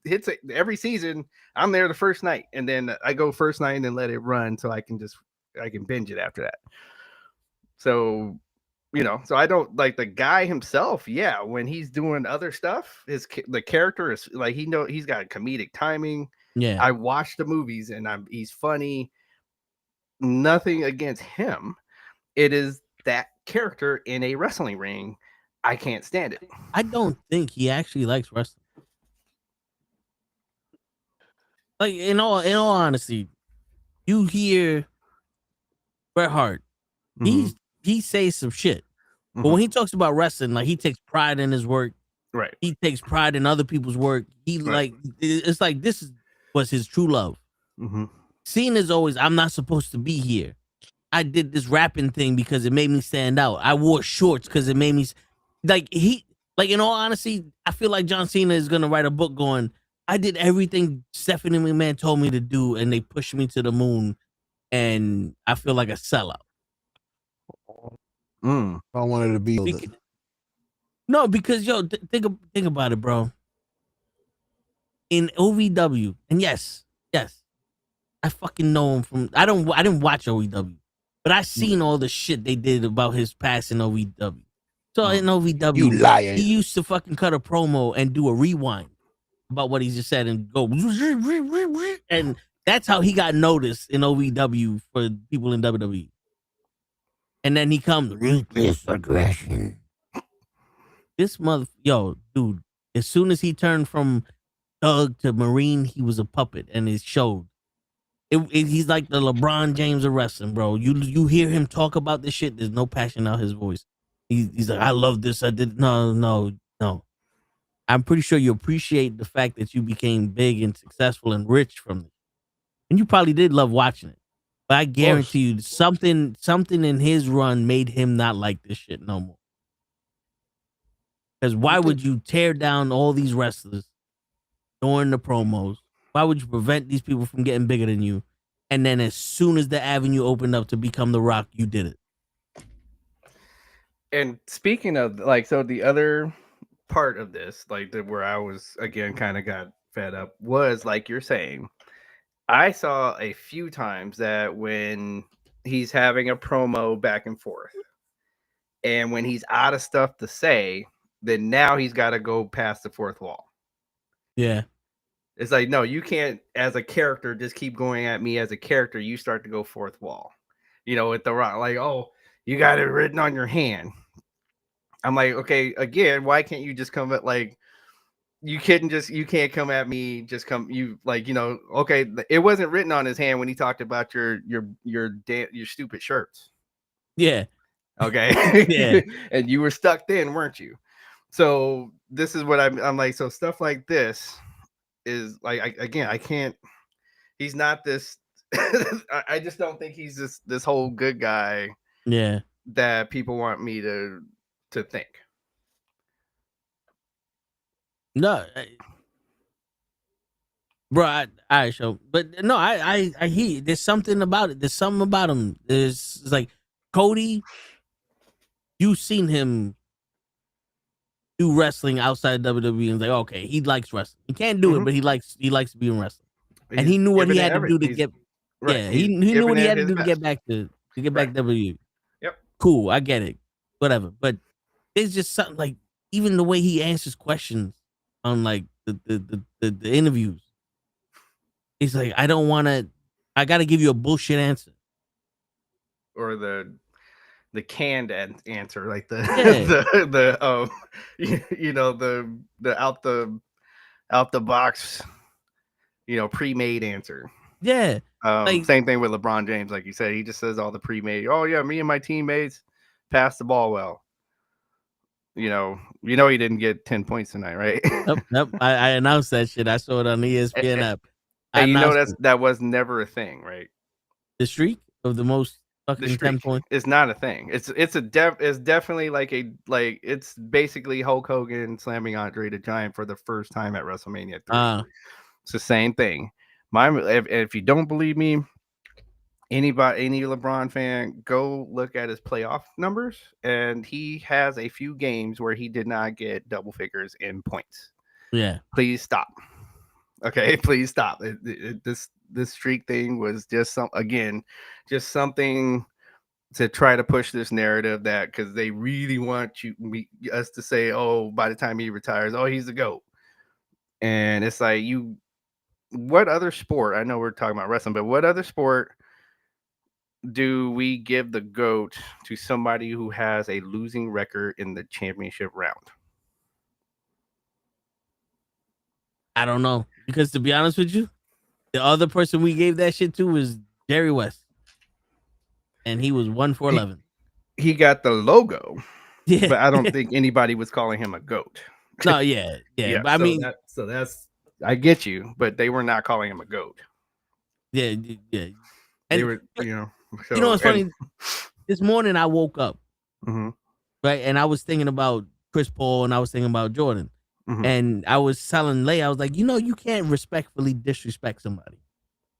every season, I'm there the first night, and then I go first night and then let it run so I can binge it after that. So, so I don't like the guy himself. Yeah, when he's doing other stuff, the character is like he's got comedic timing. Yeah, I watch the movies and he's funny. Nothing against him. It is that character in a wrestling ring. I can't stand it. I don't think he actually likes wrestling. Like in all honesty, you hear Bret Hart, he says some shit, but when he talks about wrestling, like he takes pride in his work. Right. He takes pride in other people's work. It's like this was his true love. Cena's always, I'm not supposed to be here. I did this rapping thing because it made me stand out. I wore shorts because it made me in all honesty, I feel like John Cena is gonna write a book going, I did everything Stephanie McMahon told me to do, and they pushed me to the moon. and I feel like a sellout. I wanted to be. No, because yo, think about it, bro. In OVW, and yes, I fucking know him from. I didn't watch OVW, but I seen all the shit they did about his past in OVW. So in OVW, You lying. he used to fucking cut a promo and do a rewind about what he just said and go, and that's how he got noticed in OVW for people in WWE. And then he comes ruthless aggression. This dude. As soon as he turned from Thug to Marine, he was a puppet, and it showed. He's like the LeBron James of wrestling, bro. You hear him talk about this shit. There's no passion out his voice. He's like, I love this. I did no. I'm pretty sure you appreciate the fact that you became big and successful and rich from it, and you probably did love watching it. But I guarantee you, something in his run made him not like this shit no more. Because why would you tear down all these wrestlers during the promos? Why would you prevent these people from getting bigger than you? And then as soon as the avenue opened up to become The Rock, you did it. And speaking of so the other part of this, where I was again kind of got fed up was like you're saying, I saw a few times that when he's having a promo back and forth, and when he's out of stuff to say, then now he's got to go past the fourth wall. Yeah. It's like, no, you can't, as a character, just keep going at me as a character. You start to go fourth wall, with The Rock. Like, oh, you got it written on your hand. I'm like, okay, again, why can't you just come at you can't come at me, just come, okay, it wasn't written on his hand when he talked about your stupid shirts. Yeah. Okay. Yeah. And you were stuck then, weren't you? So this is what I'm like, so stuff like this is like, I can't, he's not this, I just don't think he's this whole good guy. Yeah. That people want me to think. No, bro. All right, so, but no, I hear there's something about it. There's something about him. It's like Cody. You've seen him do wrestling outside WWE, and like, okay, he likes wrestling. He can't do it, but he likes being wrestling. And he knew what he had to do to get. Right. Yeah, he knew what he had to do to get back to WWE. Yep. Cool, I get it. Whatever, but it's just something like even the way he answers questions on like the interviews. He's like, I got to give you a bullshit answer. Or the canned answer, like the out the box, pre-made answer. Yeah. Same thing with LeBron James, like you said, he just says all the pre-made. Oh yeah, me and my teammates passed the ball well. He didn't get 10 points tonight, right? Nope. I announced that shit. I saw it on the ESPN app. And that was never a thing, right? The streak of the most fucking 10 points. It's not a thing. It's definitely it's basically Hulk Hogan slamming Andre the Giant for the first time at WrestleMania 3. It's the same thing. If you don't believe me, any LeBron fan, go look at his playoff numbers, and he has a few games where he did not get double figures in points. Yeah. Please stop. Okay, please stop. This streak thing was just something to try to push this narrative that because they really want us to say, oh, by the time he retires, oh, he's the GOAT. And it's like, what other sport? I know we're talking about wrestling, but what other sport do we give the GOAT to somebody who has a losing record in the championship round? I don't know. Because to be honest with you, the other person we gave that shit to was Jerry West. And he was 1-for-11. He got the logo. Yeah. But I don't think anybody was calling him a GOAT. No, yeah. But that's I get you, but they were not calling him a GOAT. Yeah. And they were, So, what's funny? This morning I woke up, right, and I was thinking about Chris Paul and I was thinking about Jordan, and I was telling Leia, I was like, you can't respectfully disrespect somebody,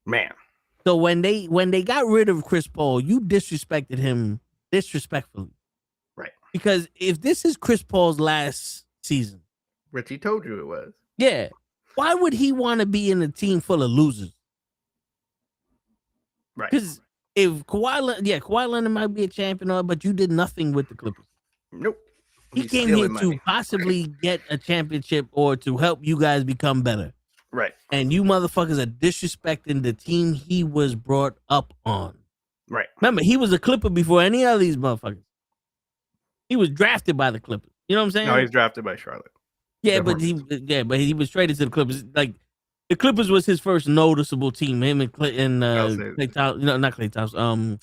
man. So when they got rid of Chris Paul, you disrespected him disrespectfully. Right. Because if this is Chris Paul's last season, which he told you it was. Yeah. Why would he want to be in a team full of losers? Right. Because if Kawhi Leonard might be a champion, but you did nothing with the Clippers. Nope. He came here to possibly get a championship or to help you guys become better. Right. And you motherfuckers are disrespecting the team he was brought up on. Right. Remember, he was a Clipper before any of these motherfuckers. He was drafted by the Clippers. You know what I'm saying? No, he's drafted by Charlotte. Yeah, but he was traded to the Clippers. Like the Clippers was his first noticeable team. Him and Clay Thompson. No, not Clay Thompson.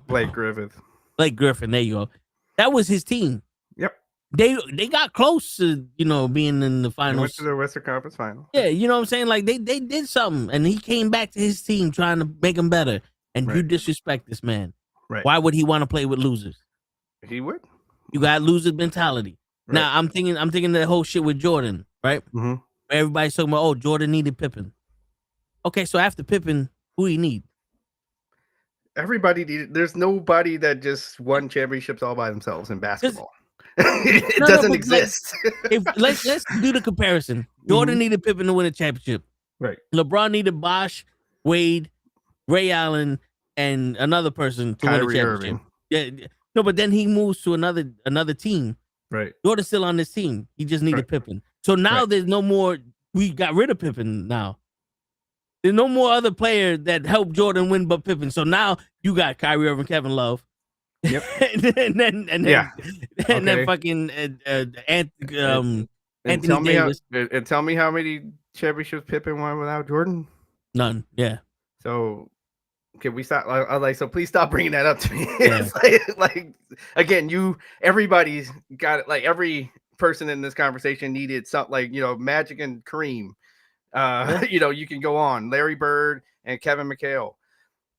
Blake Griffith. Blake Griffin. There you go. That was his team. Yep. They got close to being in the finals. They went to the Western Conference Final. Yeah, you know what I'm saying. Like they did something, and he came back to his team trying to make them better. And you disrespect this man. Right. Why would he want to play with losers? He would. You got loser mentality. Right. Now I'm thinking the whole shit with Jordan, right? Mm-hmm. Everybody's talking about, Jordan needed Pippen. Okay, so after Pippen, who he need? Everybody needed. There's nobody that just won championships all by themselves in basketball. It doesn't exist. Let's do the comparison. Jordan needed Pippen to win a championship. Right. LeBron needed Bosh, Wade, Ray Allen, and another person to win a championship. Irving. Yeah. No, but then he moves to another team. Right. Jordan's still on this team. He just needed Pippen. So now there's no more. We got rid of Pippen now. There's no more other player that helped Jordan win but Pippen. So now you got Kyrie Irving, Kevin Love. Yep. and then fucking Anthony Davis. And tell me how many championships Pippen won without Jordan? None. Yeah. So can we stop? So please stop bringing that up to me. Yeah. It's like again, everybody's got it. Like every person in this conversation needed something like, Magic and Kareem. You can go on. Larry Bird and Kevin McHale.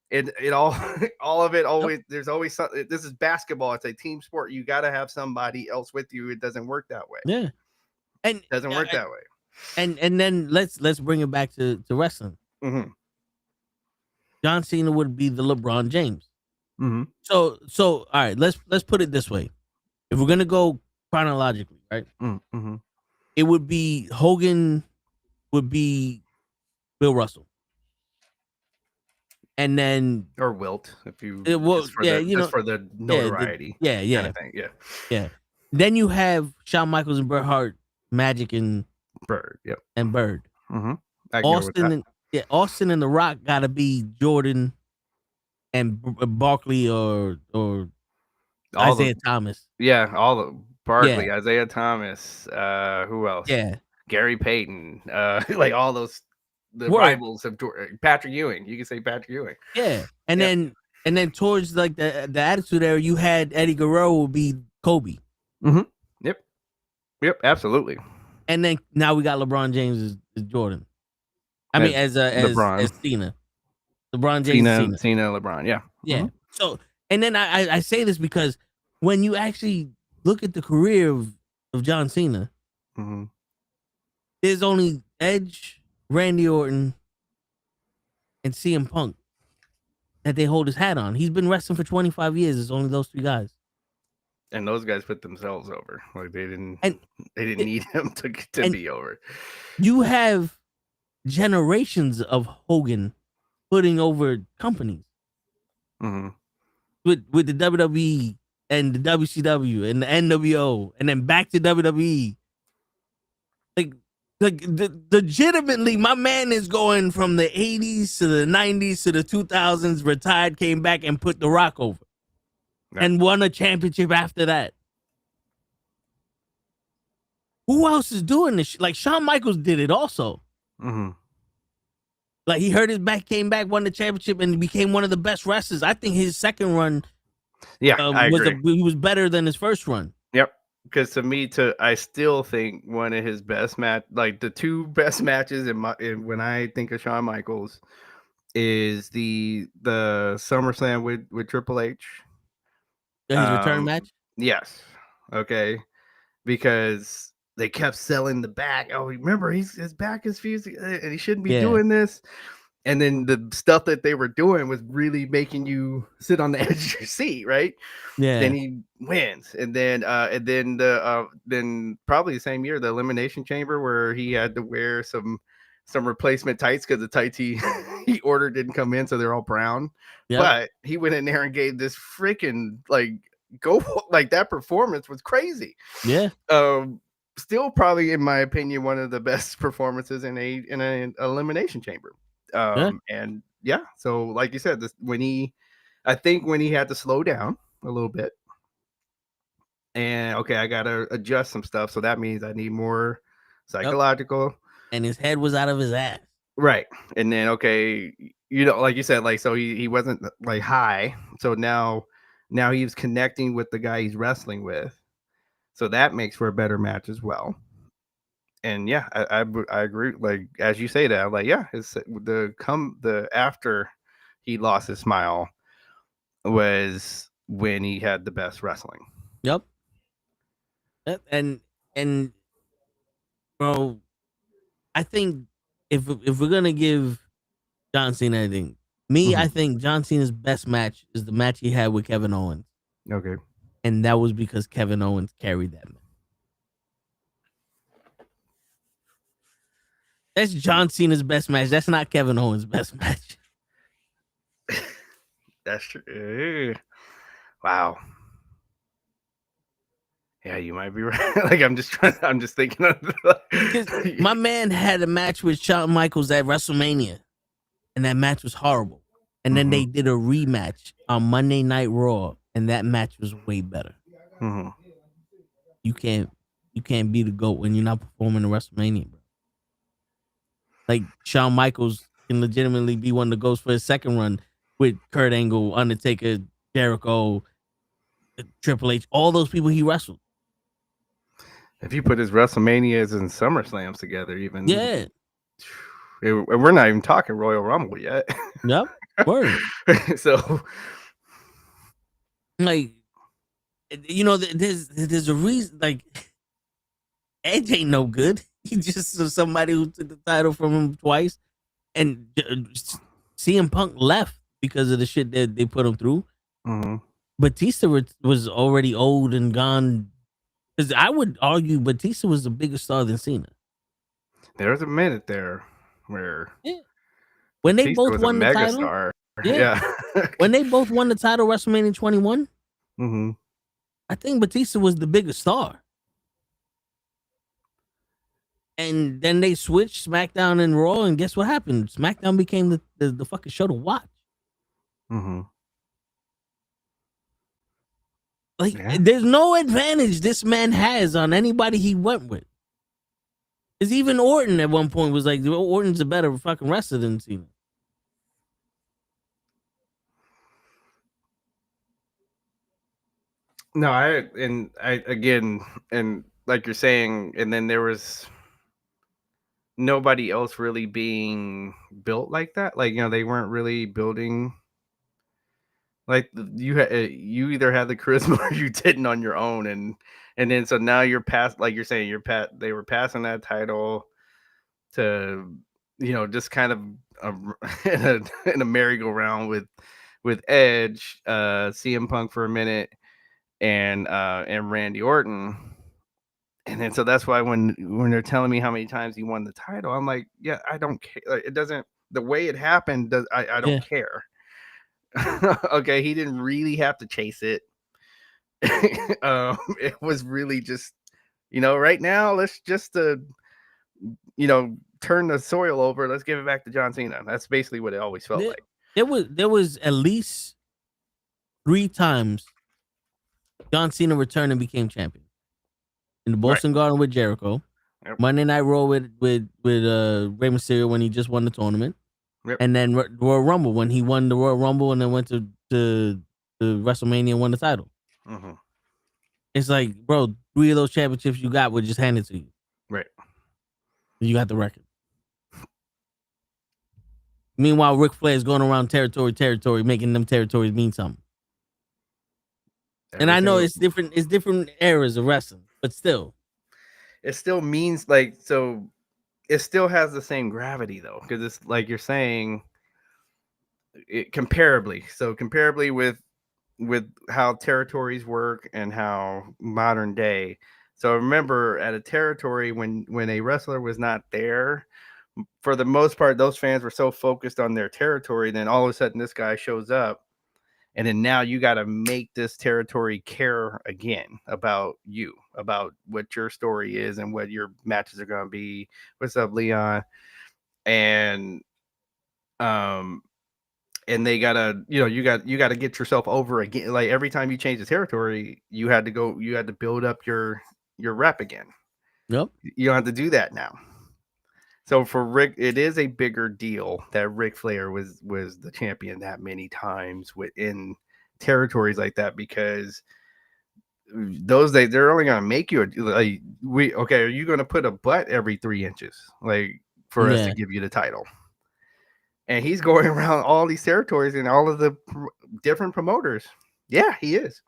It all of it always. There's always something. This is basketball. It's a team sport. You got to have somebody else with you. It doesn't work that way. Yeah, and it doesn't work that way. And then let's bring it back to wrestling. Mm-hmm. John Cena would be the LeBron James. Mm-hmm. So all right. Let's put it this way. If we're gonna go chronologically, right? Mm-hmm. It would be Hogan. Would be Bill Russell. And then Wilt, if you for the notoriety. Yeah. Kind of thing. Yeah. Then you have Shawn Michaels and Bret Hart, Magic and Bird. Yep. And Bird. Mm-hmm. Austin and The Rock gotta be Jordan and Barkley or Isaiah Thomas. Yeah, all the Barkley, Isaiah Thomas. Who else? Yeah. Gary Payton. Like all those. The rivals of Patrick Ewing. You can say Patrick Ewing. Yeah. And then towards like the Attitude Era, you had Eddie Guerrero would be Kobe. Mm-hmm. Yep, absolutely. And then now we got LeBron James as Jordan. As Cena. LeBron James Cena, LeBron, yeah. Yeah. Mm-hmm. So and then I say this because when you actually look at the career of John Cena, there's only Edge, Randy Orton, and CM Punk that they hold his hat on. He's been wrestling for 25 years. It's only those three guys. And those guys put themselves over. Like they didn't need him to be over. You have generations of Hogan putting over companies. Mm-hmm. With the WWE and the WCW and the NWO and then back to WWE. Legitimately, my man is going from the 80s to the 90s to the 2000s, retired, came back and put The Rock over and won a championship after that. Who else is doing this? Like Shawn Michaels did it also. Mm-hmm. Like he hurt his back, came back, won the championship, and became one of the best wrestlers. I think his second run, I agree. He was better than his first run. Yep. Because to me, I still think one of his best like the two best matches when I think of Shawn Michaels is the SummerSlam with Triple H. His return match. Yes. Okay. Because they kept selling the back. Oh, remember his back is fusing, and he shouldn't be doing this. And then the stuff that they were doing was really making you sit on the edge of your seat, right? Yeah. Then he wins, and then probably the same year, the Elimination Chamber, where he had to wear some replacement tights because the tights he ordered didn't come in, so they're all brown. Yep. But he went in there and gave this freaking that performance was crazy. Yeah. Still probably, in my opinion, one of the best performances in an Elimination Chamber. And yeah, so like you said, I think when he had to slow down a little bit, and okay, I gotta adjust some stuff, so that means I need more psychological. Yep. And his head was out of his ass, right? And then okay, like you said, like so he wasn't like high, so now he was connecting with the guy he's wrestling with, so that makes for a better match as well. And yeah, I agree. Like as you say that, like yeah, the after he lost his smile was when he had the best wrestling. Yep. And bro, I think if we're gonna give John Cena anything, I think John Cena's best match is the match he had with Kevin Owens. Okay. And that was because Kevin Owens carried that match. That's John Cena's best match. That's not Kevin Owens' best match. That's true. Wow. Yeah, you might be right. Like I'm just thinking of my man had a match with Shawn Michaels at WrestleMania, and that match was horrible. And then they did a rematch on Monday Night Raw, and that match was way better. Mm-hmm. You can't be the GOAT when you're not performing at WrestleMania, bro. Like Shawn Michaels can legitimately be one of the GOATs for his second run with Kurt Angle, Undertaker, Jericho, Triple H, all those people he wrestled. If you put his WrestleManias and SummerSlams together, even we're not even talking Royal Rumble yet. Yep, word. So, like, there's a reason. Like, Edge ain't no good. He just somebody who took the title from him twice, and CM Punk left because of the shit that they put him through. Mm-hmm. Batista was already old and gone. Because I would argue Batista was a bigger star than Cena. There was a minute there where when they both won the title, star. Yeah. When they both won the title, WrestleMania 21. Mm-hmm. I think Batista was the bigger star. And then they switched SmackDown and Raw, and guess what happened? SmackDown became the fucking show to watch. Mm-hmm. Like, there's no advantage this man has on anybody he went with. Because even Orton at one point was like, Orton's a better fucking wrestler than Cena. No, I again, and like you're saying, and then there was nobody else really being built like that. Like, they weren't really building. Like you either had the charisma or you didn't on your own, and then so now you're past, like you're saying, they were passing that title to just kind of in a merry-go-round with Edge, CM Punk for a minute, and Randy Orton, and then so that's why when they're telling me how many times he won the title, I'm like, yeah, I don't care. Like, it doesn't, the way it happened, I don't care. Okay, he didn't really have to chase it. It was really just, right now, let's just turn the soil over. Let's give it back to John Cena. That's basically what it always felt like. There was at least 3 times John Cena returned and became champion. In the Boston Garden with Jericho, Monday Night Raw with Rey Mysterio when he just won the tournament. Yep. And then Royal Rumble when he won the Royal Rumble and then went to WrestleMania and won the title. Mm-hmm. It's like, bro, 3 of those championships you got were just handed to you. Right. You got the record. Meanwhile, Ric Flair is going around territory, making them territories mean something. And I know it's different eras of wrestling, but still. It still means, like, so it still has the same gravity though, because it's like you're saying, comparably with how territories work and how modern day. So remember, at a territory, when a wrestler was not there, for the most part, those fans were so focused on their territory. Then all of a sudden, this guy shows up, and then now you got to make this territory care again about you, about what your story is and what your matches are going to be. What's up, Leon? And they gotta, you got to get yourself over again. Like every time you change the territory, you had to build up your rep again. Yep. You don't have to do that now. So for Rick, it is a bigger deal that Ric Flair was the champion that many times within territories like that, because those days they're only gonna make you are you gonna put a butt every 3 inches for us to give you the title? And he's going around all these territories and all of the different promoters. Yeah, he is.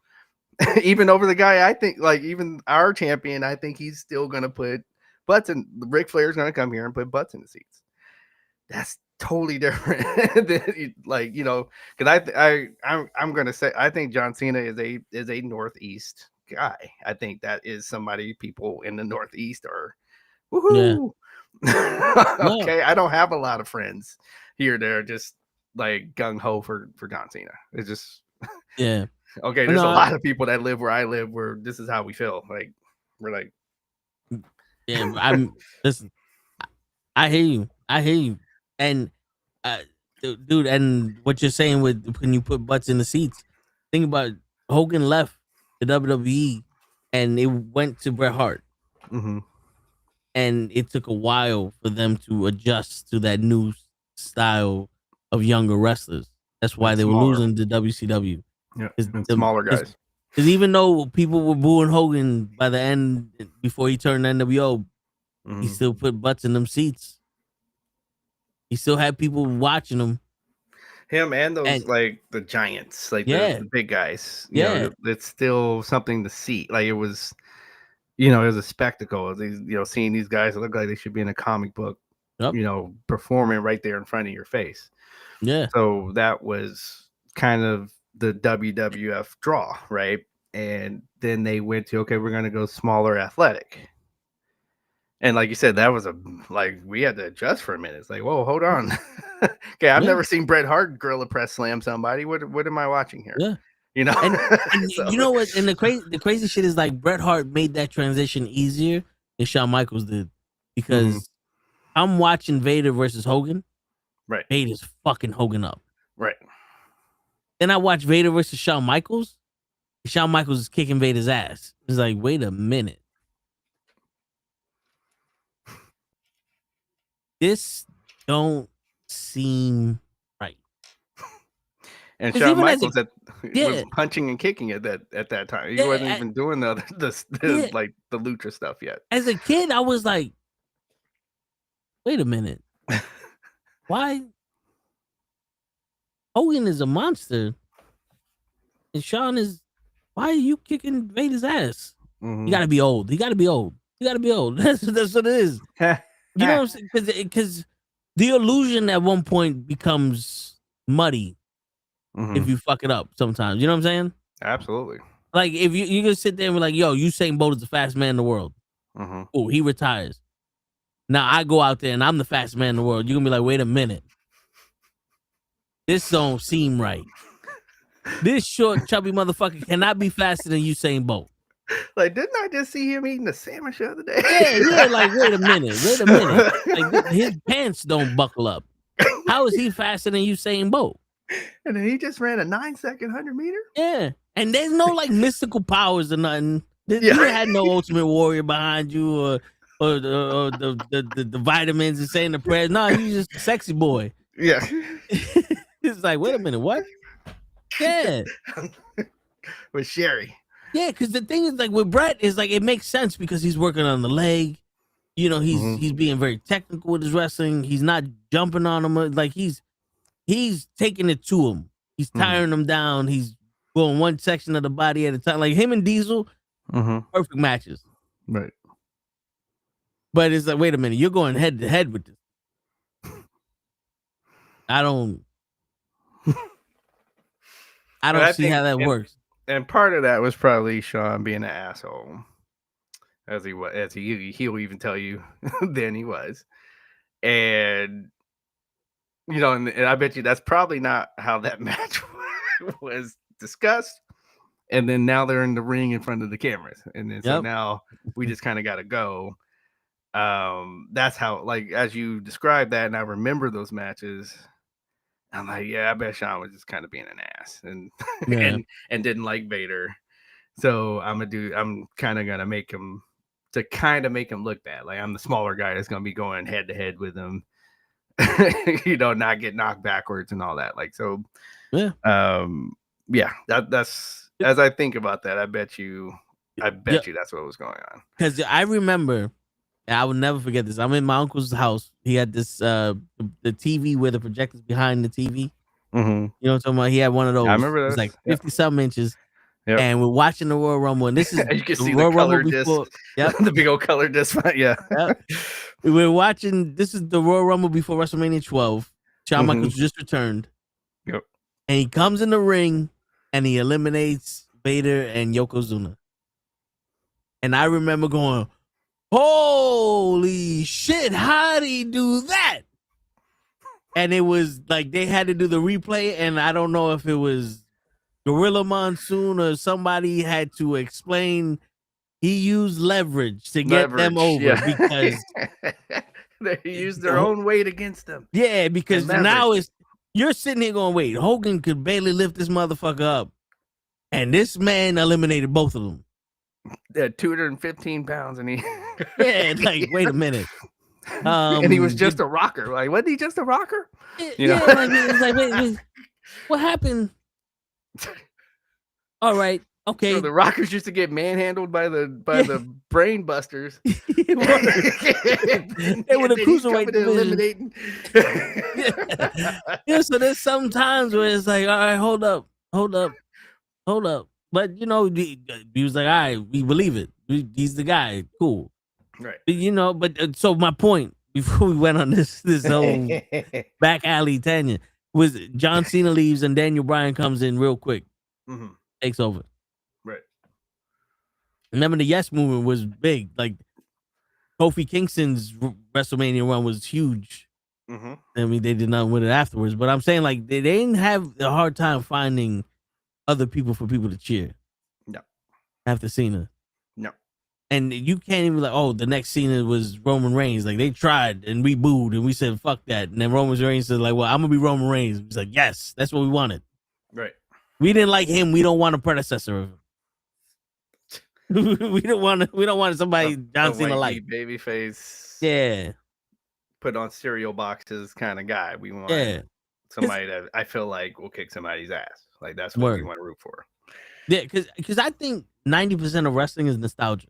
Even over the guy, I think, even our champion, I think he's still gonna put butts in. Ric Flair's gonna come here and put butts in the seats. That's totally different than, because I'm gonna say I think John Cena is a Northeast guy. I think that is somebody people in the Northeast are woohoo. Yeah. Okay, I don't have a lot of friends here. They're just gung ho for John Cena. It's just okay. There's a lot of people that live where I live where this is how we feel. We're listen. I hear you, and dude, and what you're saying with when you put butts in the seats. Think about it. Hogan left the WWE, and it went to Bret Hart. Mm-hmm. And it took a while for them to adjust to that new style of younger wrestlers. That's why they were losing to WCW. Yeah, smaller guys. Because even though people were booing Hogan by the end, before he turned NWO, he still put butts in them seats. He still had people watching him. Him and those the giants, the big guys. You know, it's still something to see. It was. It was a spectacle. Seeing these guys that look like they should be in a comic book, performing right there in front of your face. Yeah. So that was kind of the WWF draw, right? And then they went to, we're going to go smaller, athletic. And like you said, that was we had to adjust for a minute. It's whoa, hold on. Okay, I've never seen Bret Hart gorilla press slam somebody. What am I watching here? Yeah. And so. You know what? And the crazy shit is Bret Hart made that transition easier than Shawn Michaels did, because I'm watching Vader versus Hogan. Right. Vader's fucking Hogan up. Right. Then I watch Vader versus Shawn Michaels. Shawn Michaels is kicking Vader's ass. It's wait a minute. This don't seem right. And Shawn Michaels was punching and kicking at that time. He wasn't even doing the lucha stuff yet. As a kid, I was like, wait a minute. Why? Hogan is a monster. And Shawn is, why are you kicking Vader's ass? You gotta be old. You gotta be old. That's what it is. You know what I'm saying? Because the illusion at one point becomes muddy. If you fuck it up sometimes. You know what I'm saying? Absolutely. If you can sit there and be like, yo, Usain Bolt is the fastest man in the world. Oh, he retires. Now I go out there and I'm the fastest man in the world. You're going to be like, wait a minute. This don't seem right. This short, chubby motherfucker cannot be faster than Usain Bolt. Didn't I just see him eating a sandwich the other day? Yeah, wait a minute. His pants don't buckle up. How is he faster than Usain Bolt? And then he just ran a 9-second 100-meter. Yeah, and there's no mystical powers or nothing. You had no Ultimate Warrior behind you or the vitamins and saying the prayers. No, you just a sexy boy. Yeah, it's wait a minute, what? Yeah, with Sherry. Yeah, because the thing is, with Bret is it makes sense because he's working on the leg. He's being very technical with his wrestling. He's not jumping on him. He's taking it to him. He's tiring him down. He's going one section of the body at a time. Him and Diesel, perfect matches. Right. But it's wait a minute, you're going head to head with this. I don't. I don't see how that works. And part of that was probably Sean being an asshole, as he'll even tell you. Then he was, and and I bet you that's probably not how that match was discussed. And then now they're in the ring in front of the cameras, and then so now we just kind of got to go. That's how, like, as you described that, and I remember those matches. I'm like, yeah, I bet Sean was just kind of being an ass and and didn't like Vader. So I'm kind of gonna make him look bad. Like I'm the smaller guy that's gonna be going head to head with him, not get knocked backwards and all that. Like so, that's as I think about that, I bet you that's what was going on. Because I remember. I will never forget this. I'm in my uncle's house. He had this the TV where the projector's behind the TV. Mm-hmm. You know what I'm talking about? He had one of those. I remember that. It was like 50-something inches. Yep. And we're watching the Royal Rumble. And this is you can see the color disc. Yep. The big old color disc. Yeah. Yep. We're watching. This is the Royal Rumble before WrestleMania 12. Shawn Michaels just returned. Yep. And he comes in the ring and he eliminates Vader and Yokozuna. And I remember going, holy shit, how did he do that? And it was like they had to do the replay, and I don't know if it was Gorilla Monsoon or somebody had to explain he used leverage to get them over because they used their own weight against them. Yeah, because now you're sitting here going, wait, Hogan could barely lift this motherfucker up, and this man eliminated both of them. 215 pounds, and he like wait a minute, and he was just a rocker. Like, wasn't he just a rocker? Like, it's like wait, what happened? All right, okay. So the rockers used to get manhandled by the brain busters. They were the cruiserweight division. So there's some times where it's like, all right, hold up. But he was like, all right, we believe it. He's the guy. Cool. Right. But so my point before we went on this whole back alley tangent was John Cena leaves and Daniel Bryan comes in real quick. Mm-hmm. Takes over. Right. Remember the Yes movement was big. Like Kofi Kingston's WrestleMania run was huge. Mm-hmm. I mean, they did not win it afterwards, but I'm saying like they didn't have a hard time finding other people for people to cheer. No. After Cena. No. And you can't even like, oh, the next Cena was Roman Reigns. Like they tried and we booed and we said, fuck that. And then Roman Reigns said like, well, I'm going to be Roman Reigns. He's like, yes, that's what we wanted. Right. We didn't like him. We don't want a predecessor of him. we don't want somebody John Cena like. Babyface. Yeah. Put on cereal boxes kind of guy. We want somebody that I feel like will kick somebody's ass. Like that's what we want to root for. Yeah, because I think 90% of wrestling is nostalgia.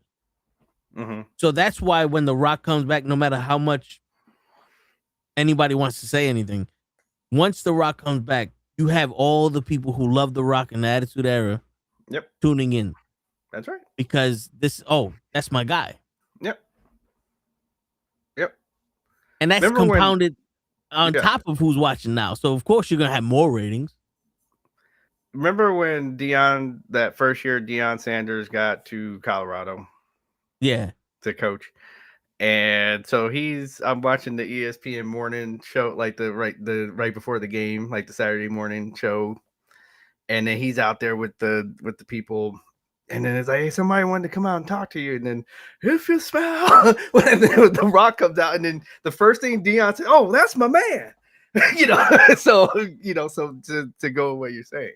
Mm-hmm. So that's why when The Rock comes back, no matter how much anybody wants to say anything, once The Rock comes back, you have all the people who love The Rock in the Attitude Era tuning in. That's right. Because that's my guy. Yep. And that's compounded on top of who's watching now. So, of course, you're going to have more ratings. Remember when that first year Deion Sanders got to Colorado? Yeah. To coach. And so I'm watching the ESPN morning show, like the right before the game, like the Saturday morning show. And then he's out there with the people. And then it's like, hey, somebody wanted to come out and talk to you. And then if you smell, when the Rock comes out, and then the first thing Deion said, oh, that's my man. So to go with what you're saying.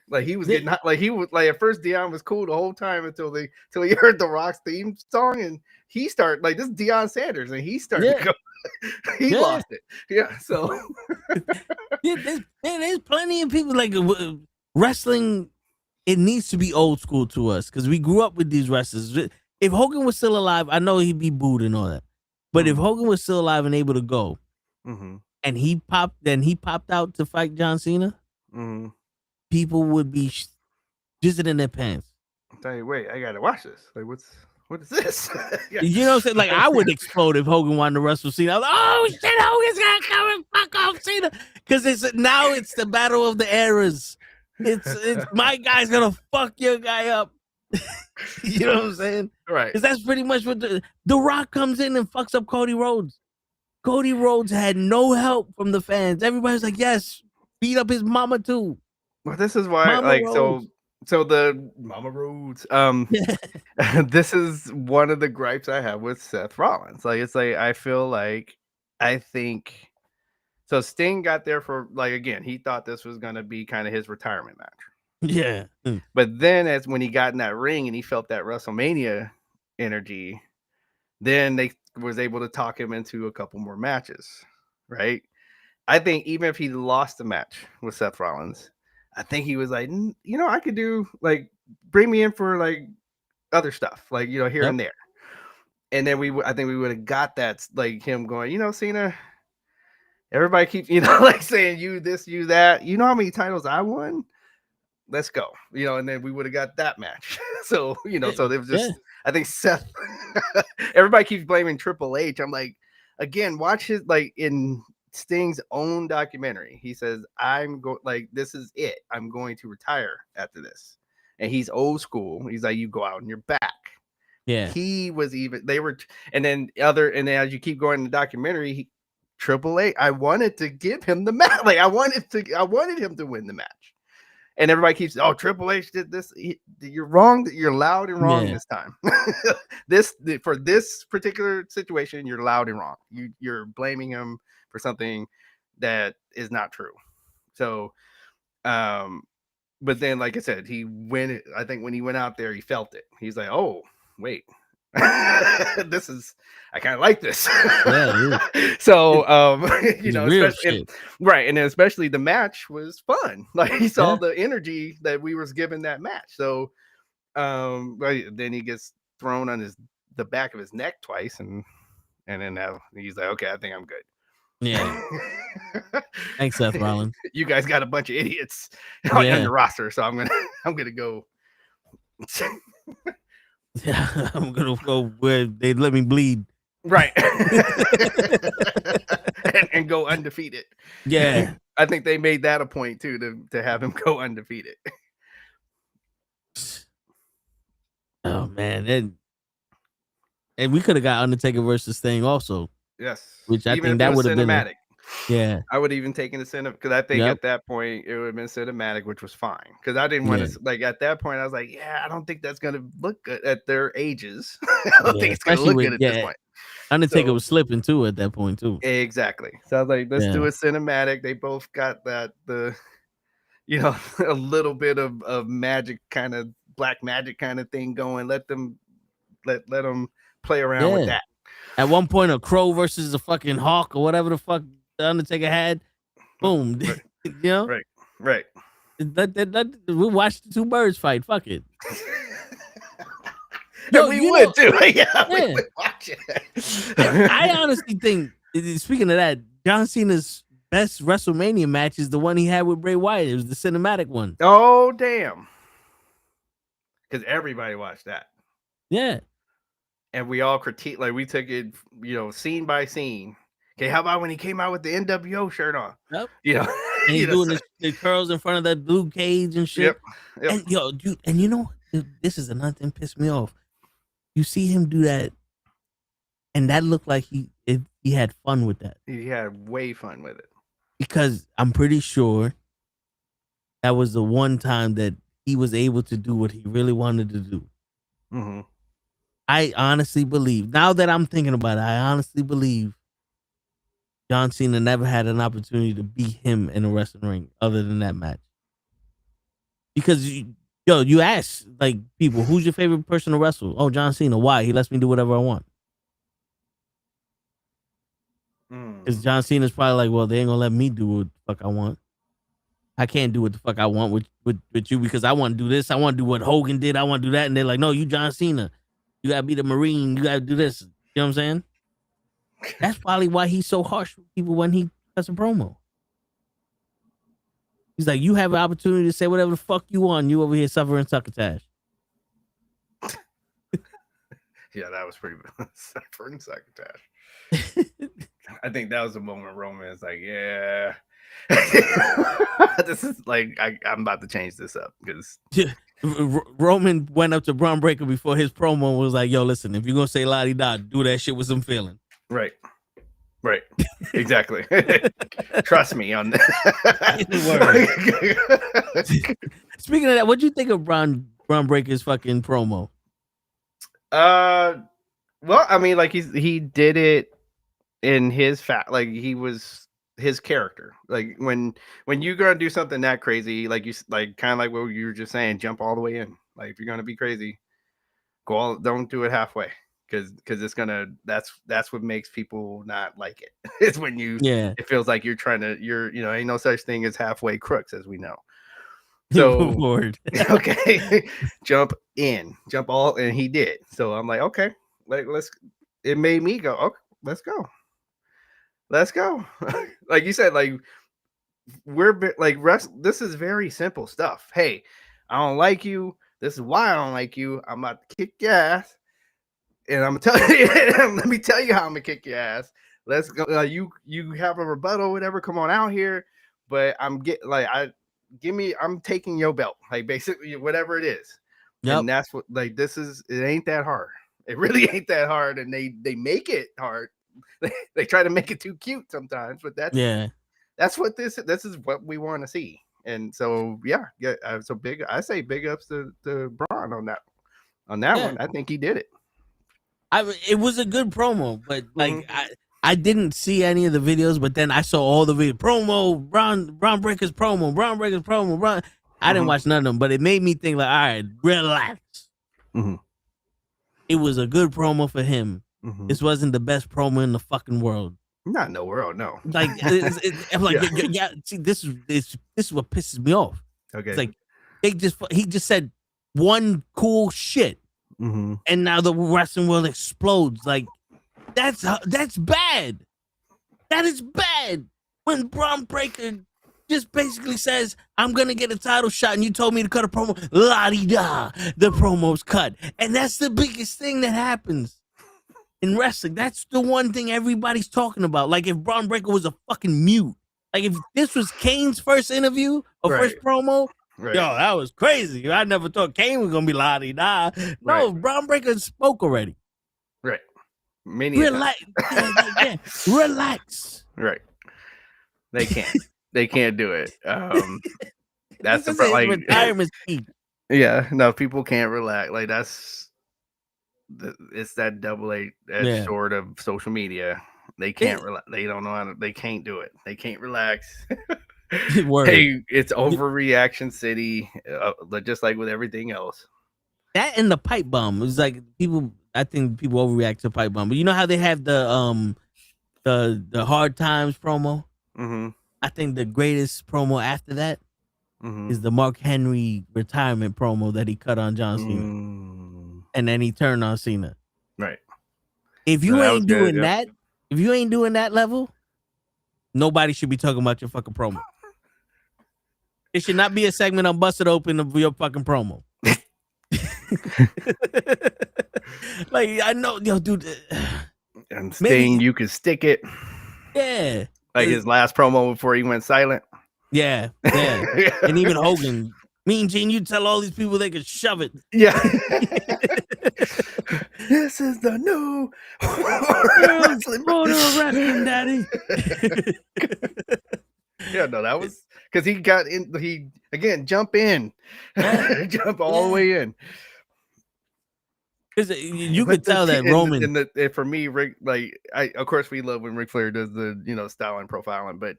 Like he was getting at first Deion was cool the whole time until he heard the Rock's theme song, and he started like this is Deion Sanders, and he started to go. He lost it. Yeah. So there's plenty of people like wrestling. It needs to be old school to us because we grew up with these wrestlers. If Hogan was still alive, I know he'd be booed and all that. But if Hogan was still alive and able to go, and he popped out to fight John Cena, people would be jizzing in their pants. I'll tell you, wait, I gotta watch this. Like, What is this? You know what I'm saying? Like, I would explode if Hogan wanted to wrestle Cena. I was like, oh shit, Hogan's gonna come and fuck off Cena. Because it's the battle of the eras. It's my guy's gonna fuck your guy up. You know what I'm saying? Right. Because that's pretty much what the Rock comes in and fucks up Cody Rhodes. Cody Rhodes had no help from the fans. Everybody's like, yes, beat up his mama too. Well, this is why, Mama like, Rhodes. so the Mama Rhodes. This is one of the gripes I have with Seth Rollins. Like, it's like I think so. Sting got there for, like, again, he thought this was gonna be kind of his retirement match. Yeah. But then when he got in that ring and he felt that WrestleMania energy, then they was able to talk him into a couple more matches, right? I think even if he lost the match with Seth Rollins, I think he was like, you know, I could do, like, bring me in for, like, other stuff, like, you know, here and there. And then I think we would have got that, like, him going, you know, Cena, everybody keeps, you know, like, saying you this, you that. You know how many titles I won? Let's go, you know, and then we would have got that match. So, you know, so it was just, I think Seth, everybody keeps blaming Triple H. I'm like, again, watch his, like, in Sting's own documentary, he says, this is it. I'm going to retire after this. And he's old school. He's like, you go out and you're back. Yeah. He was and then as you keep going in the documentary, Triple H, I wanted to give him the match. Like, I wanted him to win the match. And everybody keeps, oh, Triple H did this. You're wrong. You're loud and wrong this time. For this particular situation, you're loud and wrong. You're blaming him for something that is not true. So, but then, like I said, I think when he went out there, he felt it. He's like, oh, wait. I kind of like this. Yeah, so you know, right, and then especially the match was fun. Like, he saw the energy that we was giving that match. So then he gets thrown on the back of his neck twice, and then now he's like, okay, I think I'm good. Yeah. Thanks, Seth Rollins. You guys got a bunch of idiots on the roster, so I'm gonna go. Yeah, I'm gonna go where they let me bleed. Right. and go undefeated. Yeah. I think they made that a point too, to have him go undefeated. Oh man. And we could have got Undertaker versus Sting also. Yes. Which I think that would have been cinematic. Yeah. I would have even taken the cinematic, because I think at that point it would have been cinematic, which was fine. Because I didn't want to, like, at that point I was like, yeah, I don't think that's gonna look good at their ages. I don't think it's gonna look good at this point. Undertaker was slipping too at that point too. Exactly. So I was like, let's do a cinematic. They both got a little bit of magic, kind of black magic kind of thing going. Let them play around with that. At one point, a crow versus a fucking hawk or whatever the fuck the Undertaker had. Boom. Right. You know? Right. We'll watch the two birds fight. Fuck it. We would too. Yeah. We would watch it. I honestly think, speaking of that, John Cena's best WrestleMania match is the one he had with Bray Wyatt. It was the cinematic one. Oh, damn. Because everybody watched that. Yeah. And we all critique, like, we took it, scene by scene. Okay, how about when he came out with the NWO shirt on? Yep. And he's doing the curls in front of that blue cage and shit. Yep. And dude, and you know, this is another thing pissed me off. You see him do that, and that looked like he had fun with that. He had way fun with it. Because I'm pretty sure that was the one time that he was able to do what he really wanted to do. Mm-hmm. I honestly believe, now that I'm thinking about it, I honestly believe John Cena never had an opportunity to beat him in a wrestling ring other than that match. Because, you ask, like, people, who's your favorite person to wrestle? Oh, John Cena. Why? He lets me do whatever I want. Because John Cena's probably like, well, they ain't gonna let me do what the fuck I want. I can't do what the fuck I want with you because I want to do this. I want to do what Hogan did. I want to do that. And they're like, no, you John Cena. You gotta be the Marine. You gotta do this. You know what I'm saying? That's probably why he's so harsh with people when he does a promo. He's like, you have an opportunity to say whatever the fuck you want. You over here suffering succotash. Yeah, that was pretty suffering succotash. I think that was the moment Roman is like, yeah. This is like I'm about to change this up because Roman went up to Braun Breaker before his promo and was like, yo, listen, if you're gonna say la di da, do that shit with some feeling. Right. Exactly. Trust me on that. Speaking of that, what'd you think of Braun Breaker's fucking promo? Well, I mean, like he did it in his like he was his character. Like when you're gonna do something that crazy, like you like kind of like what you were just saying, jump all the way in. Like if you're gonna be crazy, don't do it halfway. Because it's gonna that's what makes people not like it. It's when it feels like you're ain't no such thing as halfway crooks, as we know. So okay, jump all, and he did. So I'm like, okay, like it made me go, okay, let's go. Like you said, like we're like this is very simple stuff. Hey, I don't like you. This is why I don't like you. I'm about to kick your ass. And I'm gonna tell you, let me tell you how I'm gonna kick your ass. Let's go. You have a rebuttal, whatever. Come on out here. But I'm taking your belt, like basically whatever it is. Yep. And that's what this is. It ain't that hard. It really ain't that hard. And they make it hard. They try to make it too cute sometimes, but that's what this is what we want to see. And so so I say big ups to Braun on that one. I think he did it. It was a good promo, but like I didn't see any of the videos, but then I saw all the video promo, Braun Breaker's promo, I didn't watch none of them, but it made me think like, all right, relax. Mm-hmm. It was a good promo for him. Mm-hmm. This wasn't the best promo in the fucking world. Not in the world, no. Like I'm like, see, this is what pisses me off. Okay, it's like he just said one cool shit. Mm-hmm. And now the wrestling world explodes. Like that's bad. That is bad. When Braun Breaker just basically says, "I'm gonna get a title shot," and you told me to cut a promo, la di da, the promo's cut, and that's the biggest thing that happens in wrestling. That's the one thing everybody's talking about. Like if Braun Breaker was a fucking mute, like if this was Kane's first interview or first promo. Right. Yo, that was crazy. I never thought Kane was gonna be la-di-da. No, Braun Breaker spoke already. Right. Relax. Relax. Right. They can't do it. That's the like retirement speech. Yeah, no, people can't relax. Like it's that double-edged sword of social media. They can't relax. They don't know how to. They can't do it. They can't relax. Hey, it's overreaction city, just like with everything else. That and the pipe bomb. It's like I think people overreact to pipe bomb. But you know how they have the hard times promo? Mm-hmm. I think the greatest promo after that is the Mark Henry retirement promo that he cut on John Cena. And then he turned on Cena. Right. If you ain't doing that, if you ain't doing that level, nobody should be talking about your fucking promo. It should not be a segment on Busted Open of your fucking promo. Like, I know, dude. And Sting, you can stick it. Yeah. Like his last promo before he went silent. Yeah. And even Hogan. Mean Gene, you tell all these people they can shove it. Yeah. This is the new wrestling daddy. Yeah, no, that was because he got in. He again jump in, jump all the way in. Because you could tell that Roman. For me, Rick, of course we love when Ric Flair does the styling profiling, but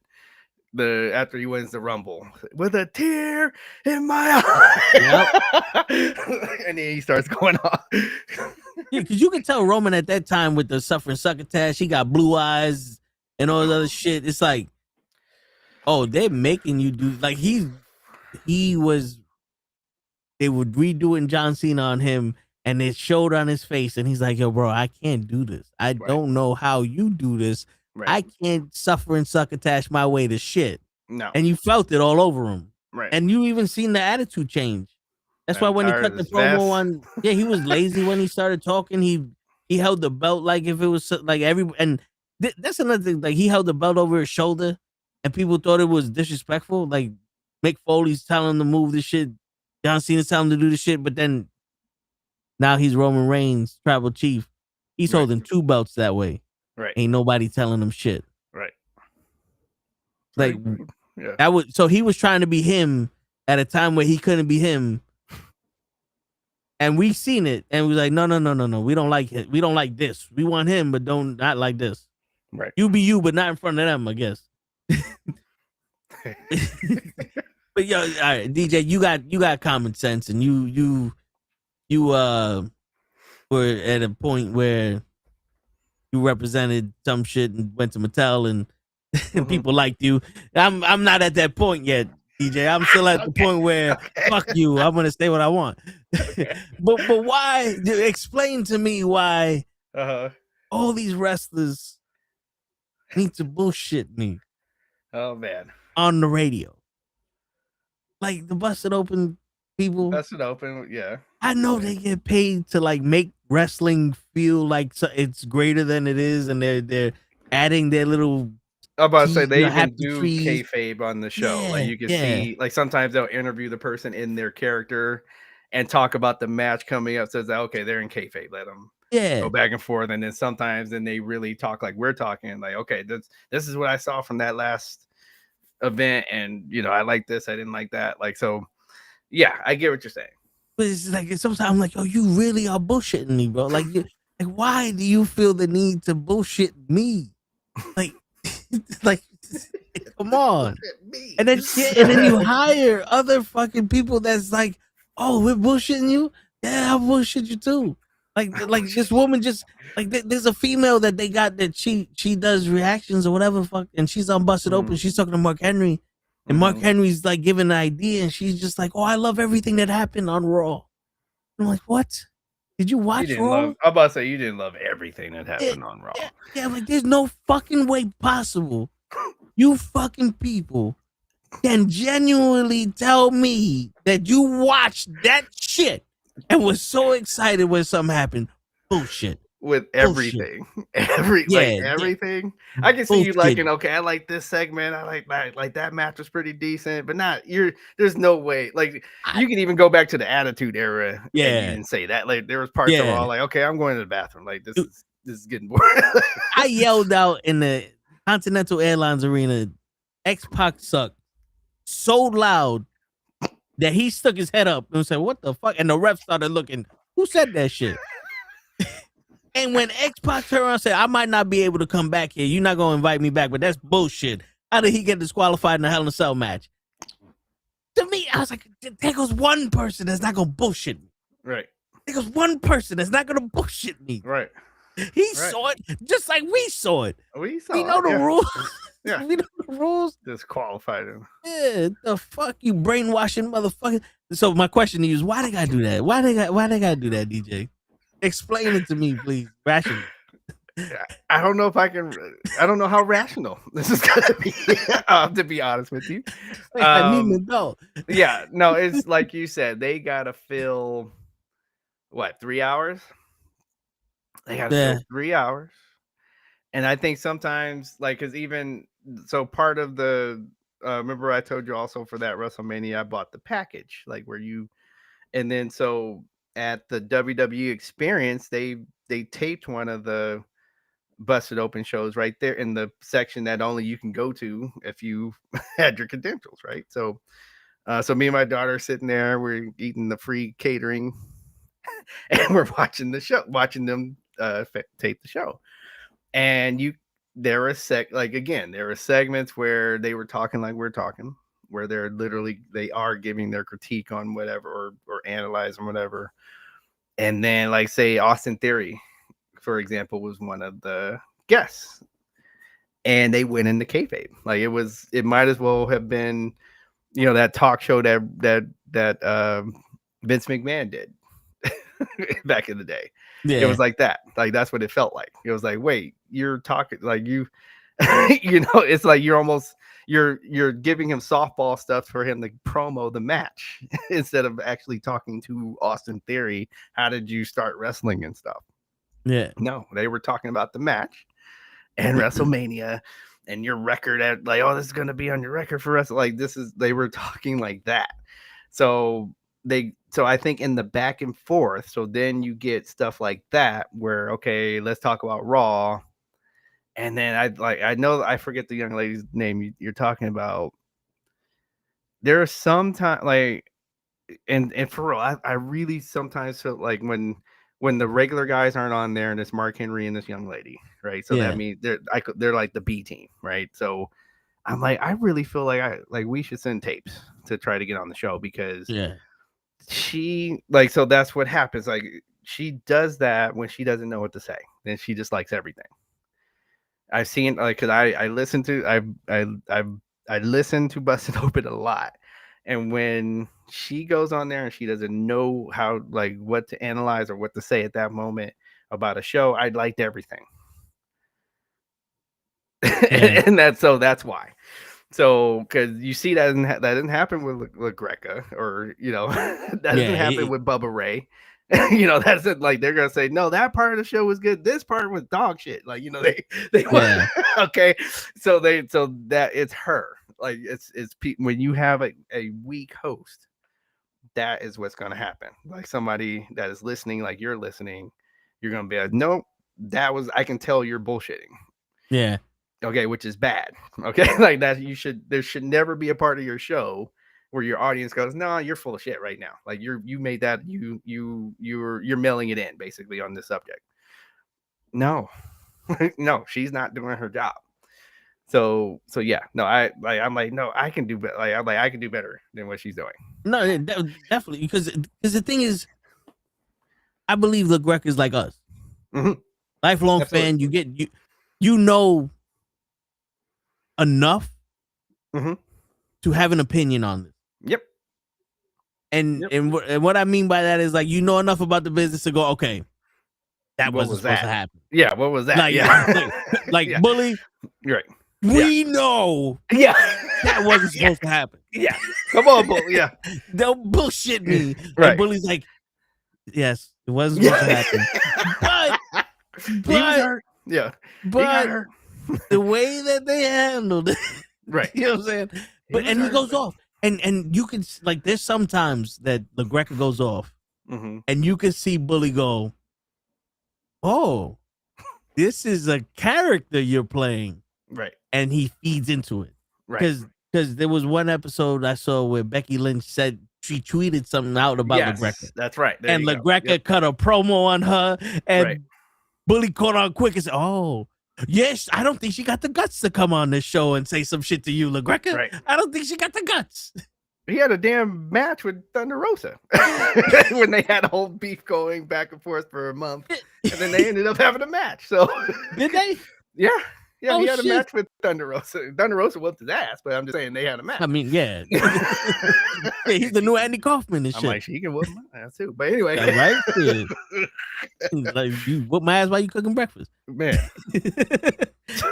after he wins the Rumble with a tear in my eye, and then he starts going off. Yeah, because you can tell Roman at that time with the suffering succotash, he got blue eyes and all this other shit. It's like, oh, they're making you do like they were redoing John Cena on him, and it showed on his face, and he's like, yo, bro, I can't do this. I don't know how you do this. Right. I can't suffer and succotash my way to shit. No. And you felt it all over him. Right. And you even seen the attitude change. That's why when he cut the promo on, he was lazy when he started talking. He he held the belt like if it was like that's another thing. Like he held the belt over his shoulder, and people thought it was disrespectful. Like Mick Foley's telling him to move the shit, John Cena's telling him to do the shit, but then now he's Roman Reigns, tribal chief. He's holding 2 belts that way. Right. Ain't nobody telling him shit. Right. Like that was so he was trying to be him at a time where he couldn't be him. And we seen it, and we was like, no, we don't like it. We don't like this. We want him, but not like this. Right. You be you, but not in front of them, I guess. But yo, all right, DJ, you got common sense, and you were at a point where you represented some shit and went to Mattel, and people liked you. I'm not at that point yet, DJ. I'm still at the point where fuck you. I'm gonna say what I want. but why? Explain to me why all these wrestlers need to bullshit me. Oh man, on the radio, like the Busted Open people. Busted Open, yeah. I know they get paid to like make wrestling feel like it's greater than it is, and they're adding their little. I'm about to say they even happy do trees. kayfabe on the show. Yeah, like you can see, like sometimes they'll interview the person in their character and talk about the match coming up. Says that okay, they're in kayfabe. Let them go back and forth, and then sometimes they really talk like we're talking. Like okay, this is what I saw from that last event, and you know I like this, I didn't like that. Like so, yeah, I get what you're saying. But it's like sometimes I'm like, oh, you really are bullshitting me, bro. Like, why do you feel the need to bullshit me? Like, like, come on. And then you hire other fucking people that's like, oh, we're bullshitting you. Yeah, I'll bullshit you too. Like this woman just like there's a female that they got that she does reactions or whatever fuck, and she's on Busted Open. She's talking to Mark Henry. And Mark Henry's like giving an idea, and she's just like, "Oh, I love everything that happened on Raw." I'm like, "What? Did you watch Raw?" I'm about to say you didn't love everything that happened on Raw. Yeah, like there's no fucking way possible you fucking people can genuinely tell me that you watched that shit and was so excited when something happened. Bullshit. With everything, everything. I can see you liking. Okay, I like this segment. I like that match was pretty decent, but not you're. There's no way. Like you can even go back to the Attitude Era. Yeah, and you didn't say that. Like there was parts that were all like, okay, I'm going to the bathroom. Like this is getting boring. I yelled out in the Continental Airlines Arena, X-Pac sucked so loud that he stuck his head up and said, "What the fuck?" And the ref started looking. Who said that shit? And when X-Pac turned around and said, I might not be able to come back here. You're not going to invite me back, but that's bullshit. How did he get disqualified in a Hell in a Cell match? To me, I was like, there goes one person that's not going to bullshit me. Right. There goes one person that's not going to bullshit me. Right. He saw it just like we saw it. We know the rules. Yeah. We know the rules. Disqualified him. Yeah, the fuck you brainwashing motherfucker. So my question to you is, why they gotta do that? Why they gotta do that, DJ? Explain it to me, please. Rational. I don't know if I can. I don't know how rational this is gonna be. To be honest with you, I need to know. Yeah, no, it's like you said. They gotta fill 3 hours. They gotta fill 3 hours, and I think sometimes, like, because even so, part of the remember I told you also for that WrestleMania, I bought the package, like where you, and then so. At the WWE Experience, they taped one of the Busted Open shows right there in the section that only you can go to if you had your credentials, right? So, so me and my daughter are sitting there, we're eating the free catering, and we're watching the show, watching them tape the show. And there are segments where they were talking like we're talking, where they are giving their critique on whatever or analyzing whatever. And then like say Austin Theory, for example, was one of the guests, and they went into kayfabe. Like it might as well have been, that talk show that Vince McMahon did back in the day. Yeah. It was like that. Like that's what it felt like. It was like, wait, you're talking like you it's like you're giving him softball stuff for him to promo the match instead of actually talking to Austin Theory. How did you start wrestling and stuff? Yeah. No, they were talking about the match and WrestleMania and your record at like, oh, this is gonna be on your record for Wrestle. Like they were talking like that. So I think in the back and forth, so then you get stuff like that where, okay, let's talk about Raw. And then I know I forget the young lady's name you're talking about. There are sometimes like, and for real, I really sometimes feel like when the regular guys aren't on there and it's Mark Henry and this young lady, right? So that means they're like the B team, right? So I'm like, I really feel like we should send tapes to try to get on the show because she like, so that's what happens. Like she does that when she doesn't know what to say. Then she just likes everything. I've seen like, cause I listen to I listen to Busted Open a lot. And when she goes on there and she doesn't know how, like, what to analyze or what to say at that moment about a show, I liked everything. And that's why. So, because you see that didn't happen with LaGreca, or that doesn't happen with Bubba Ray. That's it. Like they're gonna say, no, that part of the show was good. This part was dog shit. Like they okay. So that it's her. Like it's when you have a weak host, that is what's gonna happen. Like somebody that is listening, like you're listening, you're gonna be like, nope, I can tell you're bullshitting. Yeah. Okay, which is bad. Okay, like that there should never be a part of your show where your audience goes, no, you're full of shit right now. Like you made that you're mailing it in basically on this subject. No, no, she's not doing her job. So yeah, no, I'm like, no, I can do better. Like I can do better than what she's doing. No, definitely, because the thing is, I believe LaGreca is like us, lifelong fan. You get you know enough to have an opinion on this. Yep. And what I mean by that is like you know enough about the business to go, okay, that wasn't supposed to happen. Yeah, what was that? Like, like Bully. Right. We know. Yeah. That wasn't supposed to happen. Yeah. Come on, Bully. Yeah. Don't bullshit me. Right. And Bully's like, yes, it wasn't supposed to happen. But he was hurt. Yeah. But the way that they handled it. Right. You know what I'm saying? But and he goes off. And you can like there's sometimes that LaGreca goes off and you can see Bully go, oh, this is a character you're playing. Right. And he feeds into it. Right. Because there was one episode I saw where Becky Lynch said she tweeted something out about LaGreca. That's right. There and LaGreca cut a promo on her and Bully caught on quick and said, oh, yes, I don't think she got the guts to come on this show and say some shit to you, LaGreca. Right. I don't think she got the guts. He had a damn match with Thunder Rosa when they had a whole beef going back and forth for a month, and then they ended up having a match. So did they? Yeah. Yeah, Oh, he had a shit. match with Thunder Rosa. Thunder Rosa whooped his ass, but I'm just saying they had a match. I mean, yeah. Yeah, he's the new Andy Kaufman and I'm shit. like, she can whoop my ass too. But anyway. That's right? Yeah. Like, you whoop my ass while you cooking breakfast. Man.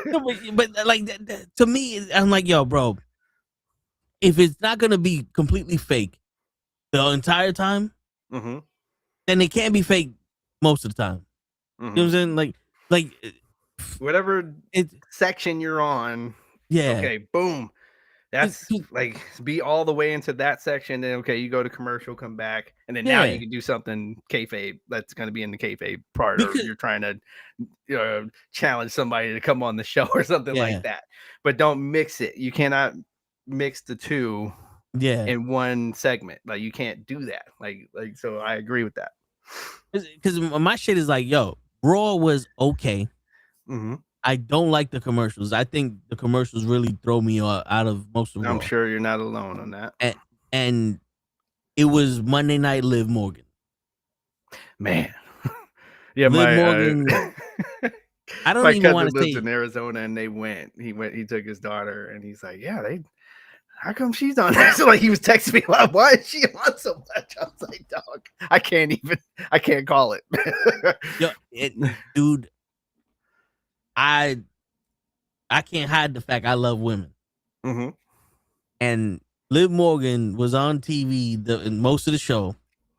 No, but like to me, I'm like, yo, bro, if it's not gonna be completely fake the entire time, then it can't be fake most of the time. You know what I'm saying? Like whatever section you're on. Yeah. Okay, boom. That's like be all the way into that section. Then okay, you go to commercial, come back, and then now you can do something kayfabe that's going to be in the kayfabe part, or you're trying to challenge somebody to come on the show or something like that. But don't mix it. You cannot mix the two in one segment. Like you can't do that. Like so I agree with that. Because my shit is like, yo, Raw was okay. I don't like the commercials. I think the commercials really throw me out of most of Raw. I'm sure you're not alone on that. And it was Monday Night Liv Morgan. Man. Yeah, Liv Morgan. I don't even want to say in Arizona and he took his daughter and he's like, yeah, how come she's on there? So like he was texting me, why is she on so much? I was like, dog, I can't call it. Yo, dude, I can't hide the fact I love women. And Liv Morgan was on TV in most of the show.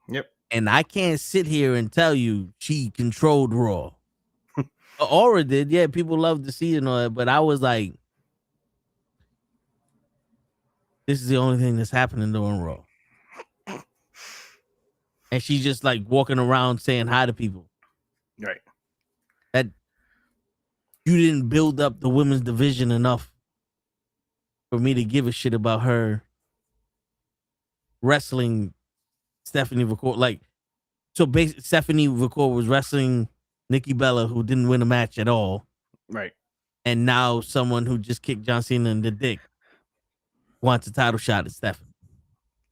Yep. And I can't sit here and tell you she controlled Raw. Aura did, yeah. People loved to see it and all that, but I was like, this is the only thing that's happening during Raw. And she's just like walking around saying hi to people. Right. That you didn't build up the women's division enough for me to give a shit about her wrestling Stephanie McCourt. Like, so basically, Stephanie McCourt was wrestling Nikki Bella, who didn't win a match at all. Right. And now someone who just kicked John Cena in the dick wants a title shot at Stephanie.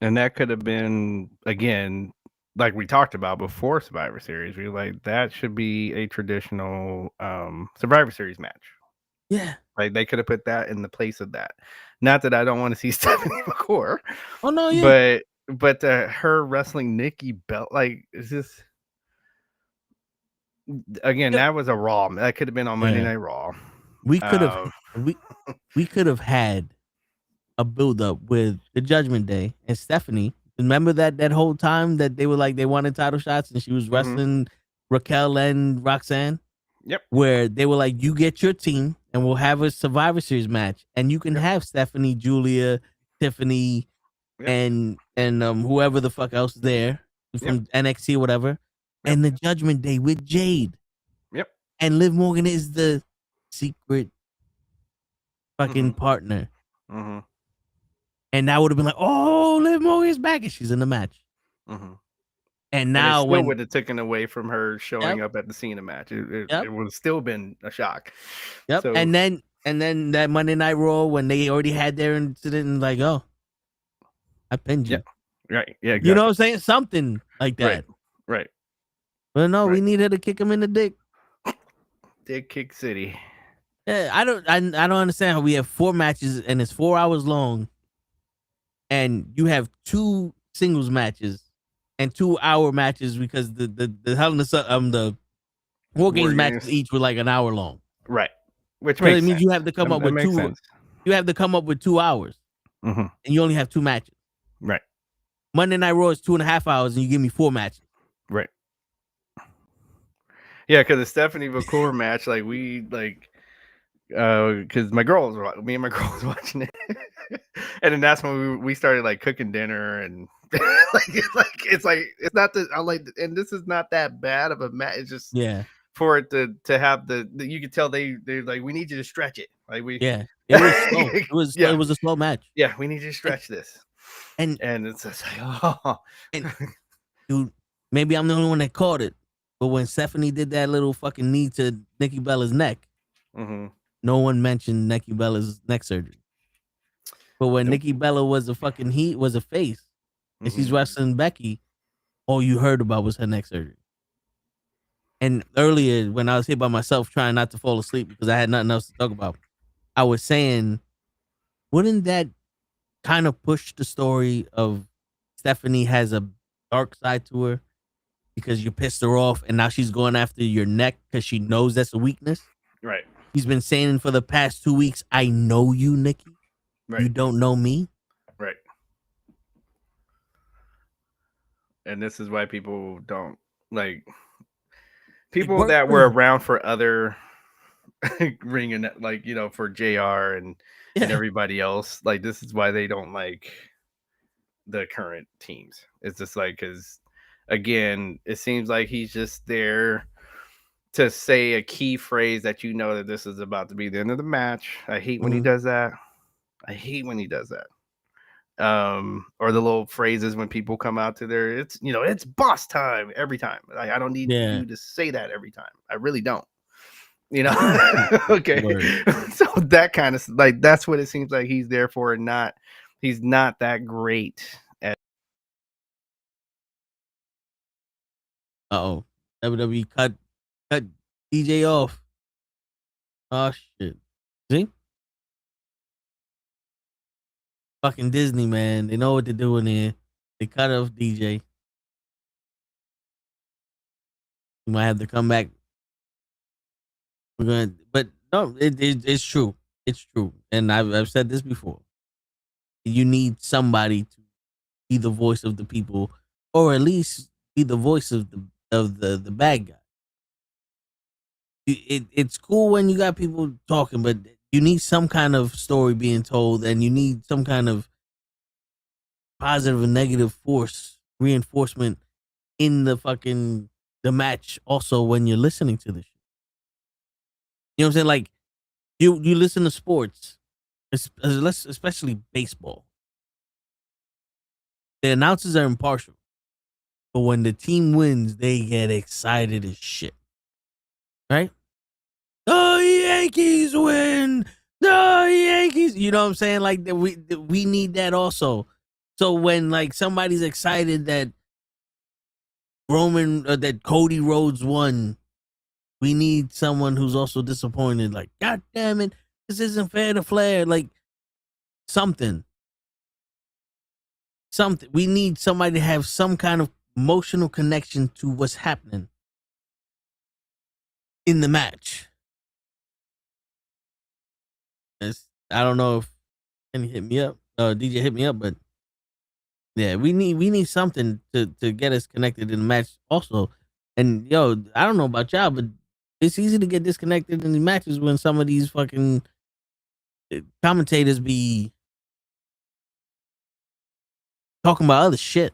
And that could have been, again, like we talked about before Survivor Series. We like that should be a traditional Survivor Series match. Yeah. Like they could have put that in the place of that. Not that I don't want to see Stephanie McCourt. Oh no, yeah. But her wrestling Nikki Bella, like, is this again? That was a Raw. That could have been on Monday Night Raw. We could have we could have had a build up with the Judgment Day and Stephanie. Remember that whole time that they were like they wanted title shots and she was wrestling Raquel and Roxanne. Yep. Where they were like, you get your team and we'll have a Survivor Series match, and you can have Stephanie, Julia, Tiffany, and whoever the fuck else there from NXT or whatever, and the Judgment Day with Jade. Yep. And Liv Morgan is the secret fucking partner. Mm-hmm. And that would have been like, oh, Liv Morgan is back and she's in the match. Mm-hmm. And now and it still would have taken away from her showing up at the Cena match. It would have still been a shock. Yep. So, and then that Monday Night Raw when they already had their incident and like, oh, I pinned you. Yeah. Right. Yeah. Exactly. You know what I'm saying? Something like that. Right. But no, we need her to kick him in the dick. Dick kick city. Yeah, I don't understand how we have 4 matches and it's 4 hours long, and you have 2 singles matches and 2-hour matches because the Hell in the War Games matches each were like an hour long. Right. Which so makes it means sense. you have to come up with 2. Sense. You have to come up with 2 hours, and you only have 2 matches. Right. Monday Night Raw is 2.5 hours, and you give me 4 matches. Right. Yeah, because the Stephanie McCourt match, like we like, because me and my girl was watching it, and then that's when we started like cooking dinner and it's not that I like, and this is not that bad of a match. It's just for it to have the you could tell they're like, we need you to stretch it. Like it was slow. It was a slow match. Yeah, we need you to stretch this, and it's just like and, dude, maybe I'm the only one that caught it, but when Stephanie did that little fucking knee to Nikki Bella's neck, no one mentioned Nikki Bella's neck surgery. But when Nikki Bella was a face, and she's wrestling Becky, all you heard about was her neck surgery. And earlier, when I was here by myself trying not to fall asleep because I had nothing else to talk about, I was saying, wouldn't that kind of push the story of Stephanie has a dark side to her because you pissed her off and now she's going after your neck because she knows that's a weakness? Right. He's been saying for the past 2 weeks, I know you, Nikki. Right. You don't know me. Right. And this is why people don't like people that were around for other ringing, like, you know, for JR and everybody else. Like, this is why they don't like the current teams. It's just like, because again, it seems like he's just there to say a key phrase that you know that this is about to be the end of the match. I hate when he does that. Or the little phrases when people come out to their, it's, you know, it's boss time every time. Like, I don't need you to say that every time. I really don't. You know, okay. So that kind of like, that's what it seems like he's there for, and he's not that great at. WWE cut DJ off. Oh shit. See? Fucking Disney, man. They know what they're doing here. They cut off DJ. You might have to come back. But no, it's true. It's true. And I've said this before. You need somebody to be the voice of the people, or at least be the voice of the bad guy. it's cool when you got people talking, but you need some kind of story being told, and you need some kind of positive and negative force reinforcement in the match. Also, when you're listening to this, you know what I'm saying? Like you listen to sports, especially baseball. The announcers are impartial, but when the team wins, they get excited as shit. Right? The Yankees win. The Yankees. You know what I'm saying? Like we need that also. So when like somebody's excited that that Cody Rhodes won, we need someone who's also disappointed. Like, God damn it, this isn't fair to Flair. Like something. We need somebody to have some kind of emotional connection to what's happening in the match. I don't know if Kenny hit me up, DJ hit me up, but yeah, we need something to get us connected in the match also. And yo, I don't know about y'all, but it's easy to get disconnected in the matches when some of these fucking commentators be talking about other shit.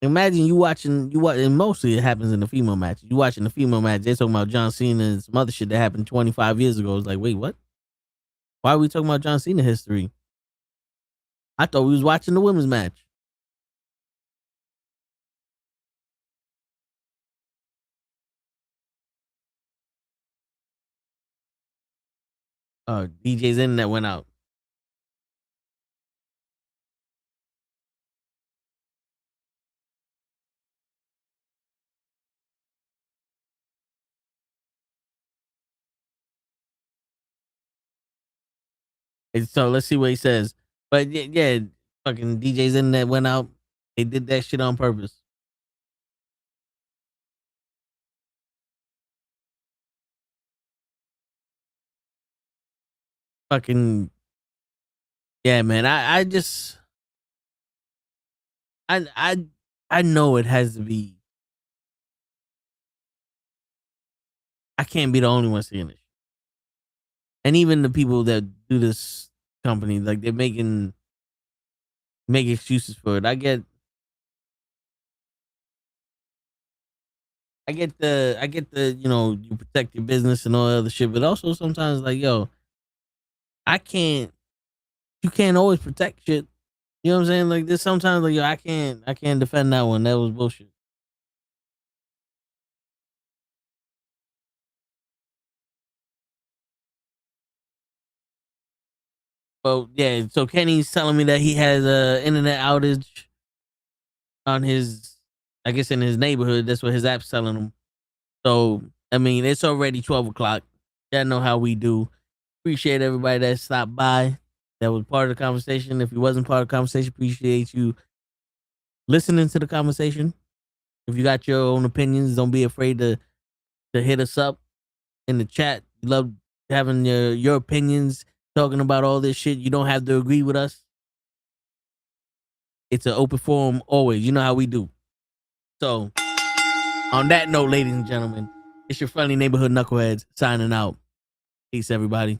Imagine you watching, and mostly it happens in the female match. You watching the female match, they're talking about John Cena and some other shit that happened 25 years ago. It's like, wait, what? Why are we talking about John Cena history? I thought we was watching the women's match. DJ's internet went out. And so let's see what he says. But yeah, fucking DJ's internet went out. They did that shit on purpose. Fucking yeah, man. I know it has to be. I can't be the only one seeing this. And even the people that do this company, like they're make excuses for it. I get the, you know, you protect your business and all that other shit, but also sometimes like, yo, you can't always protect shit. You know what I'm saying? Like this sometimes like, yo, I can't defend that one. That was bullshit. Well, yeah, so Kenny's telling me that he has a internet outage on his, I guess in his neighborhood. That's what his app's telling him. So, I mean, it's already 12 o'clock. Y'all know how we do. Appreciate everybody that stopped by. That was part of the conversation. If you wasn't part of the conversation, appreciate you listening to the conversation. If you got your own opinions, don't be afraid to hit us up in the chat. We love having your opinions, talking about all this shit. You don't have to agree with us. It's an open forum always. You know how we do. So, on that note, ladies and gentlemen, it's your friendly neighborhood knuckleheads signing out. Peace, everybody.